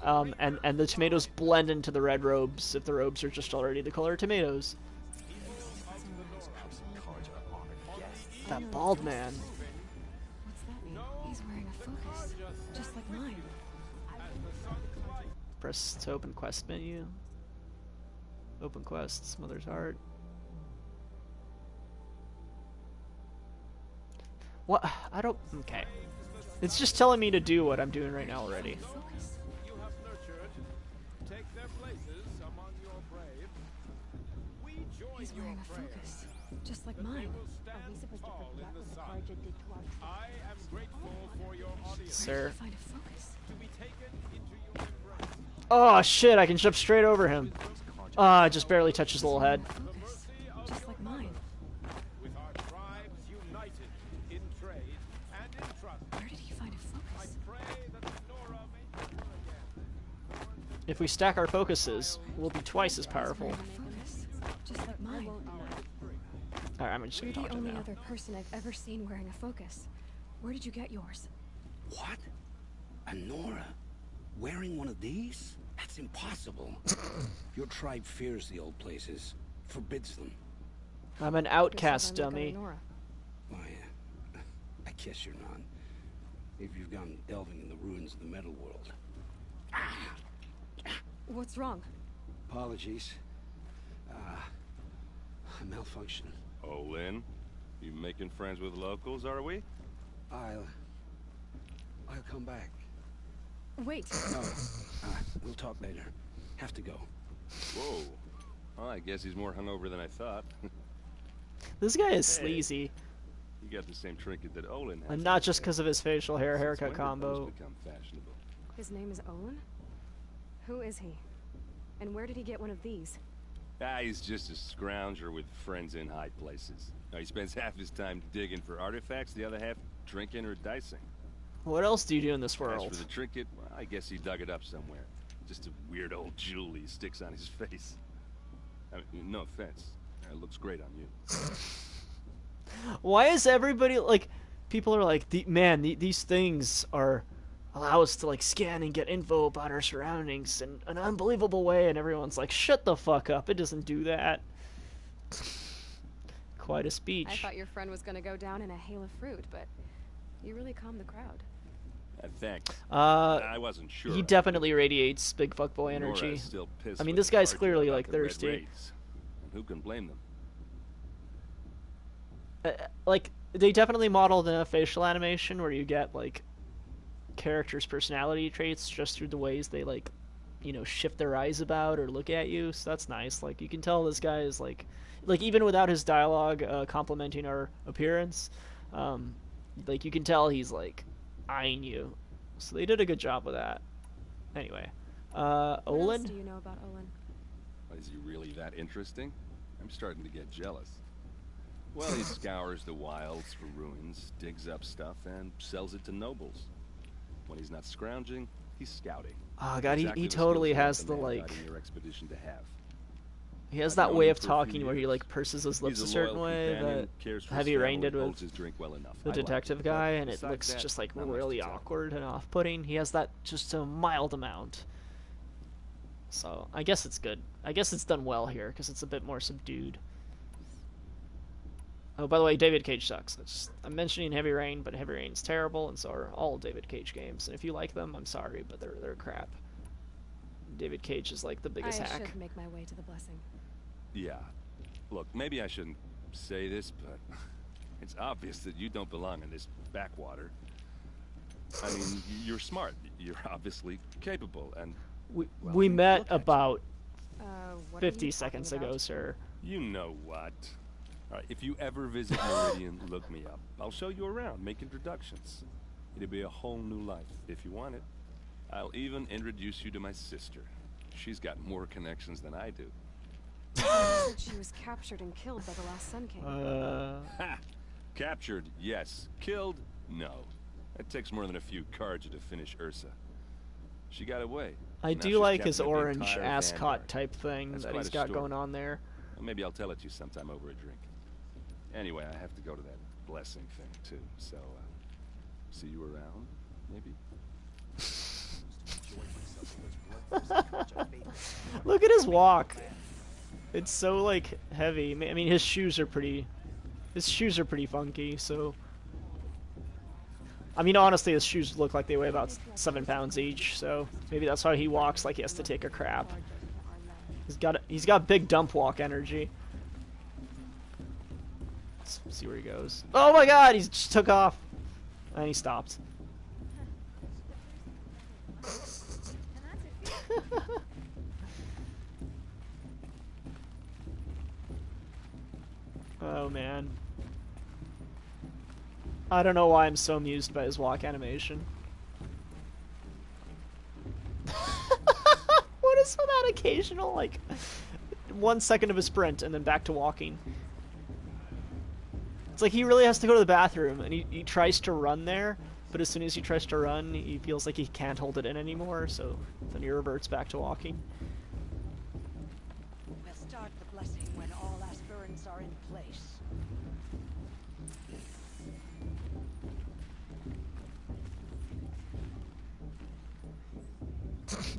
and the tomatoes blend into the red robes if the robes are just already the color of tomatoes. That bald man. What's that mean? He's wearing a focus, just like mine. Press to open quest menu. Open quests, Mother's Heart. What? I don't... Okay. It's just telling me to do what I'm doing right now already. He's wearing a focus, just like mine. Are we supposed to forget what the Karja did to our tribe? I am grateful for your audience. Sir. Find a focus. To be taken into your embrace. Oh shit, I can jump straight over him. Ah, I just barely touch his little head. Focus, just like mine. With our tribes united in trade and in trust. Where did he find a focus? I pray that the Nora may never again. If we stack our focuses, we'll be twice as powerful. Focus, just like mine. Alright, I'm just gonna You're talk the to him only now. other person I've ever seen wearing a focus. Where did you get yours? What? A Nora? Wearing one of these? That's impossible. Your tribe fears the old places, forbids them. I'm an outcast, dummy. Why, I guess you're not. If you've gone delving in the ruins of the metal world. What's wrong? Apologies. A malfunction. Oh, Lynn? You making friends with locals, are we? I'll come back. Wait. No, we'll talk later. Have to go. Whoa. Well, I guess he's more hungover than I thought. This guy is sleazy. You got the same trinket that Olin has. And not just because of his facial hair Since haircut when did those combo. become fashionable? His name is Olin? Who is he? And where did he get one of these? He's just a scrounger with friends in high places. He spends half his time digging for artifacts, the other half drinking or dicing. What else do you do in this As world? for the trinket, well, I guess he dug it up somewhere. Just a weird old jewel he sticks on his face. I mean, no offense. It looks great on you. Why is everybody like? People are like, these things are allow us to like scan and get info about our surroundings in an unbelievable way, and everyone's like, shut the fuck up! It doesn't do that. Quite a speech. I thought your friend was gonna go down in a hail of fruit, but you really calmed the crowd. Thanks. I wasn't sure. He definitely radiates big fuckboy energy. Still pissed I mean, with this guy's Archie clearly about like the Red thirsty. Raids. Who can blame them? Like, they definitely modeled in a facial animation where you get like characters' personality traits just through the ways they like, you know, shift their eyes about or look at you. So that's nice. Like, you can tell this guy is like even without his dialogue complimenting our appearance, like you can tell he's like eyeing you. So they did a good job with that. Anyway, What Olin. else do you know about Olin? Is he really that interesting? I'm starting to get jealous. Well, he scours the wilds for ruins, digs up stuff, and sells it to nobles. When he's not scrounging, he's scouting. Oh god, Exactly he the totally skills has you the want man like. guiding your expedition to have. He has I've that known way him of for a few talking where he years. like purses his lips He's a certain loyal way companion, that cares for his Heavy family, Rain did holds with his drink well enough. the I like detective him, guy, but and it besides looks that, just like not much to really tell. awkward and off-putting. He has that just a mild amount. So I guess it's good. I guess it's done well here because it's a bit more subdued. Oh, by the way, David Cage sucks. I'm mentioning Heavy Rain, but Heavy Rain's terrible, and so are all David Cage games. And if you like them, I'm sorry, but they're crap. David Cage is like the biggest I hack. should make my way to the blessing. Yeah. Look, maybe I shouldn't say this, but it's obvious that you don't belong in this backwater. I mean, you're smart. You're obviously capable, and... We met about What 50 seconds ago, sir. You know what? All right, if you ever visit Meridian, look me up. I'll show you around, make introductions. It'll be a whole new life, if you want it. I'll even introduce you to my sister. She's got more connections than I do. She was captured and killed by the last Sun King. Ha! Captured, yes. Killed, no. It takes more than a few Carja to finish Ursa. She got away. I Now do she's like captain his of the orange entire ascot vanguard. type thing That's that quite he's a got story. going on there. Well, maybe I'll tell it to you sometime over a drink. Anyway, I have to go to that blessing thing, too. So, see you around, maybe? Look at his walk. It's so like heavy. I mean, his shoes are pretty funky. So, I mean, honestly, his shoes look like they weigh about 7 pounds each. So maybe that's why he walks like he has to take a crap. He's got big dump walk energy. Let's see where he goes. Oh my God! He just took off, and he stopped. Oh man. I don't know why I'm so amused by his walk animation. What is with that occasional, like, 1 second of a sprint and then back to walking? It's like he really has to go to the bathroom, and he tries to run there, but as soon as he tries to run, he feels like he can't hold it in anymore, so then he reverts back to walking. We'll start the blessing when all aspirants are in place.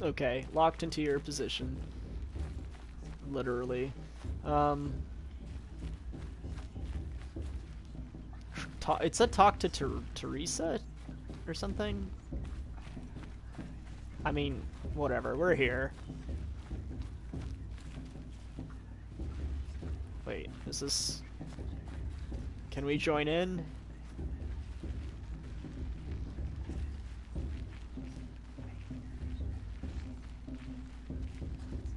Okay, locked into your position. Literally. It said talk to Teresa or something. I mean, whatever. We're here. Wait, is this... Can we join in?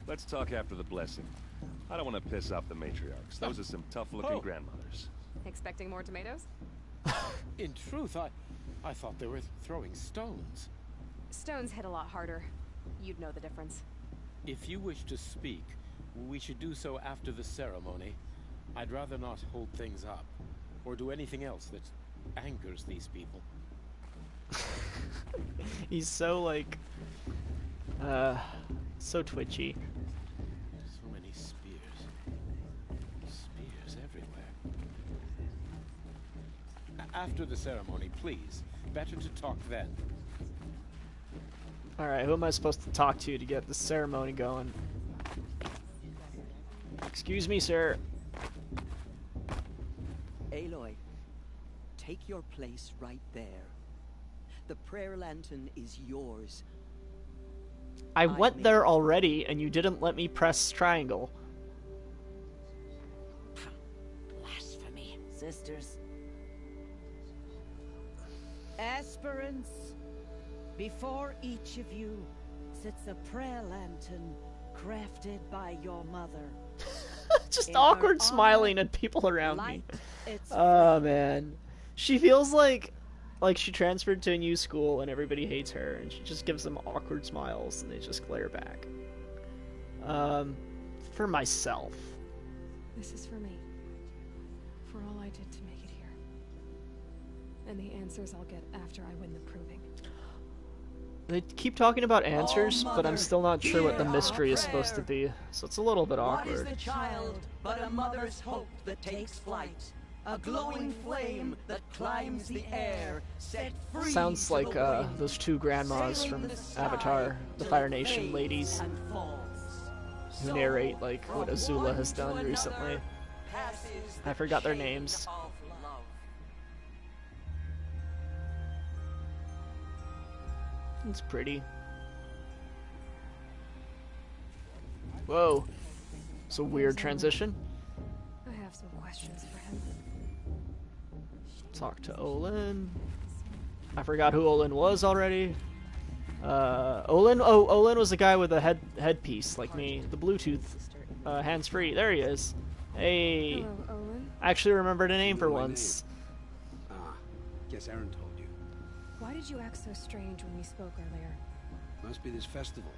Let's talk after the blessing. I don't want to piss off the matriarchs. Those are some tough-looking grandmothers. Expecting more tomatoes? In truth, I thought they were throwing stones. Stones hit a lot harder. You'd know the difference. If you wish to speak, we should do so after the ceremony. I'd rather not hold things up, or do anything else that angers these people. He's so, like, so twitchy. So many spears. Spears everywhere. After the ceremony, please. Better to talk then. Alright, who am I supposed to talk to get the ceremony going? Excuse me, sir. Aloy, take your place right there. The prayer lantern is yours. I went there already, and you didn't let me press triangle. Blasphemy, sisters. Aspirants, before each of you sits a prayer lantern crafted by your mother. Just In awkward her smiling honor, at people around me. light its Oh, man. She feels like she transferred to a new school and everybody hates her, and she just gives them awkward smiles and they just glare back. For myself. This is for me. For all I did to make it here. And the answers I'll get after I win the proving. They keep talking about answers, but I'm still not sure what the mystery is supposed to be, so it's a little bit What is awkward. the child but a mother's hope that takes flight? A glowing flame that climbs the air, set free Sounds to like the wind, those two grandmas sailing from the sky Avatar, the till Fire it Nation fades ladies, and falls. who So, narrate like what from Azula one has to done another recently. passes I the forgot their chain names. of love. It's pretty. Whoa. It's a weird transition. I have some questions for him. Talk to Olin. I forgot who Olin was already. Olin was the guy with the headpiece, like me. The Bluetooth, hands-free. There he is. Hey. Hello, Olin. I actually remembered a name for You know my once. name. Ah, guess Aaron told you. Why did you act so strange when we spoke earlier? Must be this festival.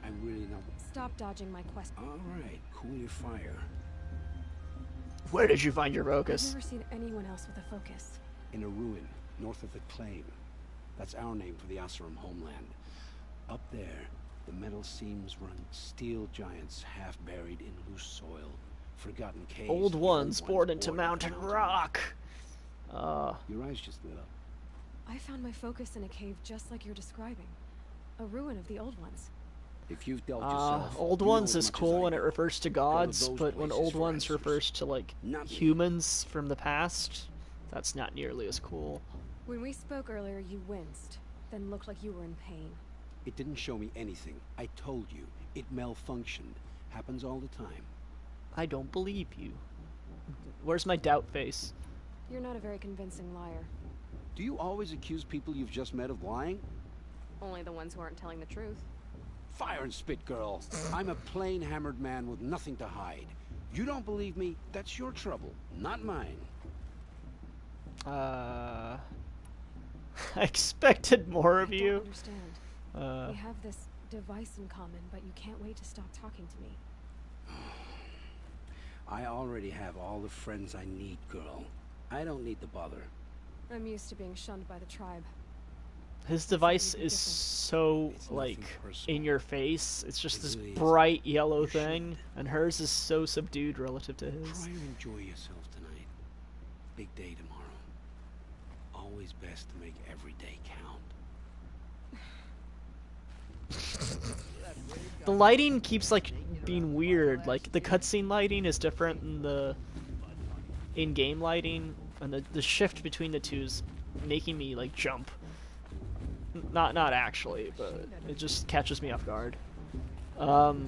I'm really not... Stop dodging my question. All right, cool your fire. Where did you find your I've focus? never seen anyone else with a focus. In a ruin, north of the claim. That's our name for the Asuram homeland. Up there, the metal seams run steel giants half buried in loose soil. Forgotten caves. Old the ones bored into bored mountain rock. Your eyes just lit up. I found my focus in a cave just like you're describing. A ruin of the old ones. If you've dealt yourself, Old you know ones as is much as cool I when it do. refers to Go to gods, those but when places old for ones answers. refers to like Not me. humans from the past, that's not nearly as cool. When we spoke earlier, you winced, then looked like you were in pain. It didn't show me anything. I told you. It malfunctioned. Happens all the time. I don't believe you. Where's my doubt face? You're not a very convincing liar. Do you always accuse people you've just met of lying? Only the ones who aren't telling the truth. Fire and spit, girl. I'm a plain hammered man with nothing to hide. You don't believe me? That's your trouble, not mine. I expected more of I you. don't understand. We have this device in common, but you can't wait to stop talking to me. I already have all the friends I need, girl. I don't need the bother. I'm used to being shunned by the tribe. His device is so, like, in your face. It's just this bright yellow thing, and hers is so subdued relative to his. Try and enjoy yourself tonight. Big day tomorrow. Always best to make every day count. The lighting keeps, like, being weird. Like, the cutscene lighting is different than the in-game lighting, and the shift between the two is making me, like, jump. Not actually, but it just catches me off guard. What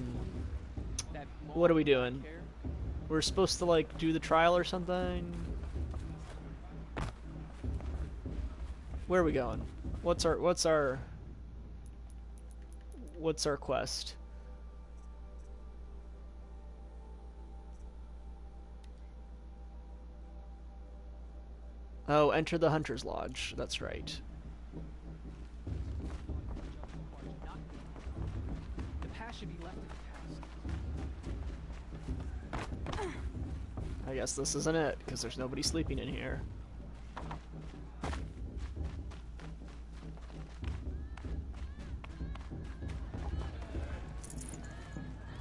are we doing? We're supposed to, like, do the trial or something? Where are we going? What's our quest? Oh, enter the Hunter's Lodge. That's right. The past should be left in the past. I guess this isn't it, because there's nobody sleeping in here.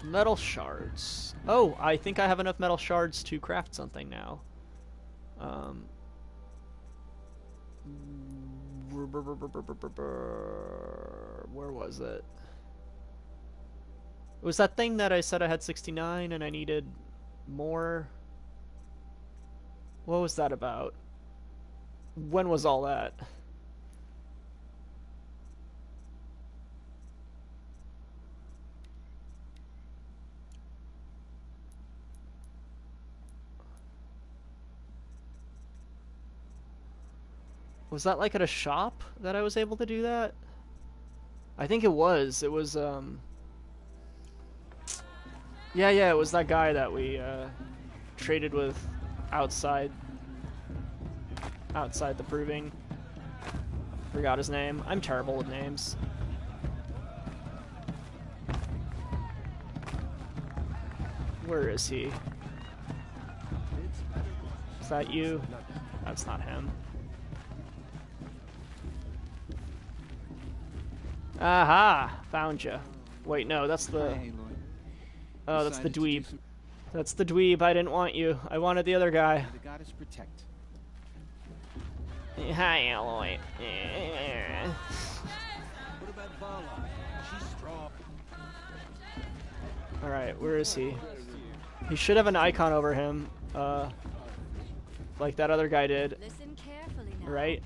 Metal shards. Oh, I think I have enough metal shards to craft something now. Where was it? It was that thing that I said I had 69 and I needed more. What was that about? When was all that? Was that like at a shop that I was able to do that? I think it was. It was, yeah, it was that guy that we, traded with outside the proving. Forgot his name. I'm terrible with names. Where is he? Is that you? That's not him. Aha! Found you. Wait, no, that's the... Hi, Aloy. Oh, that's the Decided to do dweeb. That's the dweeb. I didn't want you. I wanted the other guy. The goddess protect. Hi, Aloy. What about Vala? She's strong. Alright, where is he? He should have an icon over him, like that other guy did. Listen carefully now. Right?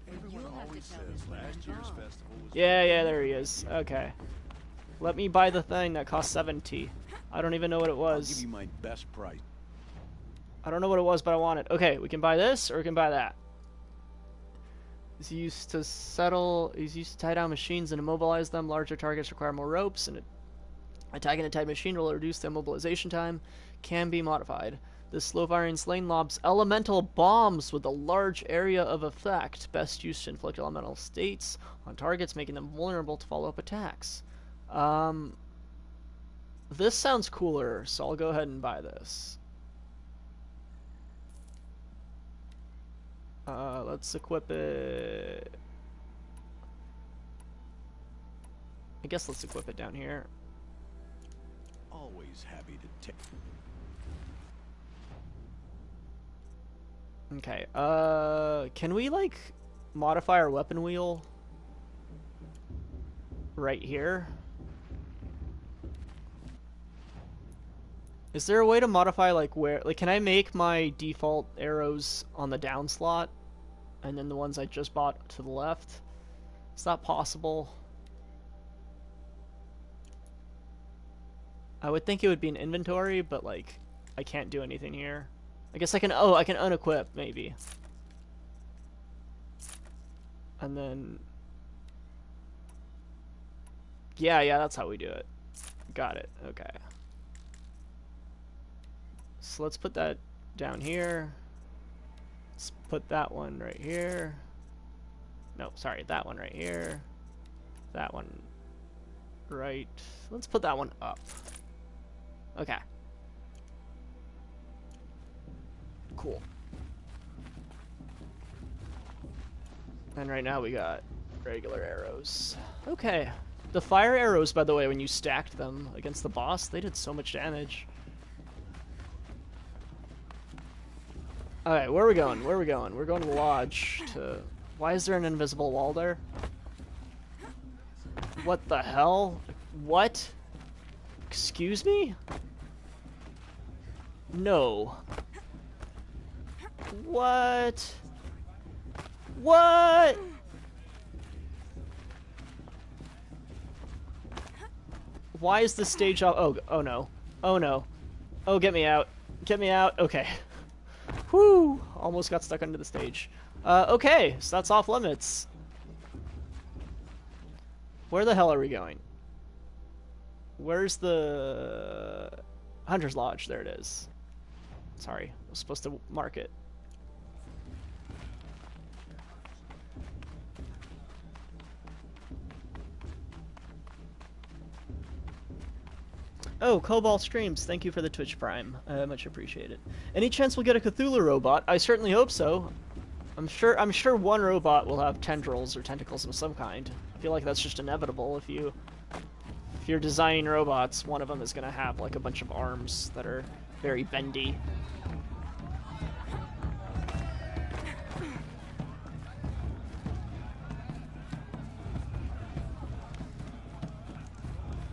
Everyone always says last year's festival was... Yeah, there he is. Okay. Let me buy the thing that cost 70. I don't even know what it was. I'll give you my best price. I don't know what it was, but I want it. Okay, we can buy this, or we can buy that. He's used to tie down machines and immobilize them. Larger targets require more ropes, and attacking a tight machine will reduce the immobilization time. Can be modified. This slow-firing sling lobs elemental bombs with a large area of effect. Best used to inflict elemental states on targets, making them vulnerable to follow-up attacks. This sounds cooler, so I'll go ahead and buy this. Let's equip it. I guess let's equip it down here. Always happy to take. Okay, can we, like, modify our weapon wheel right here? Is there a way to modify, like, where... Like, can I make my default arrows on the down slot, and then the ones I just bought to the left? Is that possible? I would think it would be an inventory, but, like, I can't do anything here. I guess I can... Oh, I can unequip, maybe. And then... Yeah, that's how we do it. Got it, okay. So let's put that down here. Let's put that one right here. No, sorry, that one right here. That one right... Let's put that one up. Okay. Cool. And right now we got regular arrows. Okay. The fire arrows, by the way, when you stacked them against the boss, they did so much damage. Alright, where are we going? Where are we going? We're going to the lodge to... Why is there an invisible wall there? What the hell? What? Excuse me? No. What? What? Why is this stage off? Oh no. Oh no. Oh, get me out. Get me out. Okay. Whew. Almost got stuck under the stage. Okay, so that's off limits. Where the hell are we going? Where's the... Hunter's Lodge? There it is. Sorry, I was supposed to mark it. Oh, Cobalt Streams, thank you for the Twitch Prime. Much appreciated. Any chance we'll get a Cthulhu robot? I certainly hope so. I'm sure one robot will have tendrils or tentacles of some kind. I feel like that's just inevitable. If you're designing robots, one of them is gonna have like a bunch of arms that are very bendy.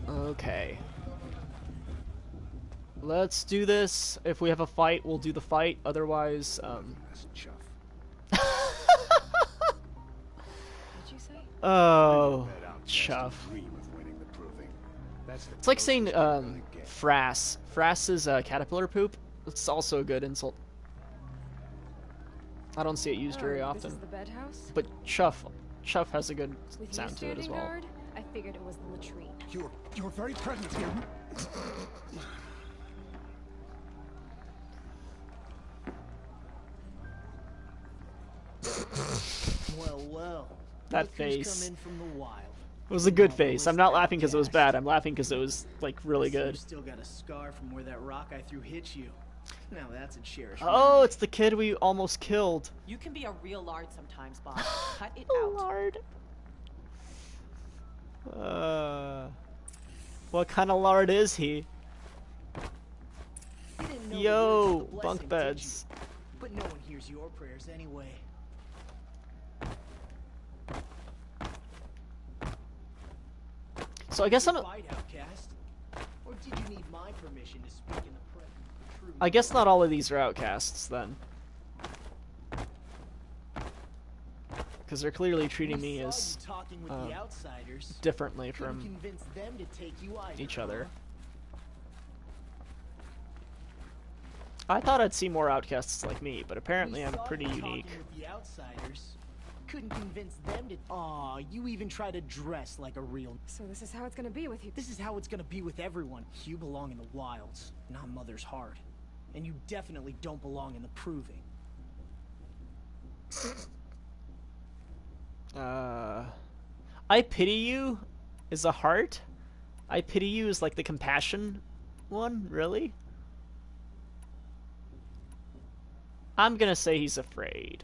Okay. Let's do this. If we have a fight, we'll do the fight. Otherwise, Oh, chuff. It's like saying, frass. Frass is caterpillar poop. It's also a good insult. I don't see it used very often. This is the bedhouse? But chuff has a good With sound to it as well. Guard, I figured it was the latrine. You're very present here. Well. That Look who's face. come in from the wild. It was a good face. I'm not laughing because it was bad. I'm laughing because it was, like, really good. You've still got a scar from where that rock I threw hit you. Now that's a cherished Oh, it's the kid we almost killed. You can be a real lard sometimes, Bob. Cut it out. Lard. What kind of lard is he? You didn't know Yo, the words of the bunk blessing, did beds. you? But no one hears your prayers anyway. So I guess I'm. Fight, outcast. Or did you need my permission to speak in the presence of the true? I guess not all of these are outcasts then. Because they're clearly treating me as differently from each other. I thought I'd see more outcasts like me, but apparently I'm pretty unique. The outsiders couldn't convince them to. Aw, you even try to dress like a real. So this is how it's gonna be with you. This is how it's gonna be with everyone. You belong in the wilds, not Mother's heart, and you definitely don't belong in the proving. I pity you is a heart. I pity you is like the compassion one, really? I'm gonna say he's afraid.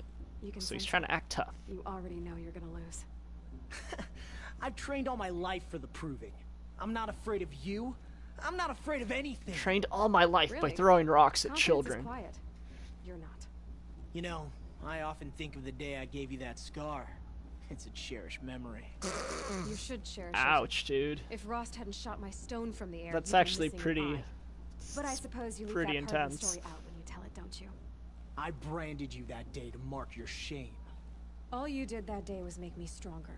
So he's trying to act tough. You already know you're gonna lose. I've trained all my life for the proving. I'm not afraid of you. I'm not afraid of anything. Trained all my life by throwing rocks at children. Quiet. You're not. You know, I often think of the day I gave you that scar. It's a cherished memory. You should cherish Ouch, it. dude. If Rost hadn't shot my stone from the air, That's you'd be actually missing pretty. an eye. But I suppose you leave pretty that part of the intense. story out when you tell it, don't you? I branded you that day to mark your shame. All you did that day was make me stronger.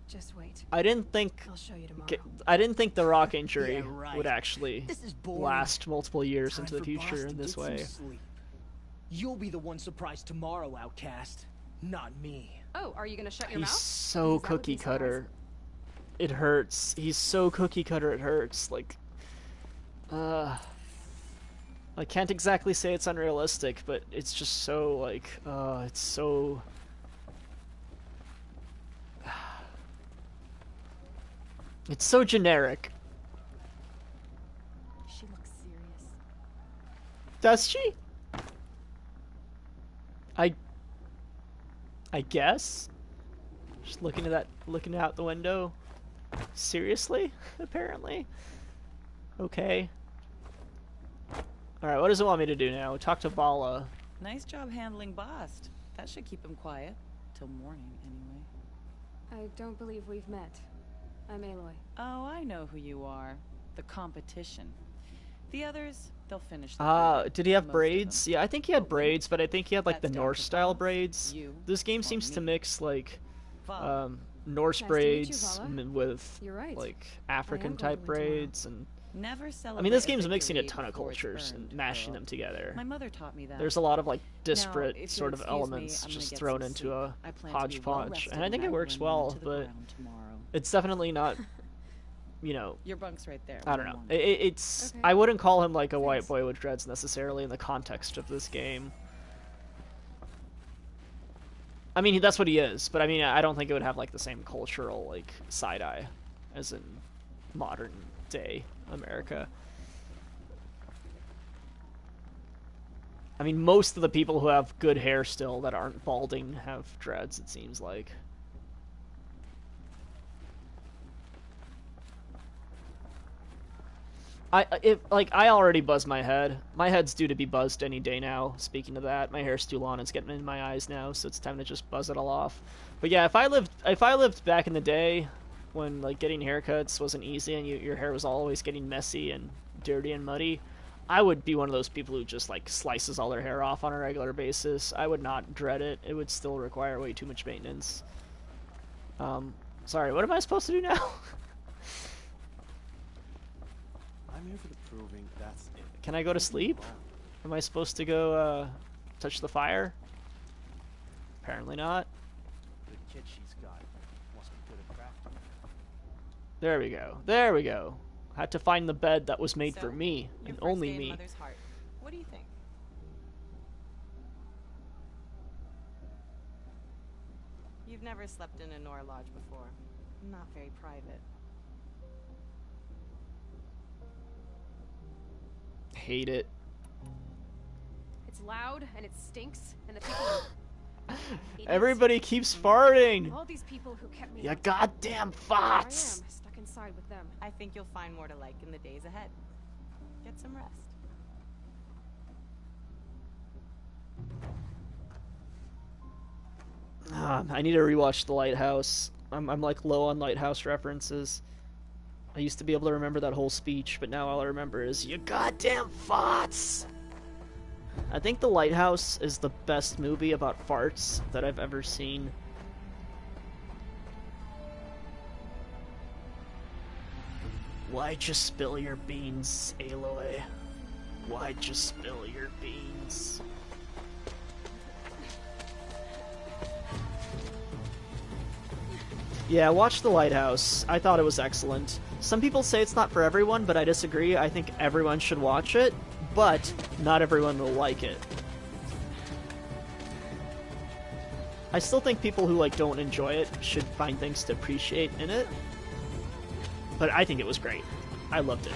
Just wait. I didn't think. I'll show you tomorrow. I didn't think the rock injury Yeah, right. would actually This is boring. last multiple years Time into the for future Boston. in this Get some way. sleep. You'll be the one surprised tomorrow, outcast. Not me. Oh, are you gonna shut your He's mouth? so cookie cutter. It hurts. He's so cookie cutter. It hurts. Like, I can't exactly say it's unrealistic, but it's just so like, it's so. It's so generic. She looks serious. Does she? I guess. Just looking out the window. Seriously? Apparently. Okay. Alright, what does it want me to do now? Talk to Vala. Nice job handling Bast. That should keep him quiet. Till morning, anyway. I don't believe we've met. I'm Aloy. Oh, I know who you are. The competition. The others, they'll finish their Did he have braids? Yeah, I think he had braids, but I think he had like the Norse style braids. You This game seems to mix like Norse Nice to meet you, braids Vala. with You're right. like I am African going type to win tomorrow. braids and Never I celebrate mean this a game's mixing a victory ton of before it's cultures and earned, mashing girl. them together. My mother taught me that. There's a lot of like Now, disparate if you'll sort of excuse me, elements I'm gonna just get thrown some into sleep. a I plan to be well hodgepodge, rested and I think when it works run well, into the but ground tomorrow. it's definitely not, you know. Your bunk's right there. I don't know. It's I wouldn't call him like a white boy with dreads necessarily in the context of this game. I mean, that's what he is, but I mean, I don't think it would have like the same cultural like side eye as in modern day America. I mean, most of the people who have good hair still that aren't balding have dreads, it seems like. I already buzz my head. My head's due to be buzzed any day now. Speaking of that, my hair's too long, it's getting in my eyes now, so it's time to just buzz it all off. But yeah, if I lived back in the day when like getting haircuts wasn't easy and your hair was always getting messy and dirty and muddy, I would be one of those people who just like slices all their hair off on a regular basis. I would not dread it. It would still require way too much maintenance. Sorry, what am I supposed to do now? I'm here for the proving, that's it. Can I go to sleep? Am I supposed to go touch the fire? Apparently not. The kid she's got must be good at crafting. There we go. There we go. Had to find the bed that was made for me and only me. Mother's heart. What do you think? You've never slept in a Nora lodge before. Not very private. Hate it. It's loud and it stinks, and the people. Everybody keeps farting. All these people who kept me. You goddamn farts. I am stuck inside with them. I think you'll find more to like in the days ahead. Get some rest. I need to rewatch The Lighthouse. I'm like low on Lighthouse references. I used to be able to remember that whole speech, but now all I remember is, you goddamn farts! I think The Lighthouse is the best movie about farts that I've ever seen. Why'd you spill your beans, Aloy? Why'd you spill your beans? Yeah, watch The Lighthouse. I thought it was excellent. Some people say it's not for everyone, but I disagree. I think everyone should watch it, but not everyone will like it. I still think people who like don't enjoy it should find things to appreciate in it. But I think it was great. I loved it.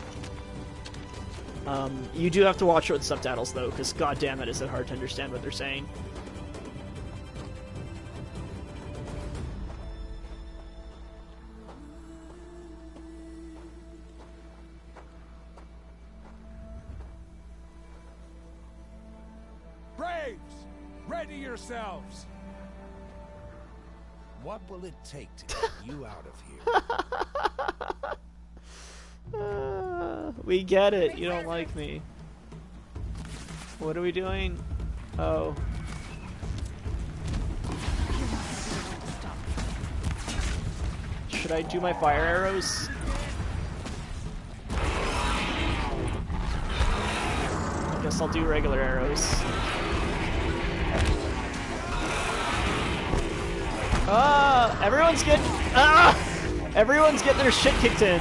You do have to watch it with subtitles though, because goddamn it is it hard to understand what they're saying. Ready yourselves! What will it take to get you out of here? We get it. You don't like me. What are we doing? Oh. Should I do my fire arrows? I guess I'll do regular arrows. Everyone's getting their shit kicked in.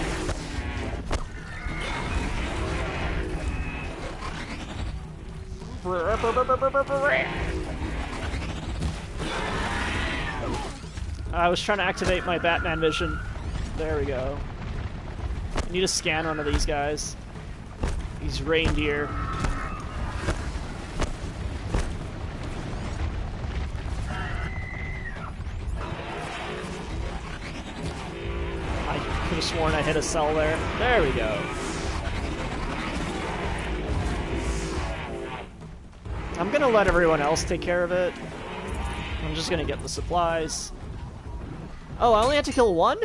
I was trying to activate my Batman vision. There we go. I need to scan one of these guys. These reindeer. I could have sworn I hit a cell there. There we go. I'm gonna let everyone else take care of it. I'm just gonna get the supplies. Oh, I only had to kill one?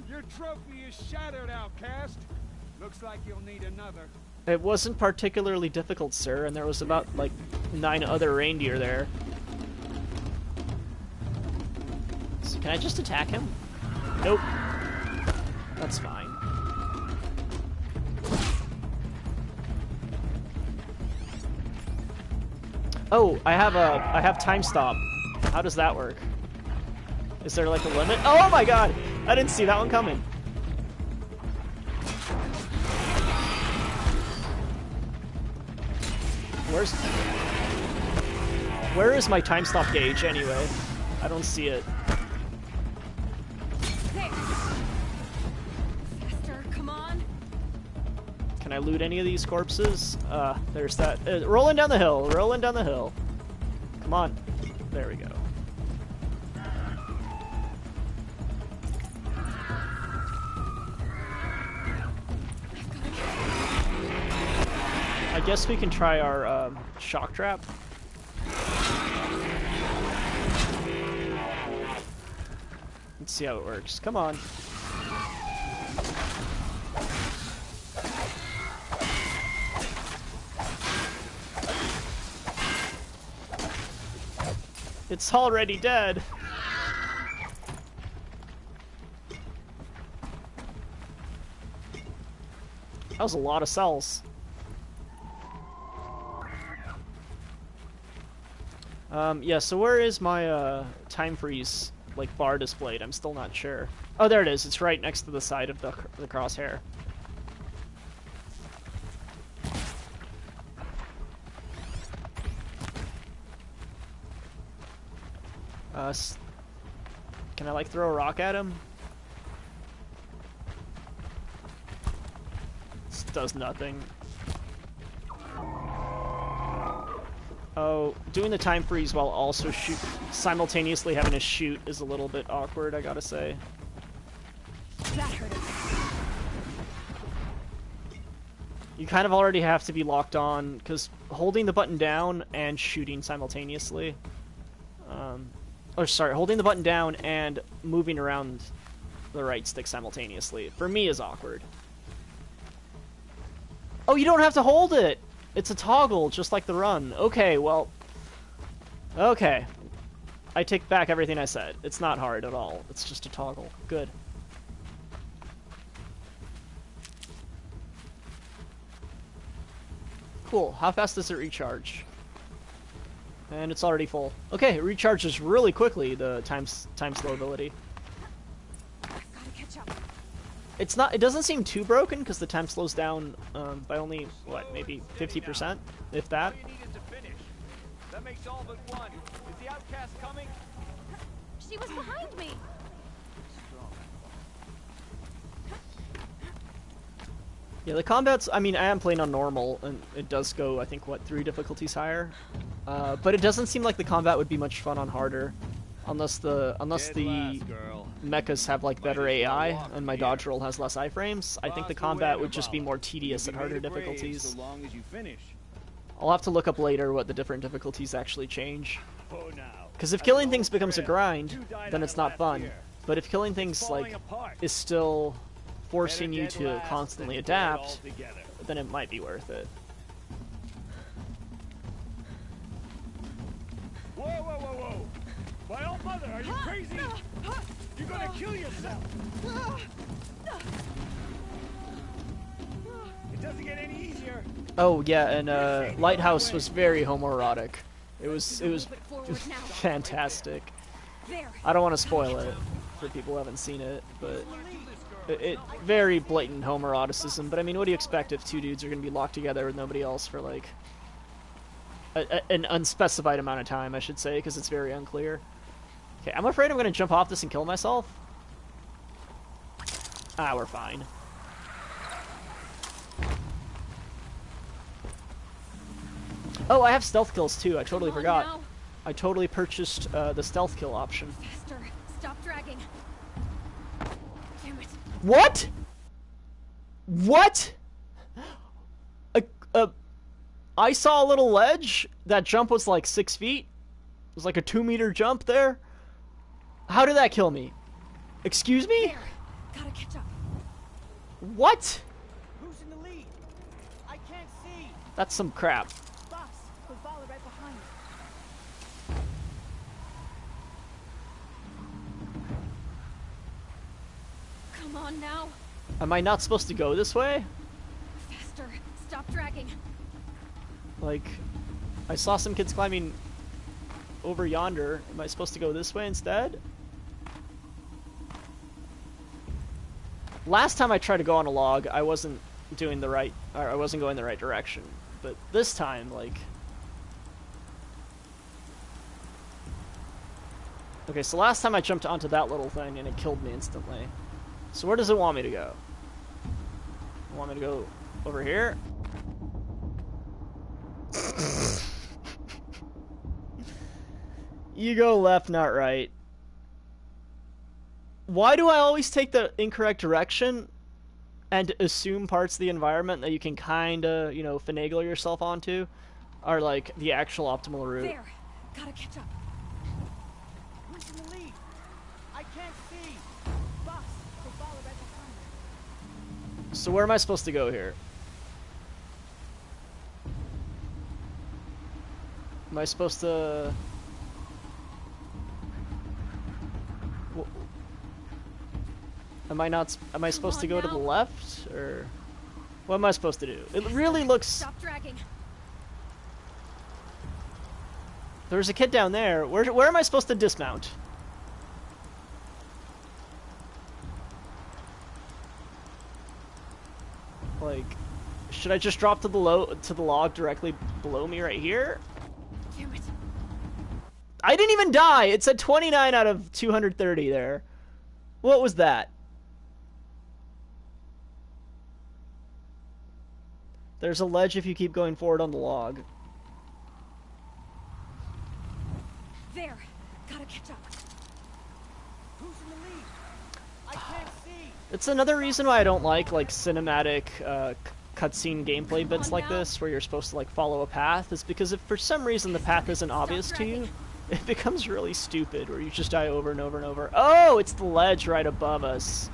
Your trophy is shattered, outcast. Looks like you'll need another. It wasn't particularly difficult, sir, and there was about, like, 9 other reindeer there. So can I just attack him? Nope. That's fine. Oh, I have time stop. How does that work? Is there like a limit? Oh my god! I didn't see that one coming. Where is my time stop gauge anyway? I don't see it. I loot any of these corpses? There's that. Rolling down the hill. Rolling down the hill. Come on. There we go. I guess we can try our shock trap. Let's see how it works. Come on. It's already dead. That was a lot of cells. Yeah, so where is my time freeze like bar displayed? I'm still not sure. Oh, there it is. It's right next to the side of the crosshair. Can I like throw a rock at him? This does nothing. Oh, doing the time freeze while also simultaneously having to shoot is a little bit awkward, I gotta say. That hurt him. You kind of already have to be locked on, because holding the button down and shooting simultaneously. Holding the button down and moving around the right stick simultaneously, for me, is awkward. Oh, you don't have to hold it! It's a toggle, just like the run. Okay, well... Okay. I take back everything I said. It's not hard at all. It's just a toggle. Good. Cool. How fast does it recharge? And it's already full. Okay, it recharges really quickly, the time slow ability. Gotta catch up. It's not. It doesn't seem too broken because the time slows down by only what, maybe 50%, if that. All you need is to finish. That makes all but one. Is the outcast coming? She was behind me. Yeah, the combat's. I mean, I am playing on normal, and it does go, I think, what, 3 difficulties higher. But it doesn't seem like the combat would be much fun on harder, unless the mechas have like better AI and my dodge roll has less iframes. I think the combat would just be more tedious at harder difficulties. So long as you finish. I'll have to look up later what the different difficulties actually change. Because if killing things becomes a grind, then it's not fun. But if killing things like is still forcing you to constantly adapt, then it might be worth it. Whoa, whoa, whoa, whoa! My old mother, are you crazy? You're gonna kill yourself! It doesn't get any easier. Oh yeah, and Lighthouse was very homoerotic. It was fantastic. I don't want to spoil it for people who haven't seen it, but it very blatant homoeroticism. But I mean, what do you expect if 2 dudes are going to be locked together with nobody else for like an unspecified amount of time, I should say, because it's very unclear. Okay, I'm afraid I'm going to jump off this and kill myself. Ah, we're fine. Oh, I have stealth kills too. I totally forgot. Now. I totally purchased the stealth kill option. Faster. Stop dragging. Damn it. What? What? I saw a little ledge. That jump was like 6 feet. It was like a 2-meter jump there. How did that kill me? Excuse me? There. Gotta catch up. What? Who's in the lead? I can't see. That's some crap. Boss, we'll follow right behind. Come on now. Am I not supposed to go this way? Faster. Stop dragging. Like, I saw some kids climbing over yonder. Am I supposed to go this way instead? Last time I tried to go on a log, I wasn't doing the right, or I wasn't going the right direction. But this time, like... Okay, so last time I jumped onto that little thing and it killed me instantly. So where does it want me to go? Want me to go Over here. You go left, not right. Why do I always take the incorrect direction and assume parts of the environment that you can kinda, you know, finagle yourself onto are like the actual optimal route? There! Gotta catch up. Who's in the lead? I can't see. Boss, they follow right behind. So where am I supposed to go here? Am I supposed to... Am I not? Am I supposed to go to the left, or what am I supposed to do? It really looks. Stop dragging. There's a kid down there. Where am I supposed to dismount? Like, should I just drop to the log directly below me right here? Damn it. I didn't even die. It said 29 out of 230 there. What was that? There's a ledge if you keep going forward on the log. There. Gotta catch up. Who's in the lead? I can't see. It's another reason why I don't like cinematic cutscene gameplay bits like this, where you're supposed to like follow a path, is because if for some reason the path isn't obvious to you, it becomes really stupid, where you just die over and over and over. Oh, it's the ledge right above us.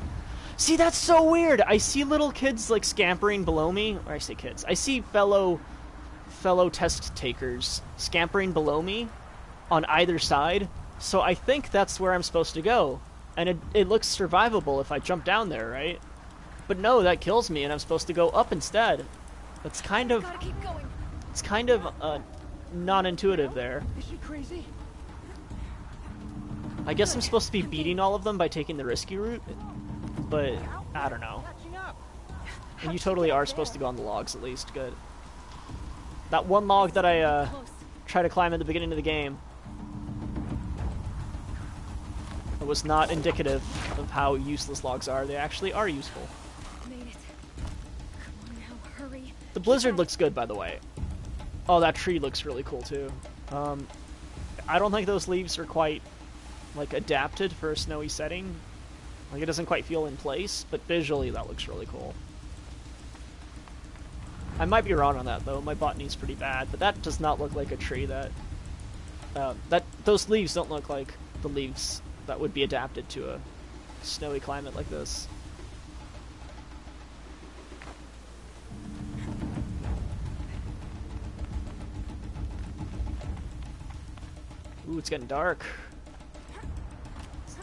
See, that's so weird. I see little kids like scampering below me. Or I say kids. I see fellow test takers scampering below me on either side. So I think that's where I'm supposed to go. And it looks survivable if I jump down there, right? But no, that kills me, and I'm supposed to go up instead. That's kind of... It's kind of non-intuitive there. Is she crazy? I guess I'm supposed to be beating all of them by taking the risky route. But, I don't know. And you totally are supposed to go on the logs at least. Good. That one log that I tried to climb at the beginning of the game, it was not indicative of how useless logs are. They actually are useful. Made it. Come on now, hurry. The blizzard looks good, by the way. Oh, that tree looks really cool too. I don't think those leaves are quite like adapted for a snowy setting. Like, it doesn't quite feel in place, but visually that looks really cool. I might be wrong on that, though. My botany's pretty bad, but that does not look like a tree that... those leaves don't look like the leaves that would be adapted to a snowy climate like this. Ooh, it's getting dark.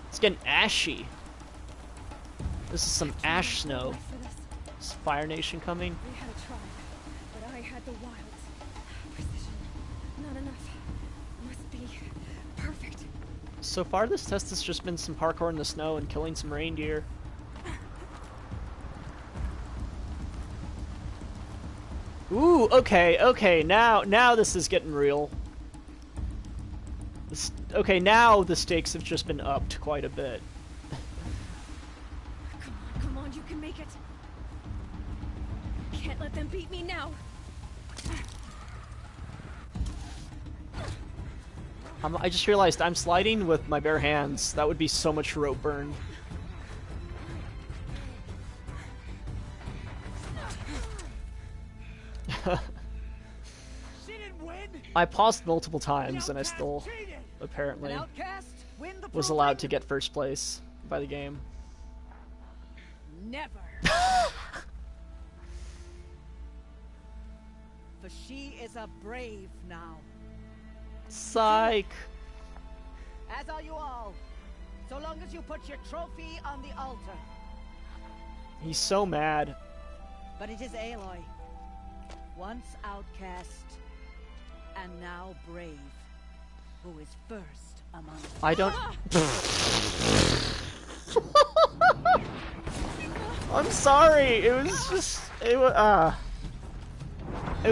It's getting ashy. This is some ash snow. Is Fire Nation coming? We had a try, but I had the wilds. Precision. Not enough. Must be perfect. So far, this test has just been some parkour in the snow and killing some reindeer. Ooh, okay, now this is getting real. Okay, now the stakes have just been upped quite a bit. Come on, you can make it. Can't let them beat me now. I just realized I'm sliding with my bare hands. That would be so much rope burn. I paused multiple times and I still apparently was allowed to get first place by the game. Never. For she is a brave now. Psych. As are you all. So long as you put your trophy on the altar. He's so mad. But it is Aloy. Once outcast, and now brave, who is first among us. I don't... I'm sorry, it was just... It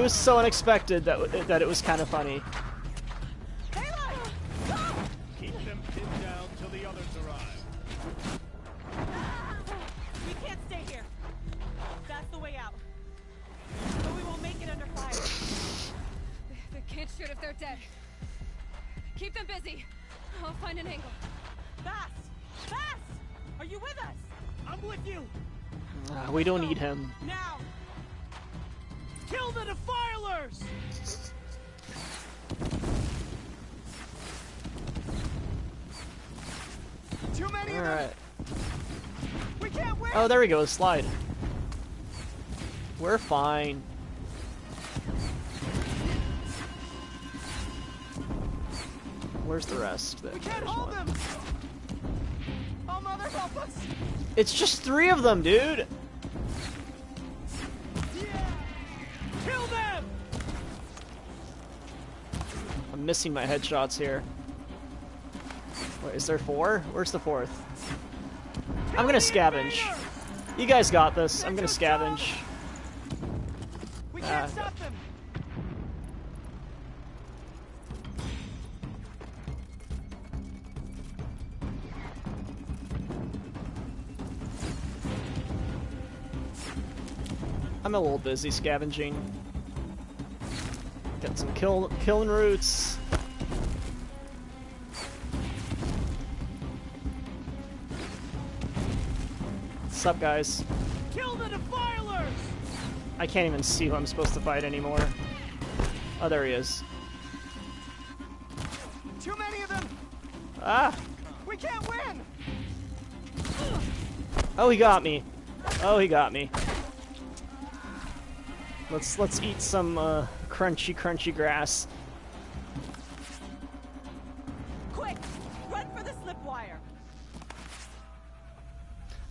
was so unexpected that it was kind of funny. Keep them pinned down till the others arrive. We can't stay here. That's the way out. Keep them busy. I'll find an angle. Bass! Bass! Are you with us? I'm with you. We don't need him. Now! Kill the defilers! Too many of them! We can't win! Oh, there we go, slide. We're fine. Where's the rest? We can't hold them! Oh, mother, help us! It's just 3 of them, dude! Yeah. Kill them! I'm missing my headshots here. Wait, is there 4? Where's the 4th? I'm gonna scavenge. You guys got this. I'm gonna scavenge. We can't stop them! I'm a little busy scavenging. Got some killing roots. What's up, guys? Kill the defilers! I can't even see who I'm supposed to fight anymore. Oh, there he is. Too many of them! Ah! We can't win! Oh, he got me. Oh, he got me. Let's eat some crunchy grass. Quick! Run for the slip wire!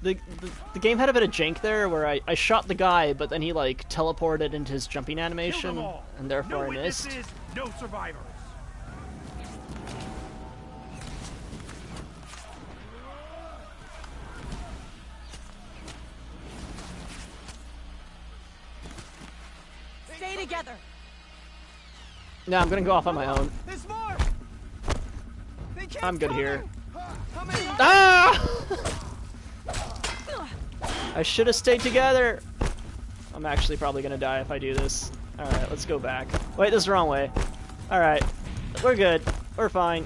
The game had a bit of jank there where I shot the guy, but then he like teleported into his jumping animation, and therefore I missed. No survivors. Stay together! No, I'm gonna go off on my own. There's more! I'm good here. Ah! I should have stayed together. I'm actually probably gonna die if I do this. Alright, let's go back. Wait, this is the wrong way. Alright. We're good. We're fine.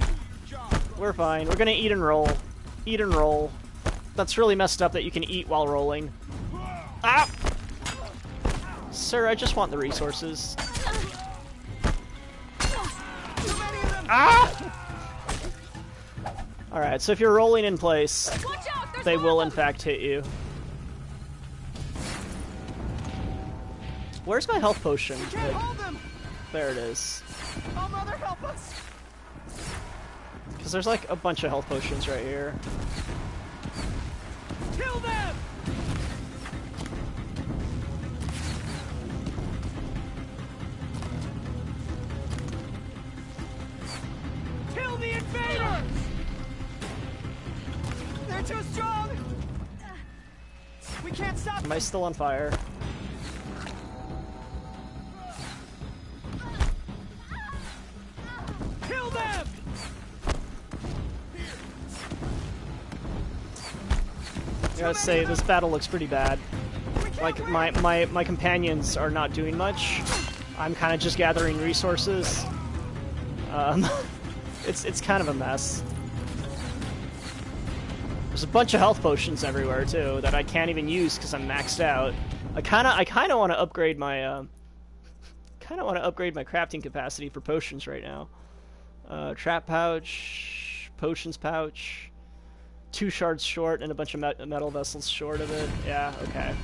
We're fine. We're gonna eat and roll. Eat and roll. That's really messed up that you can eat while rolling. Ah! Sir, I just want the resources. Ah! Alright, so if you're rolling in place, they will in fact hit you. Where's my health potion? There it is. Oh, mother, help us! Because there's like a bunch of health potions right here. Kill them! Kill the invaders! They're too strong! We can't stop Am I still on fire? Kill them! I gotta say, this battle looks pretty bad. Like, my companions are not doing much. I'm kind of just gathering resources. It's kind of a mess. There's a bunch of health potions everywhere too that I can't even use because I'm maxed out. I kind of want to upgrade my crafting capacity for potions right now. Trap pouch, potions pouch, 2 shards short, and a bunch of metal vessels short of it. Yeah, okay.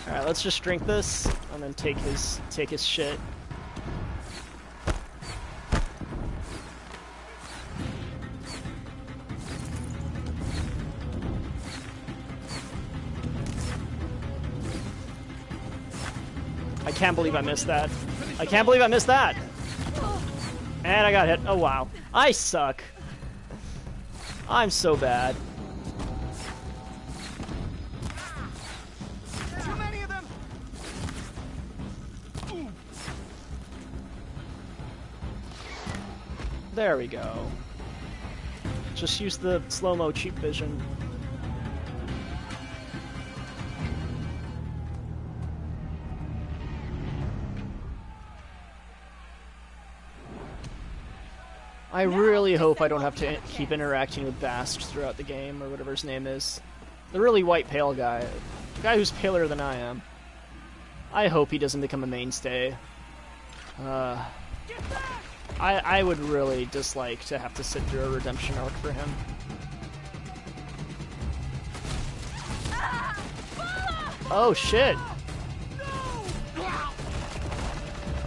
All right, let's just drink this and then take his shit. I can't believe I missed that. I can't believe I missed that. And I got hit. Oh, wow. I suck. I'm so bad. Too many of them! There we go. Just use the slow-mo cheap vision. I really hope I don't have to keep interacting with Bast throughout the game, or whatever his name is. The really white pale guy. The guy who's paler than I am. I hope he doesn't become a mainstay. I would really dislike to have to sit through a redemption arc for him. Oh shit!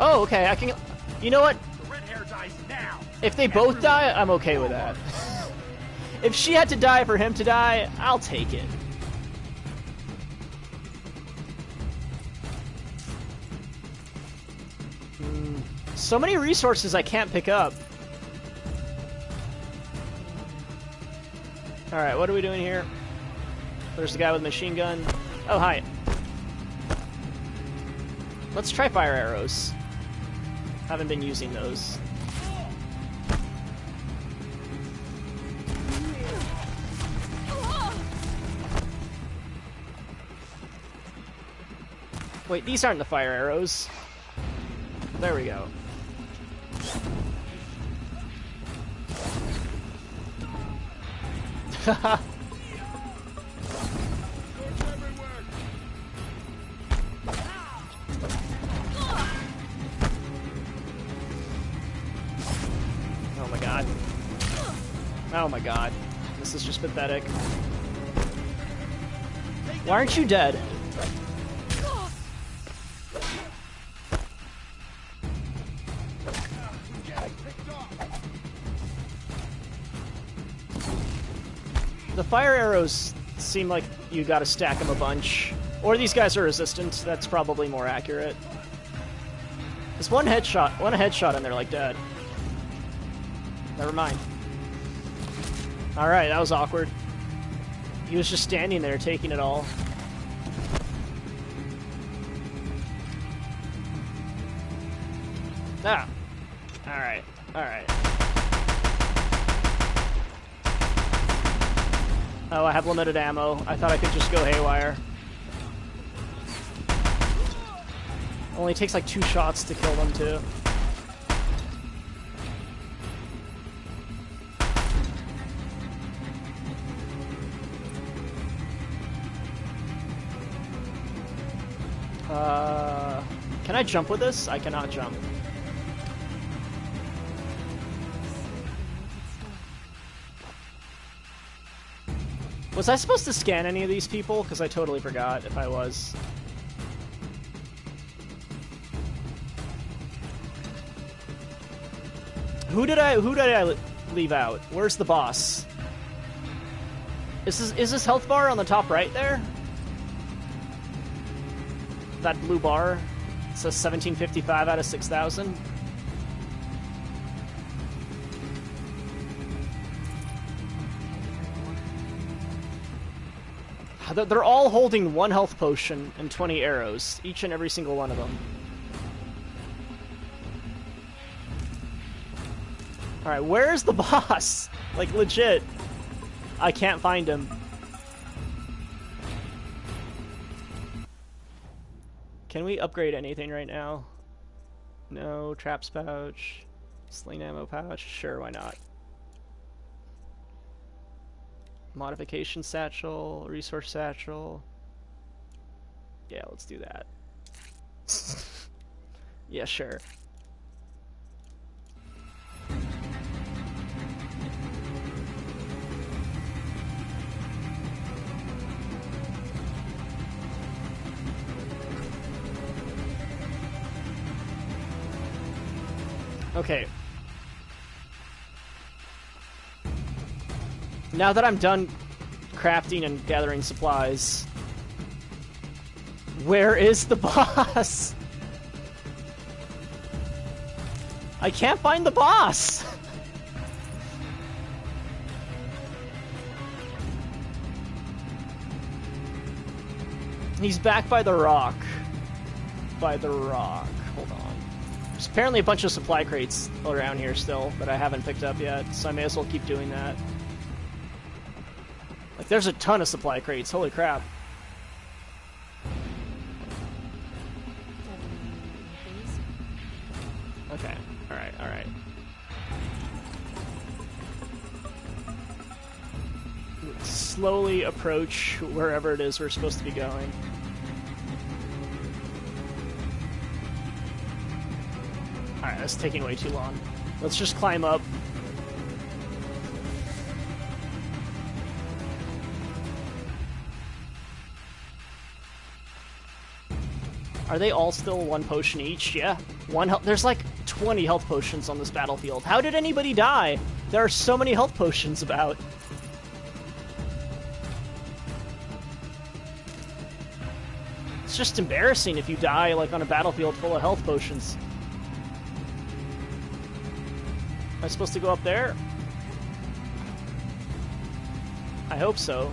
Oh, okay, I can... You know what? If they both die, I'm okay with that. If she had to die for him to die, I'll take it. So many resources I can't pick up. Alright, what are we doing here? There's the guy with the machine gun. Oh, hi. Let's try fire arrows. Haven't been using those. Wait, these aren't the fire arrows. There we go. Haha. Oh my god. Oh my god. This is just pathetic. Why aren't you dead? The fire arrows seem like you gotta stack them a bunch. Or these guys are resistant, that's probably more accurate. There's one headshot and they're like dead. Never mind. Alright, that was awkward. He was just standing there taking it all. Ah! Alright, alright. Oh, I have limited ammo. I thought I could just go haywire. Only takes like 2 shots to kill them, too. Can I jump with this? I cannot jump. Was I supposed to scan any of these people? Because I totally forgot if I was. Who did I leave out? Where's the boss? Is this health bar on the top right there? That blue bar? It says 1755 out of 6,000. They're all holding 1 health potion and 20 arrows, each and every single one of them. Alright, where's the boss? Like, legit. I can't find him. Can we upgrade anything right now? No. Traps pouch. Sling ammo pouch. Sure, why not? Modification satchel. Resource satchel. Yeah, let's do that. Yeah, sure. Okay. Now that I'm done crafting and gathering supplies, where is the boss? I can't find the boss! He's back by the rock. By the rock. Hold on. There's apparently a bunch of supply crates around here still that I haven't picked up yet, so I may as well keep doing that. Like, there's a ton of supply crates, holy crap. Okay, alright, alright. slowly approach wherever it is we're supposed to be going. Alright, that's taking way too long. Let's just climb up. Are they all still 1 potion each? Yeah. 1 health. There's like 20 health potions on this battlefield. How did anybody die? There are so many health potions about. It's just embarrassing if you die like on a battlefield full of health potions. Am I supposed to go up there? I hope so.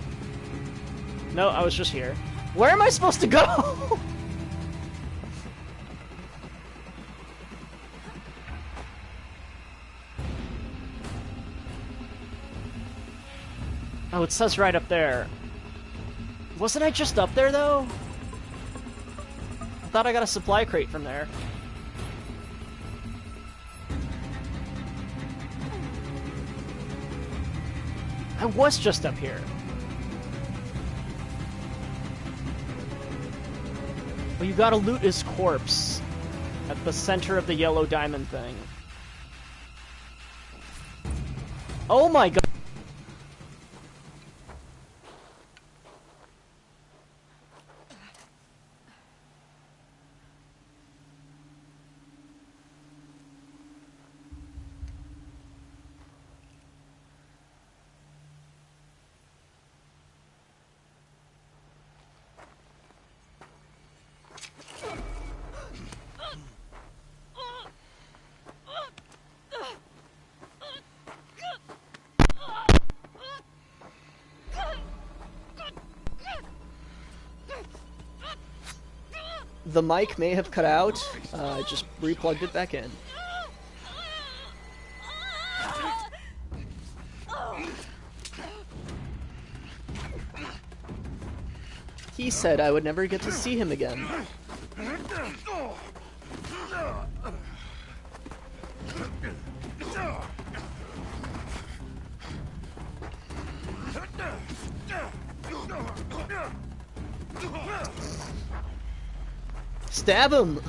No, I was just here. Where am I supposed to go? Oh, it says right up there. Wasn't I just up there, though? I thought I got a supply crate from there. I was just up here. Well, you gotta loot his corpse at the center of the yellow diamond thing. Oh my god! The mic may have cut out. I just replugged it back in. He said I would never get to see him again. Stab him!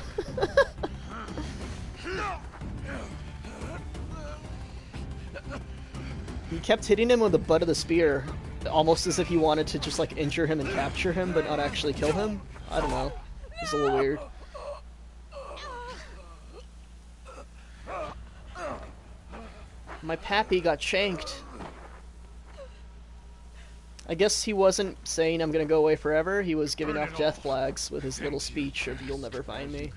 He kept hitting him with the butt of the spear, almost as if he wanted to just like injure him and capture him, but not actually kill him. I don't know. It's a little weird. My pappy got shanked. I guess he wasn't saying I'm gonna go away forever, he was giving off death flags with his little speech of "You'll never find me."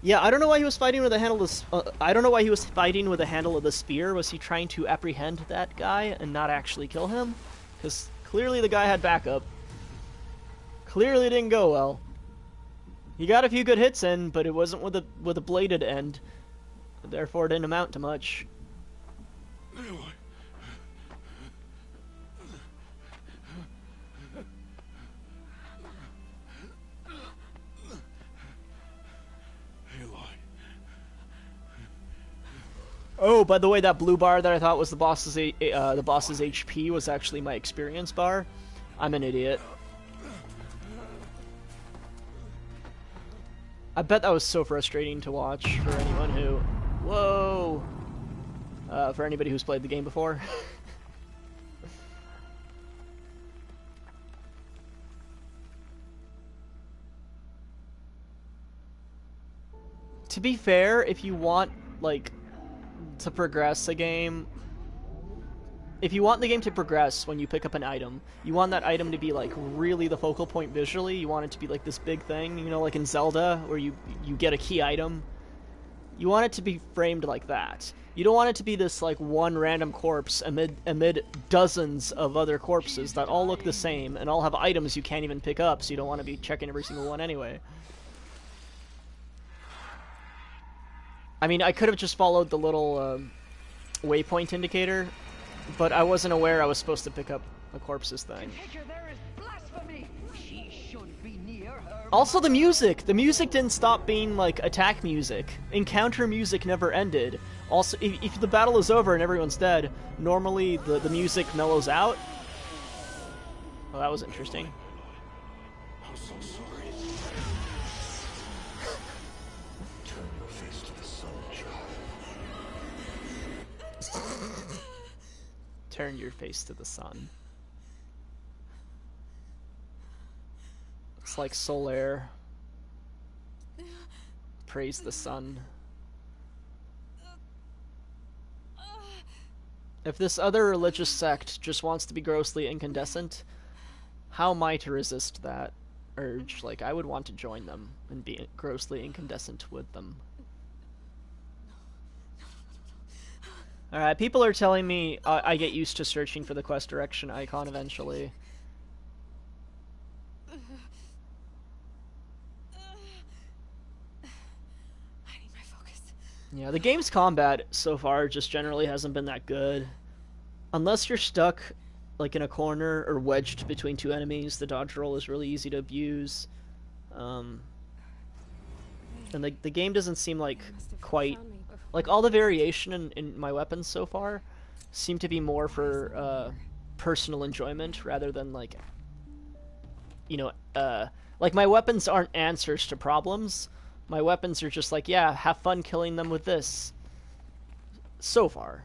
Yeah, I don't know why he was fighting with the handle of I don't know why he was fighting with the handle of the spear. Was he trying to apprehend that guy and not actually kill him? Because clearly the guy had backup. Clearly it didn't go well. He got a few good hits in, but it wasn't with a bladed end. Therefore it didn't amount to much. Oh, by the way, that blue bar that I thought was the boss's HP was actually my experience bar. I'm an idiot. I bet that was so frustrating to watch for anyone who... Whoa! For anybody who's played the game before. To be fair, if you want, like, to progress a game... If you want the game to progress when you pick up an item, you want that item to be, like, really the focal point visually. You want it to be, like, this big thing, you know, like in Zelda, where you get a key item. You want it to be framed like that. You don't want it to be this, like, one random corpse amid dozens of other corpses that all look the same and all have items you can't even pick up, so you don't want to be checking every single one anyway. I mean, I could have just followed the little waypoint indicator, but I wasn't aware I was supposed to pick up a corpse's thing. Also, the music! The music didn't stop being, like, attack music. Encounter music never ended. Also, if the battle is over and everyone's dead, normally the music mellows out. Well, that was interesting. I'm so sorry. Turn your face to the sun, child. Turn your face to the sun. It's like Solaire. Praise the sun. If this other religious sect just wants to be grossly incandescent, how am I to resist that urge? Like, I would want to join them and be grossly incandescent with them. Alright, people are telling me I get used to searching for the quest direction icon eventually. Yeah, the game's combat so far just generally hasn't been that good. Unless you're stuck like in a corner or wedged between two enemies, the dodge roll is really easy to abuse. And the game doesn't seem like quite... Like, all the variation in my weapons so far seem to be more for personal enjoyment rather than, like, you know, like, my weapons aren't answers to problems. My weapons are just like, yeah, have fun killing them with this. So far.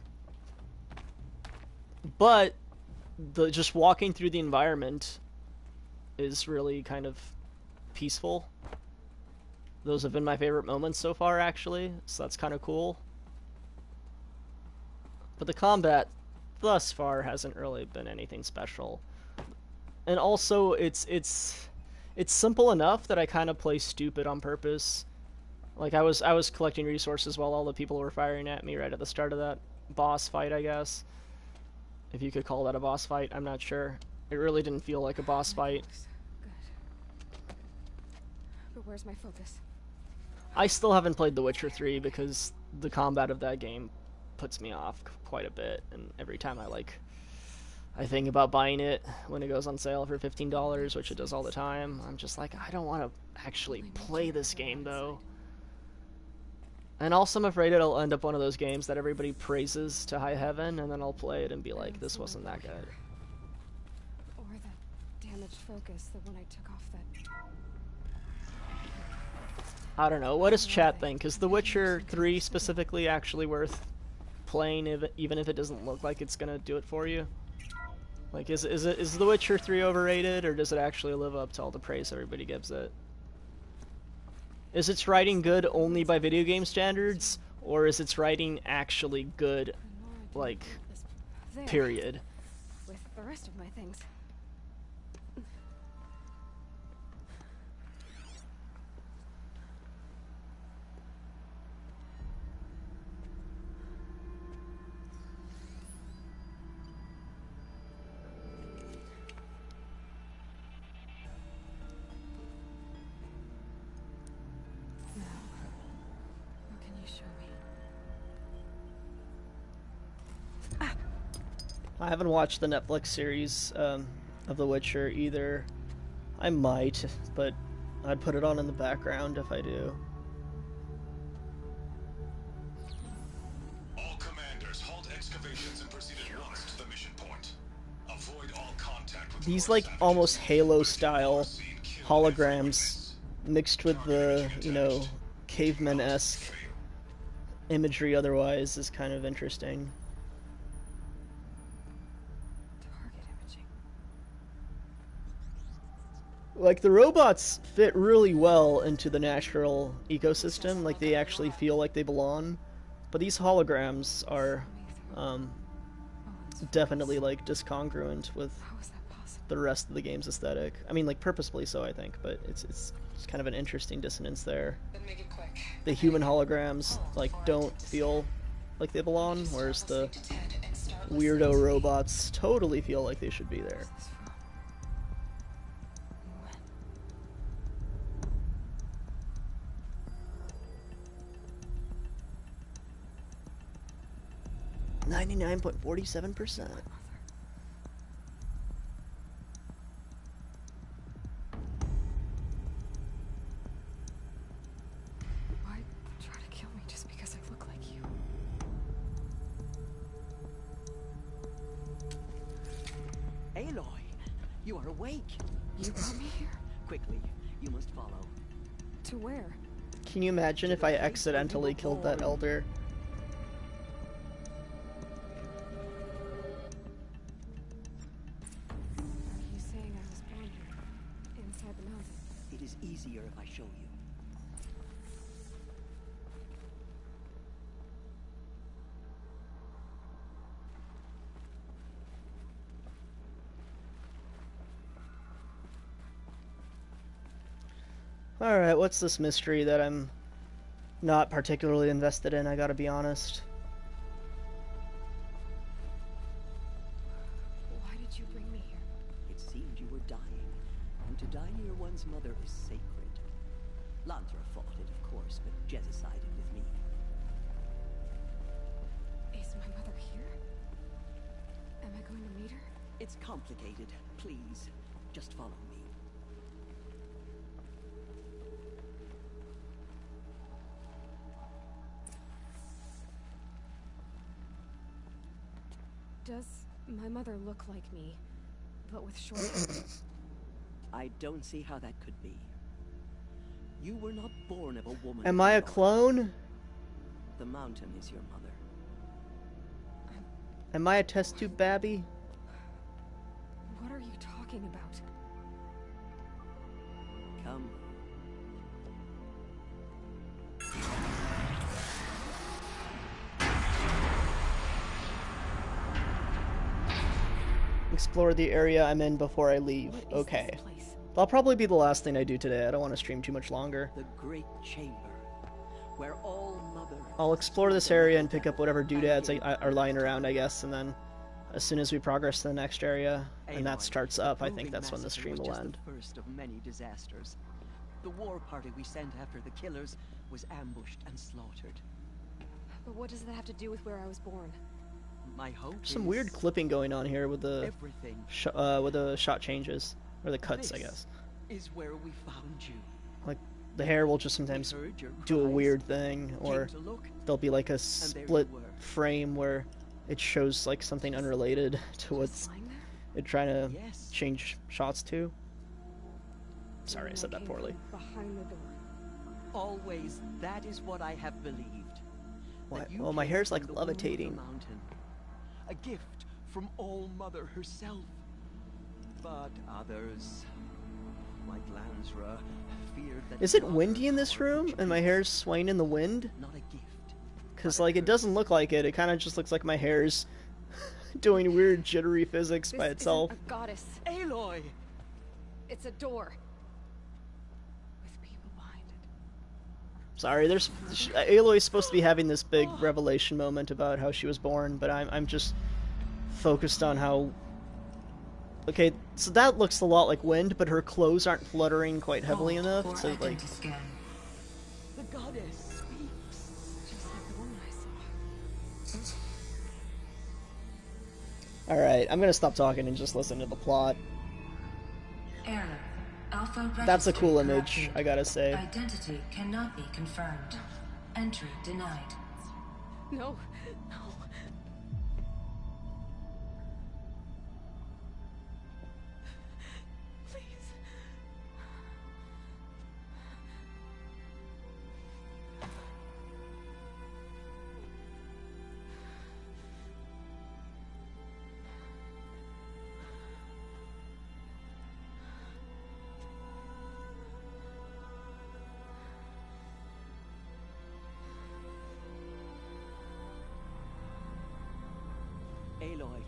But just walking through the environment is really kind of peaceful. Those have been my favorite moments so far, actually, so that's kind of cool. But the combat thus far hasn't really been anything special. And also, it's simple enough that I kind of play stupid on purpose. Like, I was collecting resources while all the people were firing at me right at the start of that boss fight, I guess. If you could call that a boss fight, I'm not sure. It really didn't feel like a boss fight. Good. But where's my focus? I still haven't played The Witcher 3 because the combat of that game puts me off quite a bit, and every time I think about buying it when it goes on sale for $15, which it does all the time, I'm just like, I don't want to actually play this game, though. And also I'm afraid it'll end up one of those games that everybody praises to high heaven, and then I'll play it and be like, this wasn't that good. Or the damaged focus, the one I took off that... I don't know, what does chat think? Is The Witcher 3 specifically actually worth playing, even if it doesn't look like it's gonna do it for you? Like, is The Witcher 3 overrated, or does it actually live up to all the praise everybody gives it? Is its writing good only by video game standards, or is its writing actually good, like, period? With the rest of my things. I haven't watched the Netflix series of The Witcher either. I might, but I'd put it on in the background if I do. All commanders, halt excavations and proceed at once to the mission point. Avoid all contact with These, like, almost Halo-style holograms mixed with the, you know, caveman-esque imagery otherwise is kind of interesting. Like, the robots fit really well into the natural ecosystem, like they actually feel like they belong, but these holograms are definitely, like, discongruent with the rest of the game's aesthetic. I mean, like, purposefully so, I think, but it's kind of an interesting dissonance there. The human holograms, like, don't feel like they belong, whereas the weirdo robots totally feel like they should be there. $99.47%. Why try to kill me just because I look like you? Aloy, you are awake. You brought me here? Quickly, you must follow. To where? Can you imagine if I accidentally killed that elder? Are you saying I was born here? Inside the mountain? It is easier if I show you. Alright, what's this mystery that I'm not particularly invested in, I gotta be honest. Why did you bring me here? It seemed you were dying, and to die near one's mother is sacred. Lantra fought it, of course, but Jezza sided with me. Is my mother here? Am I going to meet her? It's complicated. Please, just follow me. Does my mother look like me, but with short hair? I don't see how that could be. You were not born of a woman. Am I a clone? The mountain is your mother. Am I a test tube babby? What are you talking about? Come. Explore the area I'm in before I leave. Okay. That'll probably be the last thing I do today. I don't want to stream too much longer. The great chamber, where all mother. I'll explore this area and pick up whatever doodads are lying around, I guess, and then as soon as we progress to the next area and that starts up, I think that's when the stream will end. The first of many disasters. The war party we sent after the killers was ambushed and slaughtered. But what does that have to do with where I was born? My hope Some weird clipping going on here with the shot changes, or the cuts, I guess. Is where we found you. Like the hair will just sometimes do a weird thing, or there'll be like a split frame where it shows like something unrelated to what's it trying to change shots to. Sorry, I said that poorly. Behind the door. Always, that is what I have believed. What? Well, my hair's like levitating. A gift from All Mother herself. But others, like Lansra, feared that. Is it windy in this room and my hair's swaying in the wind? Not a gift. Because like it doesn't look like it. It kind of just looks like my hair's doing weird jittery physics by itself. Isn't a goddess. Aloy. It's a door. With people behind it. Sorry, Aloy's supposed to be having this big revelation moment about how she was born, but I'm just focused on how. Okay, so that looks a lot like wind, but her clothes aren't fluttering quite heavily enough to like. The goddess speaks. Just like the woman I saw. Alright, I'm gonna stop talking and just listen to the plot. That's a cool image, I gotta say. Identity cannot be confirmed. Entry denied. No. Aloy,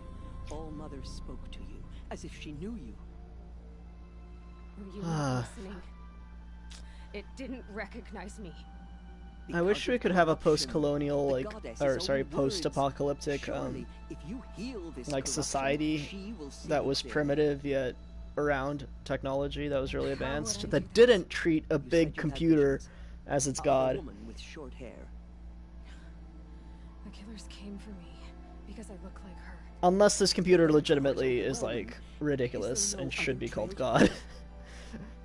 All Mother spoke to you, as if she knew you. Were you not listening? It didn't recognize me. I wish we could have a post-colonial, like, or sorry, post-apocalyptic, like society that was primitive yet around technology that was really advanced, that didn't treat a big computer as its god. With short hair. The killers came for me because I look like her. Unless this computer legitimately is like ridiculous and should be called God.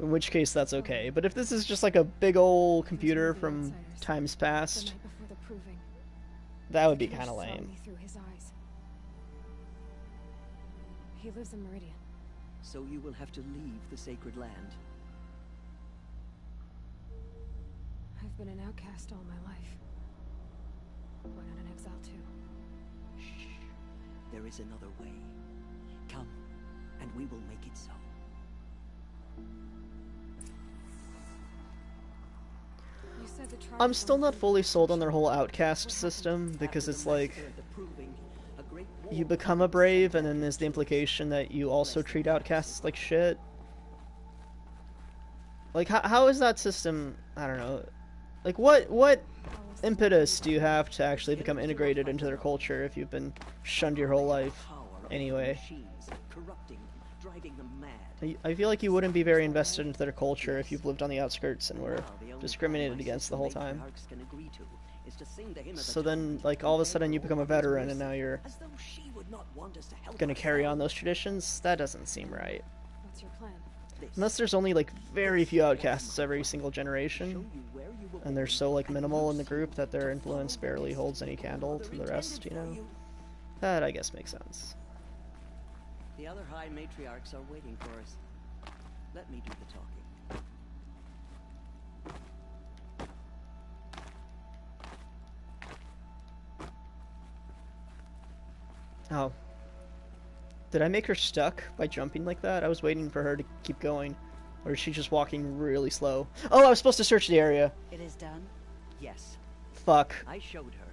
In which case that's okay. But if this is just like a big old computer from times past, that would be kind of lame. He lives in Meridian. So you will have to leave the sacred land. I've been an outcast all my life. Why not an exile too? Shh. There is another way. Come, and we will make it so. You said the tribe I'm still not fully sold on their whole outcast system, because it's like, you become a brave, and then there's the implication that you also treat outcasts like shit. Like, how is that system, I don't know, like, what impetus do you have to actually become integrated into their culture if you've been shunned your whole life, anyway? I feel like you wouldn't be very invested into their culture if you've lived on the outskirts and were discriminated against the whole time. So then, like, all of a sudden you become a veteran and now you're gonna carry on those traditions? That doesn't seem right. What's your plan? Unless there's only, like, very few outcasts every single generation, and they're so, like, minimal in the group that their influence barely holds any candle to the rest, you know? That, I guess, makes sense. The other High Matriarchs are waiting for us. Let me do the talking. Oh. Did I make her stuck by jumping like that? I was waiting for her to keep going. Or is she just walking really slow? Oh, I was supposed to search the area. It is done? Yes. Fuck. I showed her.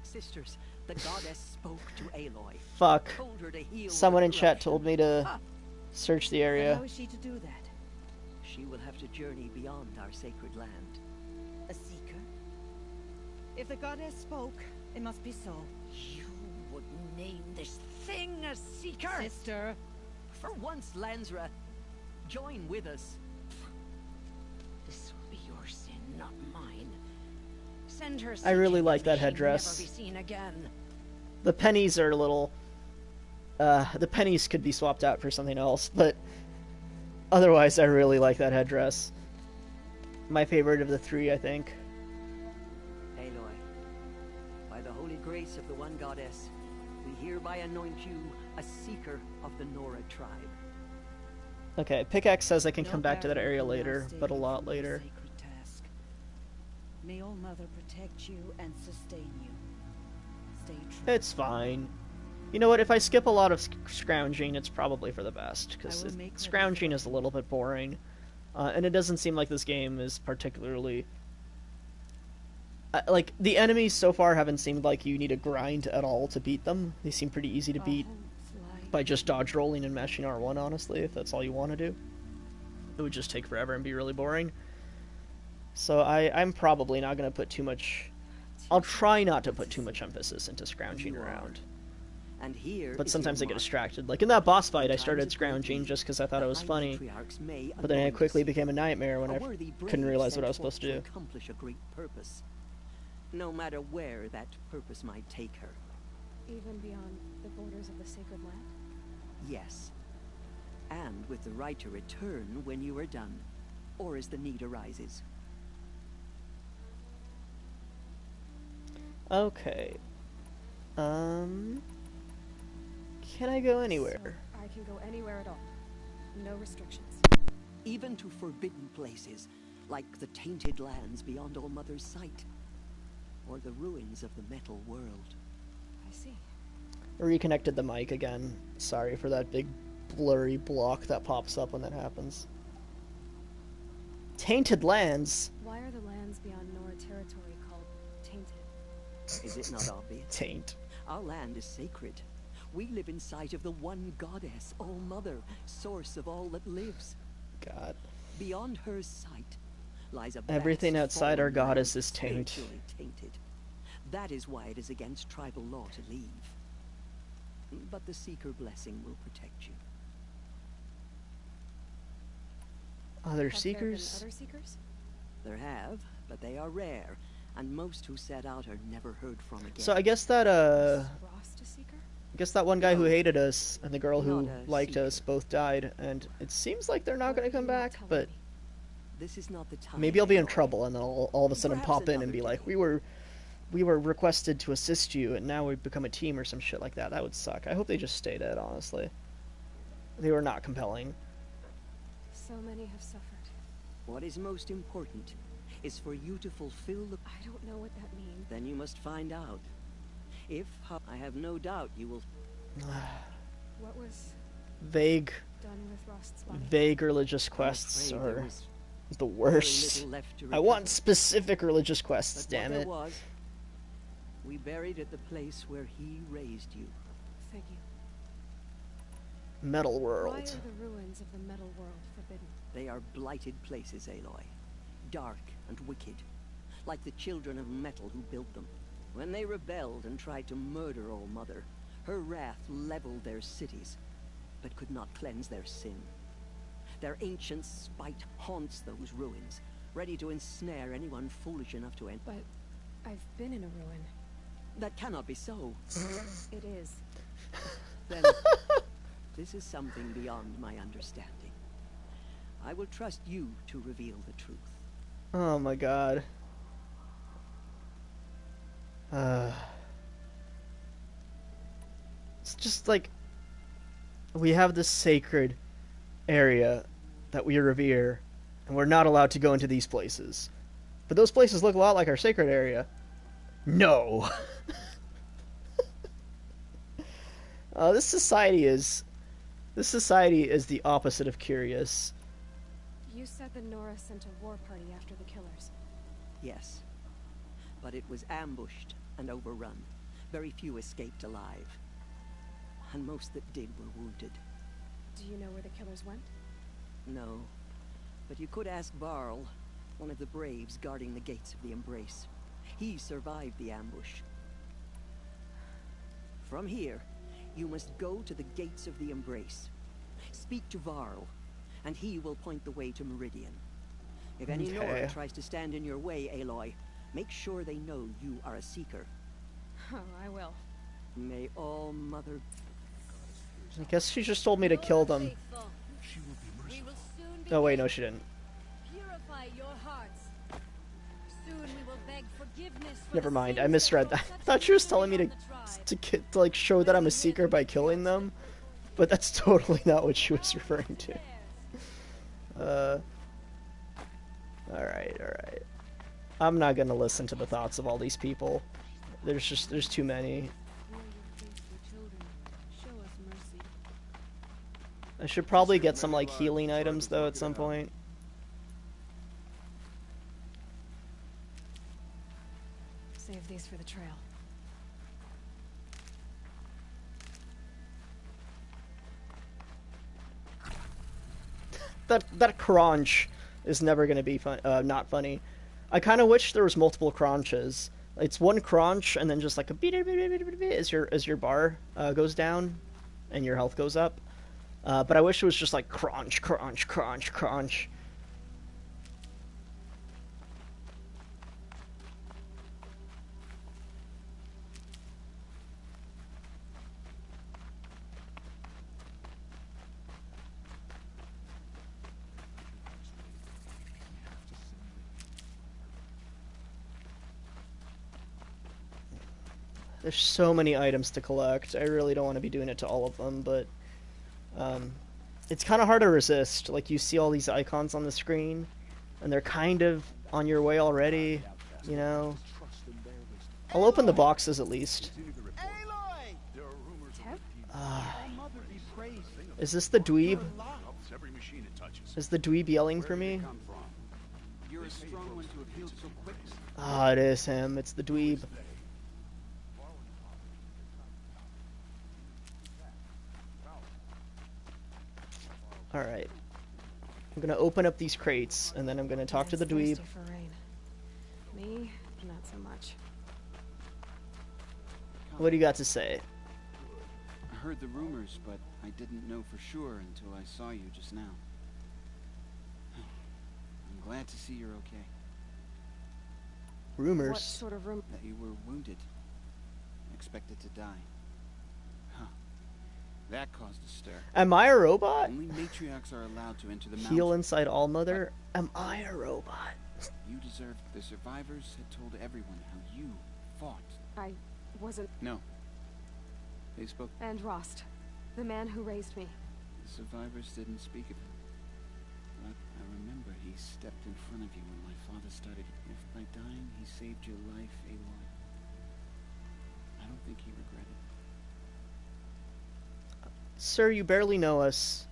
Sisters, the goddess spoke to Aloy. Fuck. Told her to heal Someone her in chat corruption. told me to search the area. How is she to do that? She will have to journey beyond our sacred land. A seeker? If the goddess spoke, it must be so. You would name this thing a seeker? Sister. For once, Lansra, join with us. This will be your sin, not mine. Send her. I really like that she'll headdress. Never be seen again. The pennies are a little... the pennies could be swapped out for something else, but... Otherwise, I really like that headdress. My favorite of the three, I think. Aloy, by the holy grace of the one goddess, we hereby anoint you a seeker of the Nora tribe. Okay, Pickaxe says I can come back to that area later, but a lot later. May All Mother protect you and sustain you. Stay true. It's fine. You know what, if I skip a lot of scrounging, it's probably for the best, because scrounging is a little bit boring. And it doesn't seem like this game is particularly... like, the enemies so far haven't seemed like you need to grind at all to beat them. They seem pretty easy to beat by just dodge rolling and mashing R1, honestly, if that's all you want to do. It would just take forever and be really boring. So I'm probably not going to put too much... I'll try not to put too much emphasis into scrounging around. And here but sometimes I get distracted. Like in that boss fight, I started scrounging just because I thought it was funny. But then it quickly became a nightmare when I couldn't realize what I was supposed to do. Accomplish a great purpose, no matter where that purpose might take her. Even beyond the borders of the sacred land? Yes. And with the right to return when you are done, or as the need arises. Okay. Can I go anywhere? So I can go anywhere at all. No restrictions. Even to forbidden places, like the tainted lands beyond All Mother's sight. Or the ruins of the metal world. I see. I reconnected the mic again. Sorry for that big blurry block that pops up when that happens. Tainted lands? Why are the lands beyond Nora territory called tainted? Is it not obvious? Taint. Our land is sacred. We live in sight of the one goddess, All Mother, source of all that lives. God. Beyond her sight lies a everything vast outside our fallen goddess land is tainted. spiritually tainted. That is why it is against tribal law to leave. But the Seeker blessing will protect you. Other Have Seekers? There been other Seekers? There have, but they are rare, and most who set out are never heard from again. So I guess that, Frost a Seeker? I guess that one guy who hated us and the girl who liked us both died, and it seems like they're not going to come back, but this is not the time. maybe I'll be in trouble and they'll all of a sudden pop in and be like, we were requested to assist you and now we've become a team or some shit like that. That would suck. I hope they just stay dead, honestly. They were not compelling. So many have suffered. What is most important is for you to fulfill the... I don't know what that means. Then you must find out. If, I have no doubt you will... What was... Vague. Done with Rost's body? Vague religious quests are the worst. I want specific religious quests, But damn what it. there was, we buried at the place where he raised you. Thank you. Metal Why World. are the ruins of the Metal World forbidden? They are blighted places, Aloy. Dark and wicked. Like the children of metal who built them. When they rebelled and tried to murder All Mother, her wrath leveled their cities, but could not cleanse their sin. Their ancient spite haunts those ruins, ready to ensnare anyone foolish enough to enter. But I've been in a ruin. That cannot be so. It is. Then, this is something beyond my understanding. I will trust you to reveal the truth. Oh my god. It's just like we have this sacred area that we revere, and we're not allowed to go into these places. But those places look a lot like our sacred area. No. This society is the opposite of curious. You said the Nora sent a war party after the killers. Yes. But it was ambushed and overrun. Very few escaped alive. And most that did were wounded. Do you know where the killers went? No. But you could ask Varl, one of the braves guarding the gates of the Embrace. He survived the ambush. From here, you must go to the gates of the Embrace. Speak to Varl, and he will point the way to Meridian. If any Nora tries to stand in your way, Aloy, make sure they know you are a seeker. Oh, I will. May All Mother... I guess she just told me to kill them. Oh wait, no she didn't. Purify your hearts. Soon we will beg forgiveness for Never mind, I misread that. I thought she was telling me to like show that I'm a seeker by killing them, but that's totally not what she was referring to. Alright. I'm not gonna listen to the thoughts of all these people. There's too many. I should probably get some like healing items though at some point. Save these for the trail. That crunch is never gonna be fun. Not funny. I kind of wish there was multiple crunches. It's one crunch and then just like a beep as your bar goes down and your health goes up. But I wish it was just like crunch, crunch, crunch, crunch. There's so many items to collect. I really don't want to be doing it to all of them, but it's kind of hard to resist. Like, you see all these icons on the screen, and they're kind of on your way already, you know? I'll open the boxes at least. Is this the dweeb? Is the dweeb yelling for me? You're a strong one to have healed so quick. Ah, it is him. It's the dweeb. Alright. I'm gonna open up these crates, and then I'm gonna talk to the dweeb. For rain. Me, not so much. What do you got to say? I heard the rumors, but I didn't know for sure until I saw you just now. I'm glad to see you're okay. Rumors? What sort of rumor? That you were wounded. Expected to die. Huh. That caused a stir. Am I a robot? Only matriarchs are allowed to enter the mountain. Heal inside All Mother? Am I a robot? You deserved. The survivors had told everyone how you fought. I wasn't... No. They spoke... And Rost, the man who raised me. The survivors didn't speak of him. But I remember he stepped in front of you when my father started. If by dying he saved your life, Aloy, I don't think he regretted it. Sir, you barely know us.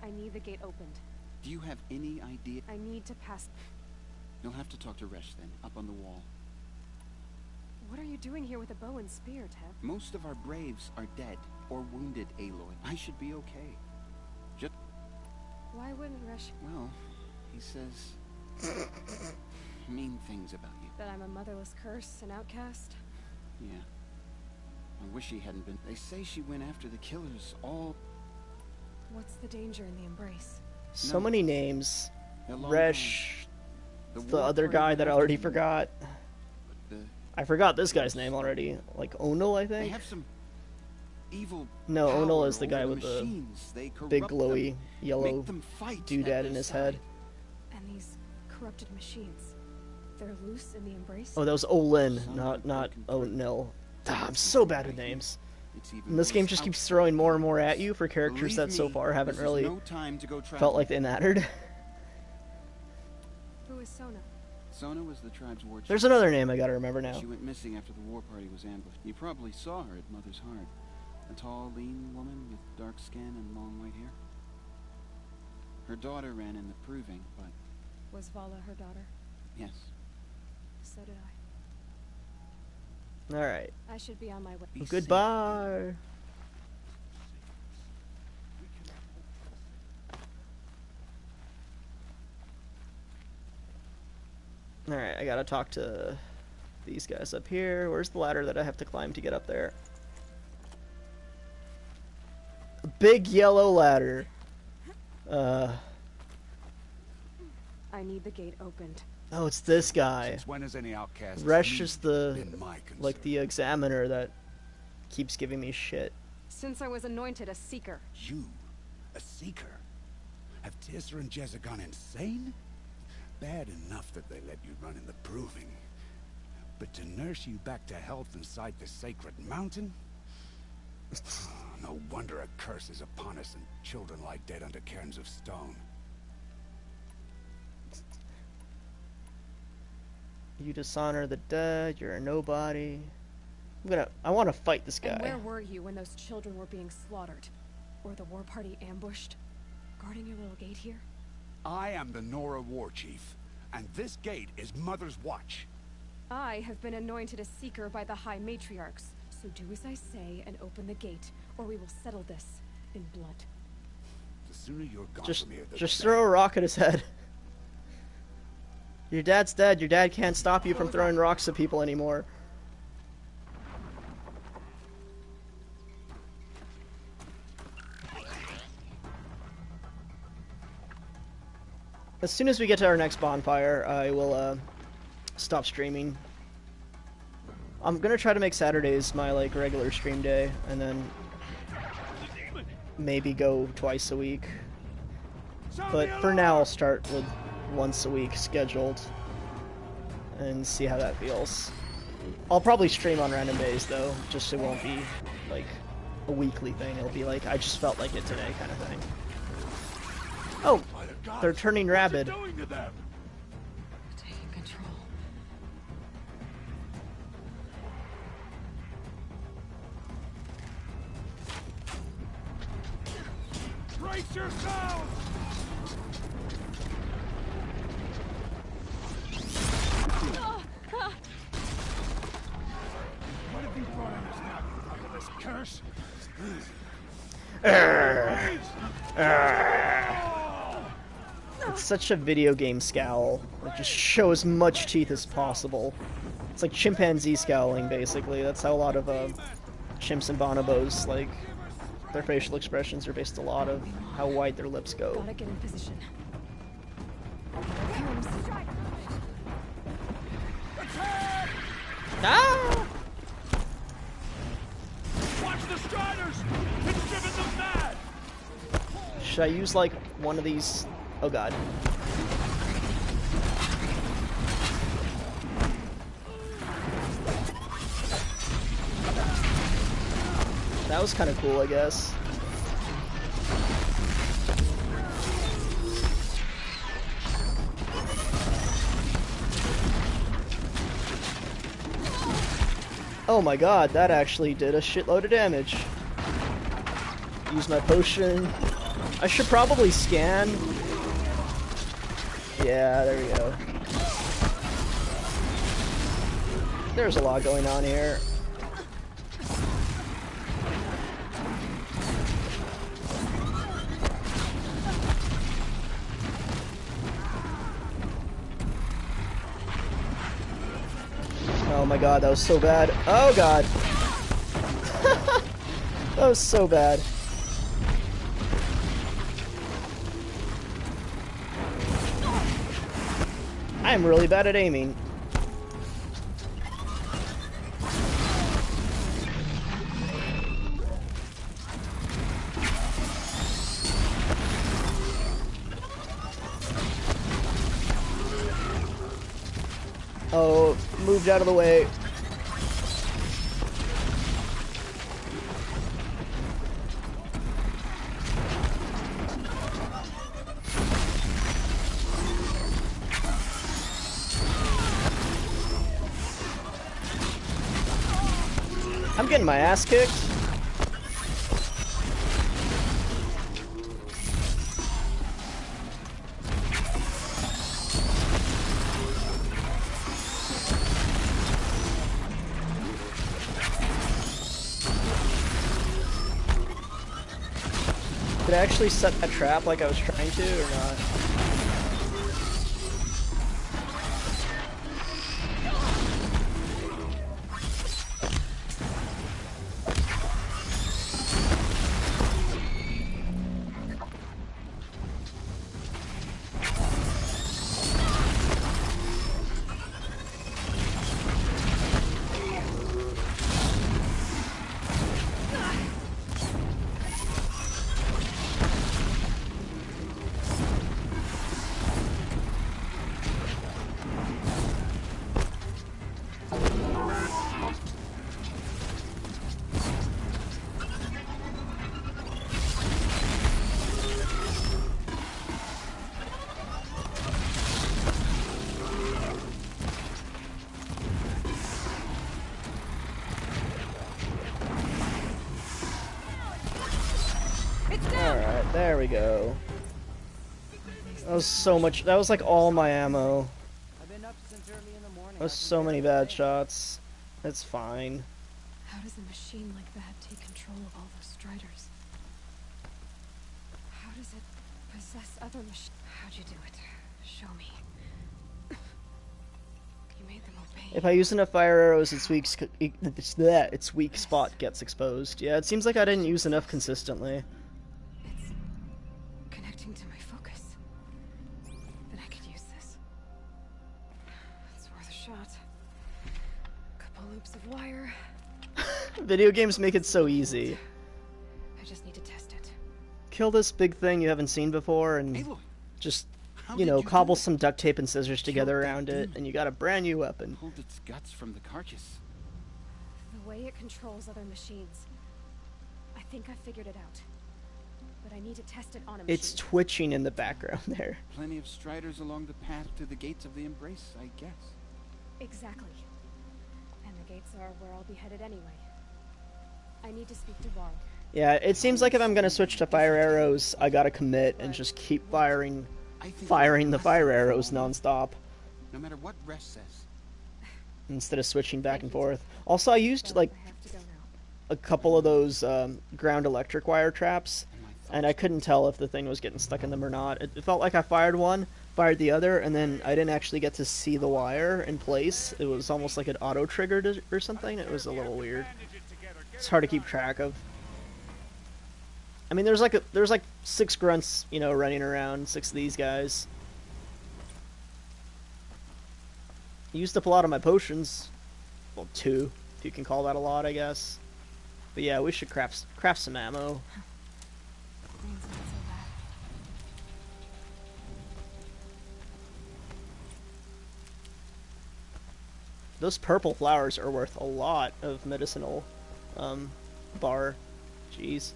I need the gate opened. Do you have any idea? I need to pass. You'll have to talk to Resh then, up on the wall. What are you doing here with a bow and spear, Teb? Most of our braves are dead or wounded, Aloy. I should be okay. Just... Why wouldn't Resh... Well, he says... mean things about you. That I'm a motherless curse, an outcast? Yeah. I wish he hadn't been. They say she went after the killers all... What's the danger in the embrace? So many names. Resh, the other guy that I already forgot. I forgot this guy's name already. Like Onal, I think. They have some evil. No, Onal is the guy with the big glowy yellow doodad in his head. And these corrupted machines, they're loose in the embrace? Oh, that was Olin, not Onil. I'm so bad with names. And this game just keeps throwing more and more at you for characters that so far haven't really felt like they mattered. Who is Sona? Sona was the tribe's war chief. There's another name I gotta remember now. She went missing after the war party was ambushed. You probably saw her at Mother's Heart. A tall, lean woman with dark skin and long white hair. Her daughter ran in the proving, but... Was Vala her daughter? Yes. So did I. Alright. I should be on my way. Goodbye. Alright, I gotta talk to these guys up here. Where's the ladder that I have to climb to get up there? A big yellow ladder. I need the gate opened. Oh, it's this guy. Since when has any outcast Resh is the been my concern? like the examiner that keeps giving me shit. Since I was anointed a seeker. You, a seeker? Have Tissa and Jezza gone insane? Bad enough that they let you run in the proving, but to nurse you back to health inside the sacred mountain? No wonder a curse is upon us and children lie dead under cairns of stone. You dishonor the dead, you're a nobody. I want to fight this guy. And where were you when those children were being slaughtered? Or the war party ambushed? Guarding your little gate here? I am the Nora war chief, and this gate is Mother's watch. I have been anointed a seeker by the High Matriarchs, so do as I say and open the gate, or we will settle this in blood. The sooner you're gone Just from here, the throw a rock at his head. Your dad's dead. Your dad can't stop you from throwing rocks at people anymore. As soon as we get to our next bonfire, I will stop streaming. I'm gonna try to make Saturdays my like regular stream day, and then maybe go twice a week. But for now, I'll start with once a week scheduled and see how that feels. I'll probably stream on random days though, just it won't be like a weekly thing. It'll be like I just felt like it today kind of thing. Oh, they're turning rabid. Taking control. Brace yourselves! What have you brought on us now, you this curse? It's such a video game scowl. Like, just show as much teeth as possible. It's like chimpanzee scowling, basically. That's how a lot of chimps and bonobos, like, their facial expressions are based a lot of how wide their lips go. Gotta get in position. Ah! Watch the Striders! It's driven them mad! Should I use, like, one of these? Oh god. That was kind of cool, I guess. Oh my god, that actually did a shitload of damage. Use my potion. I should probably scan. Yeah, there we go. There's a lot going on here. Oh my god, that was so bad. Oh god. That was so bad. I'm really bad at aiming. Oh, moved out of the way. I'm getting my ass kicked. Did I actually set that trap like I was trying to, or not? Alright, there we go. That was so much. That was like all my ammo. That was so many bad shots. It's fine. How does a machine like that take control of all those striders? How does it possess other machines? How'd you do it? Show me. You made them obey. If I use enough fire arrows, its weak spot gets exposed. Yeah, it seems like I didn't use enough consistently. It's connecting to my focus. Then I could use this. It's worth a shot. Couple loops of wire. Video games make it so easy. I just need to test it. Kill this big thing you haven't seen before and just, you know, cobble some duct tape and scissors together around it, and you got a brand new weapon. Pulled its guts from the carcass. The way it controls other machines. I think I figured it out. But I need to test it on a machine. It's twitching in the background there. Plenty of striders along the path to the gates of the Embrace, I guess. Exactly. And the gates are where I'll be headed anyway. I need to speak to Varg. Yeah, it seems like if I'm gonna switch to fire arrows, I gotta commit and just keep firing the fire arrows nonstop. No matter what Rest says. Instead of switching back and forth. Also, I used like a couple of those ground electric wire traps, and I couldn't tell if the thing was getting stuck in them or not. It felt like I fired one, fired the other, and then I didn't actually get to see the wire in place. It was almost like it auto-triggered or something. It was a little weird. It's hard to keep track of. I mean, there's like 6 grunts, you know, running around, 6 of these guys. Used up a lot of my potions. Well, 2, if you can call that a lot, I guess. But yeah, we should craft some ammo. Those purple flowers are worth a lot of medicinal bar. Jeez.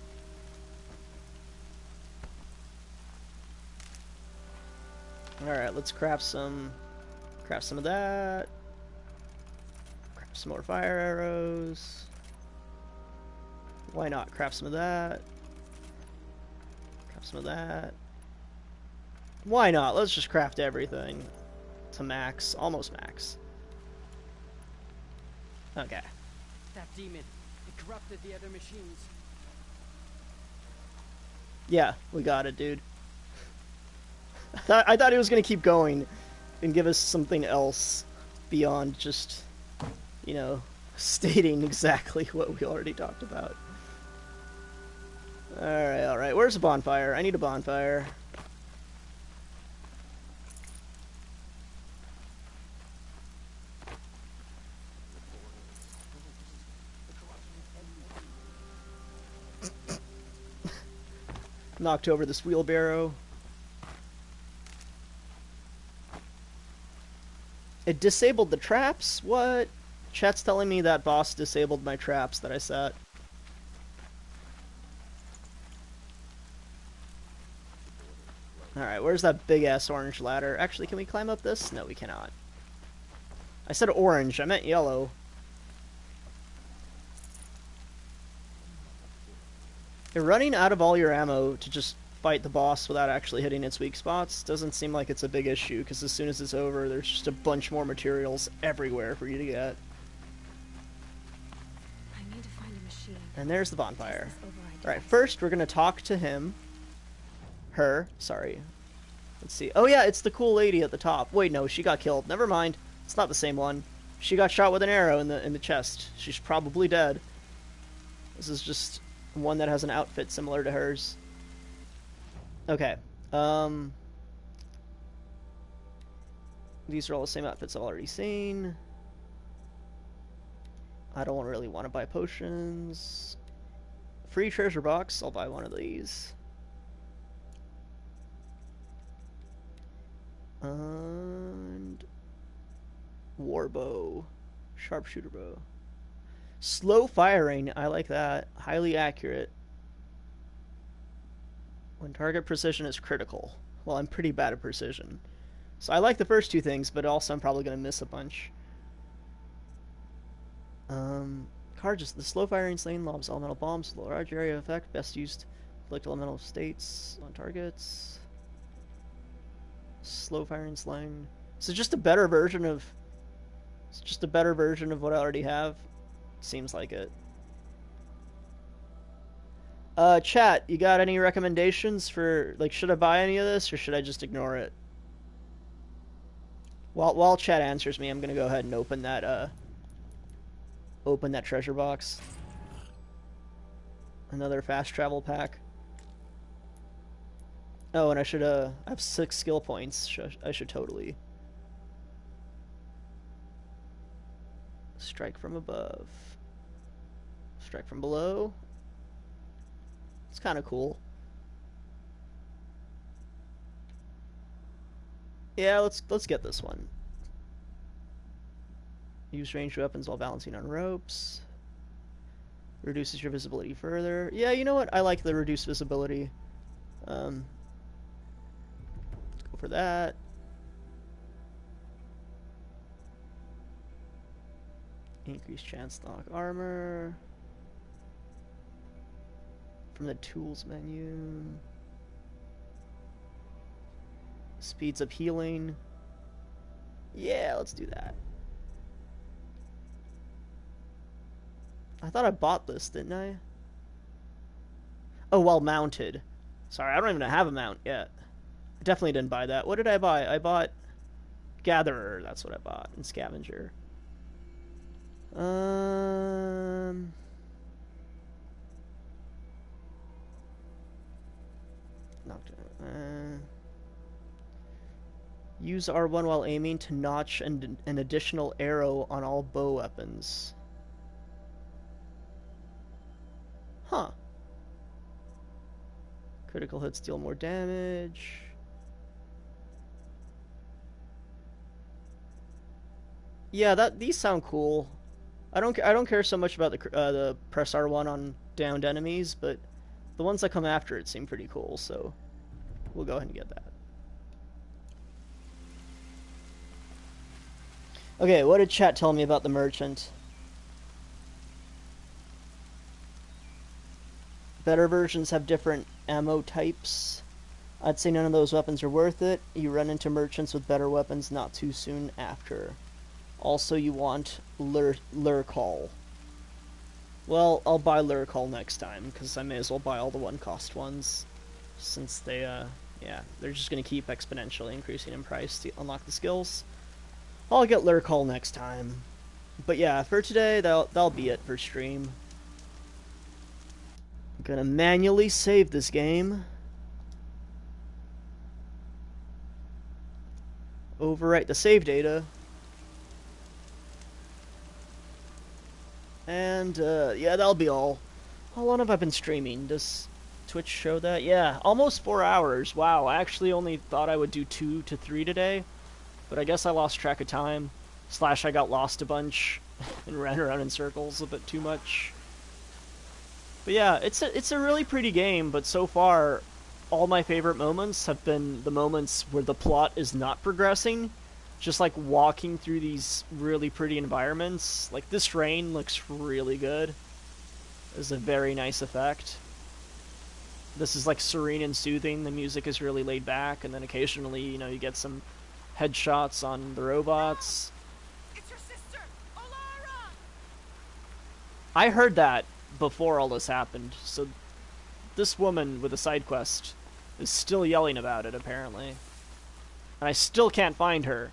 Alright, let's craft some of that. Craft some more fire arrows. Why not? Craft some of that. Craft some of that. Why not? Let's just craft everything to max. Almost max. Okay. That demon, it corrupted the other machines. Yeah, we got it, dude. I thought he was going to keep going and give us something else beyond just, you know, stating exactly what we already talked about. Alright. Where's the bonfire? I need a bonfire. Knocked over this wheelbarrow. It disabled the traps? What? Chat's telling me that boss disabled my traps that I set. Alright, where's that big-ass orange ladder? Actually, can we climb up this? No, we cannot. I said orange, I meant yellow. You're running out of all your ammo to just fight the boss without actually hitting its weak spots. Doesn't seem like it's a big issue, because as soon as it's over, there's just a bunch more materials everywhere for you to get. I need to find a machine. And there's the bonfire. Alright, first we're going to talk to him. Her, sorry. Let's see. Oh yeah, it's the cool lady at the top. Wait, no, she got killed. Never mind. It's not the same one. She got shot with an arrow in the chest. She's probably dead. This is just one that has an outfit similar to hers. Okay. These are all the same outfits I've already seen. I don't really want to buy potions. Free treasure box. I'll buy one of these. And warbow, sharpshooter bow, slow firing. I like that. Highly accurate. When target precision is critical. Well, I'm pretty bad at precision, so I like the first two things, but also I'm probably gonna miss a bunch. The slow firing sling lobs elemental bombs, large area effect, best used collect elemental states on targets. Slow firing slang. So just a better version of. It's just a better version of what I already have. Seems like it. Chat, you got any recommendations for, like, should I buy any of this or should I just ignore it? While chat answers me, I'm gonna go ahead and open that treasure box. Another fast travel pack. Oh, and I should, I have 6 skill points. I should totally. Strike from above. Strike from below. It's kind of cool. Yeah, let's get this one. Use ranged weapons while balancing on ropes. Reduces your visibility further. Yeah, you know what? I like the reduced visibility. For that. Increased chance to knock armor. From the tools menu. Speeds up healing. Yeah, let's do that. I thought I bought this, didn't I? Oh, while mounted. Sorry, I don't even have a mount yet. I definitely didn't buy that. What did I buy? I bought Gatherer. That's what I bought. And Scavenger. Use R1 while aiming to notch an additional arrow on all bow weapons. Huh. Critical hits deal more damage. Yeah, these sound cool. I don't care so much about the press R1 on downed enemies, but the ones that come after it seem pretty cool, so we'll go ahead and get that. Okay, what did chat tell me about the merchant? better versions have different ammo types. I'd say none of those weapons are worth it. You run into merchants with better weapons not too soon after. Also, you want lure call. Well, I'll buy lure call next time, because I may as well buy all the one-cost ones, since they, yeah, they're just going to keep exponentially increasing in price to unlock the skills. I'll get lure call next time. But yeah, for today, that'll be it for stream. I'm gonna manually save this game. Overwrite the save data. And, yeah, that'll be all. How long have I been streaming? Does Twitch show that? Yeah, almost 4 hours. Wow, I actually only thought I would do 2 to 3 today. But I guess I lost track of time. / I got lost a bunch and ran around in circles a bit too much. But yeah, it's a really pretty game, but so far, all my favorite moments have been the moments where the plot is not progressing. Just like walking through these really pretty environments. Like this rain looks really good. It's a very nice effect. This is like serene and soothing. The music is really laid back, and then occasionally, you know, you get some headshots on the robots. It's your sister, Olara! I heard that before all this happened, so this woman with a side quest is still yelling about it, apparently. And I still can't find her.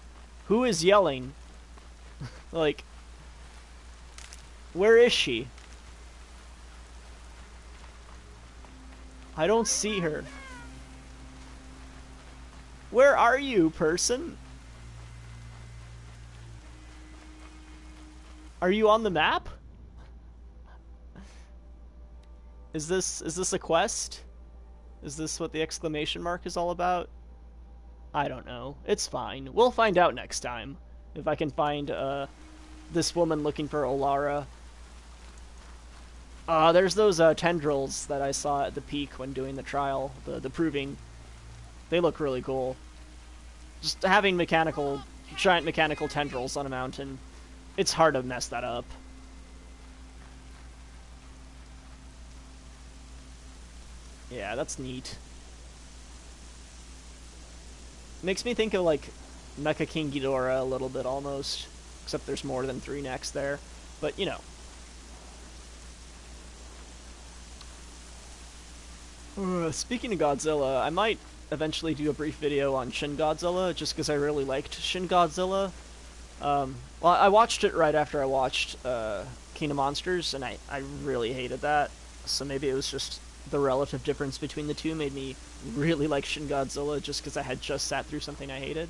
Who is yelling? Like, where is she? I don't see her. Where are you, person? Are you on the map? Is this a quest? Is this what the exclamation mark is all about? I don't know. It's fine. We'll find out next time. If I can find, this woman looking for Olara. There's those, tendrils that I saw at the peak when doing the trial. The proving. They look really cool. Just having giant mechanical tendrils on a mountain. It's hard to mess that up. Yeah, that's neat. Makes me think of, like, Mecha King Ghidorah a little bit, almost. Except there's more than 3 necks there. But, you know. Speaking of Godzilla, I might eventually do a brief video on Shin Godzilla, just because I really liked Shin Godzilla. Well, I watched it right after I watched King of Monsters, and I really hated that. So maybe it was just the relative difference between the two made me really like Shin Godzilla, just because I had just sat through something I hated.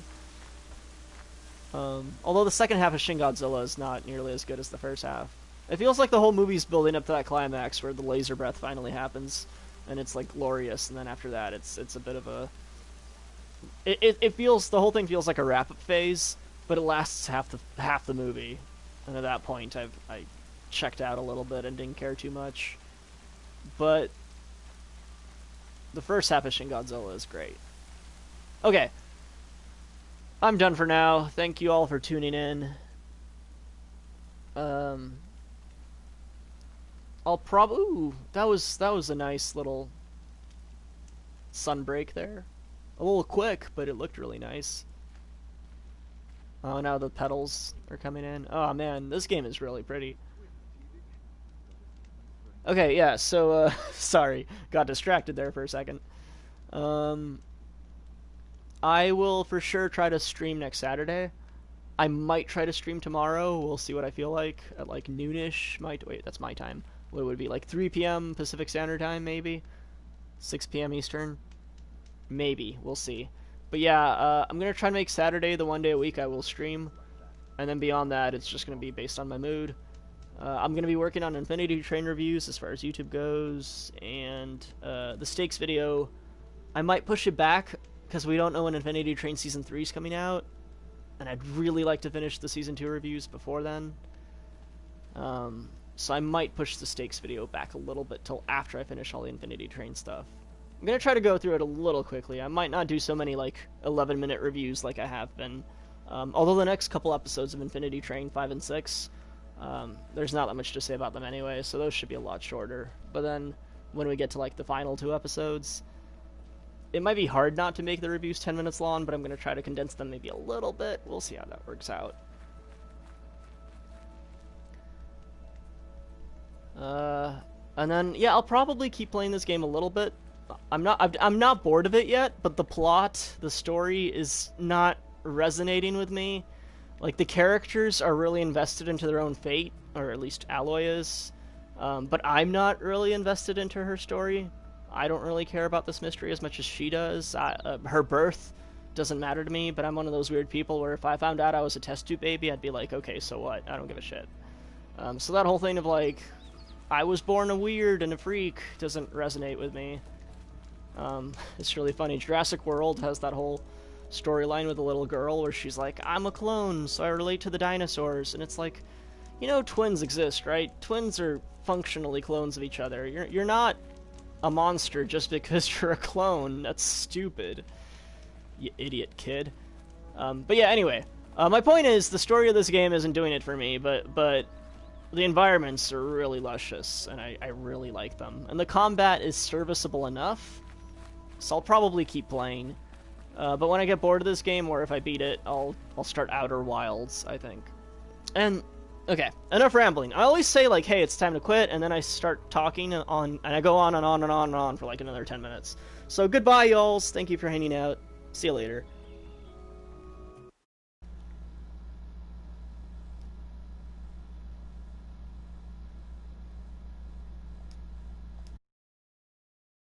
Although the second half of Shin Godzilla is not nearly as good as the first half. It feels like the whole movie's building up to that climax where the laser breath finally happens, and it's like glorious, and then after that it's a bit of a... It feels, the whole thing feels like a wrap-up phase, but it lasts half the movie. And at that point I checked out a little bit and didn't care too much. But the first half of Shin Godzilla is great. Okay. I'm done for now. Thank you all for tuning in. I'll probably... Ooh, that was a nice little sunbreak there. A little quick, but it looked really nice. Oh, now the petals are coming in. Oh man, this game is really pretty. Okay, yeah, so, sorry, got distracted there for a second. I will for sure try to stream next Saturday. I might try to stream tomorrow. We'll see what I feel like at like noonish. Wait, that's my time. What would it be, like 3 p.m. Pacific Standard Time, maybe? 6 p.m. Eastern? Maybe. We'll see. But yeah, I'm going to try to make Saturday the one day a week I will stream. And then beyond that, it's just going to be based on my mood. I'm going to be working on Infinity Train reviews as far as YouTube goes. And the stakes video, I might push it back because we don't know when Infinity Train Season 3 is coming out. And I'd really like to finish the Season 2 reviews before then. So I might push the stakes video back a little bit till after I finish all the Infinity Train stuff. I'm going to try to go through it a little quickly. I might not do so many, like, 11-minute reviews like I have been. Although the next couple episodes of Infinity Train 5 and 6, there's not that much to say about them anyway, so those should be a lot shorter. But then, when we get to like the final 2 episodes. It might be hard not to make the reviews 10 minutes long, but I'm going to try to condense them maybe a little bit. We'll see how that works out. And then, yeah, I'll probably keep playing this game a little bit. I'm not bored of it yet, but the plot, the story is not resonating with me. Like, the characters are really invested into their own fate, or at least Aloy is. But I'm not really invested into her story. I don't really care about this mystery as much as she does. Her birth doesn't matter to me, but I'm one of those weird people where if I found out I was a test tube baby, I'd be like, okay, so what? I don't give a shit. So that whole thing of, like, I was born a weird and a freak doesn't resonate with me. It's really funny. Jurassic World has that whole storyline with a little girl where she's like, I'm a clone, so I relate to the dinosaurs. And it's like, you know, twins exist, right? Twins are functionally clones of each other. You're not a monster just because you're a clone. That's stupid. You idiot kid. But yeah, anyway. My point is, the story of this game isn't doing it for me, but the environments are really luscious, and I really like them. And the combat is serviceable enough, so I'll probably keep playing. But when I get bored of this game, or if I beat it, I'll start Outer Wilds, I think. And, okay, enough rambling. I always say, like, hey, it's time to quit, and then I start talking and I go on and on and on and on for like another 10 minutes. So goodbye, y'alls. Thank you for hanging out. See you later.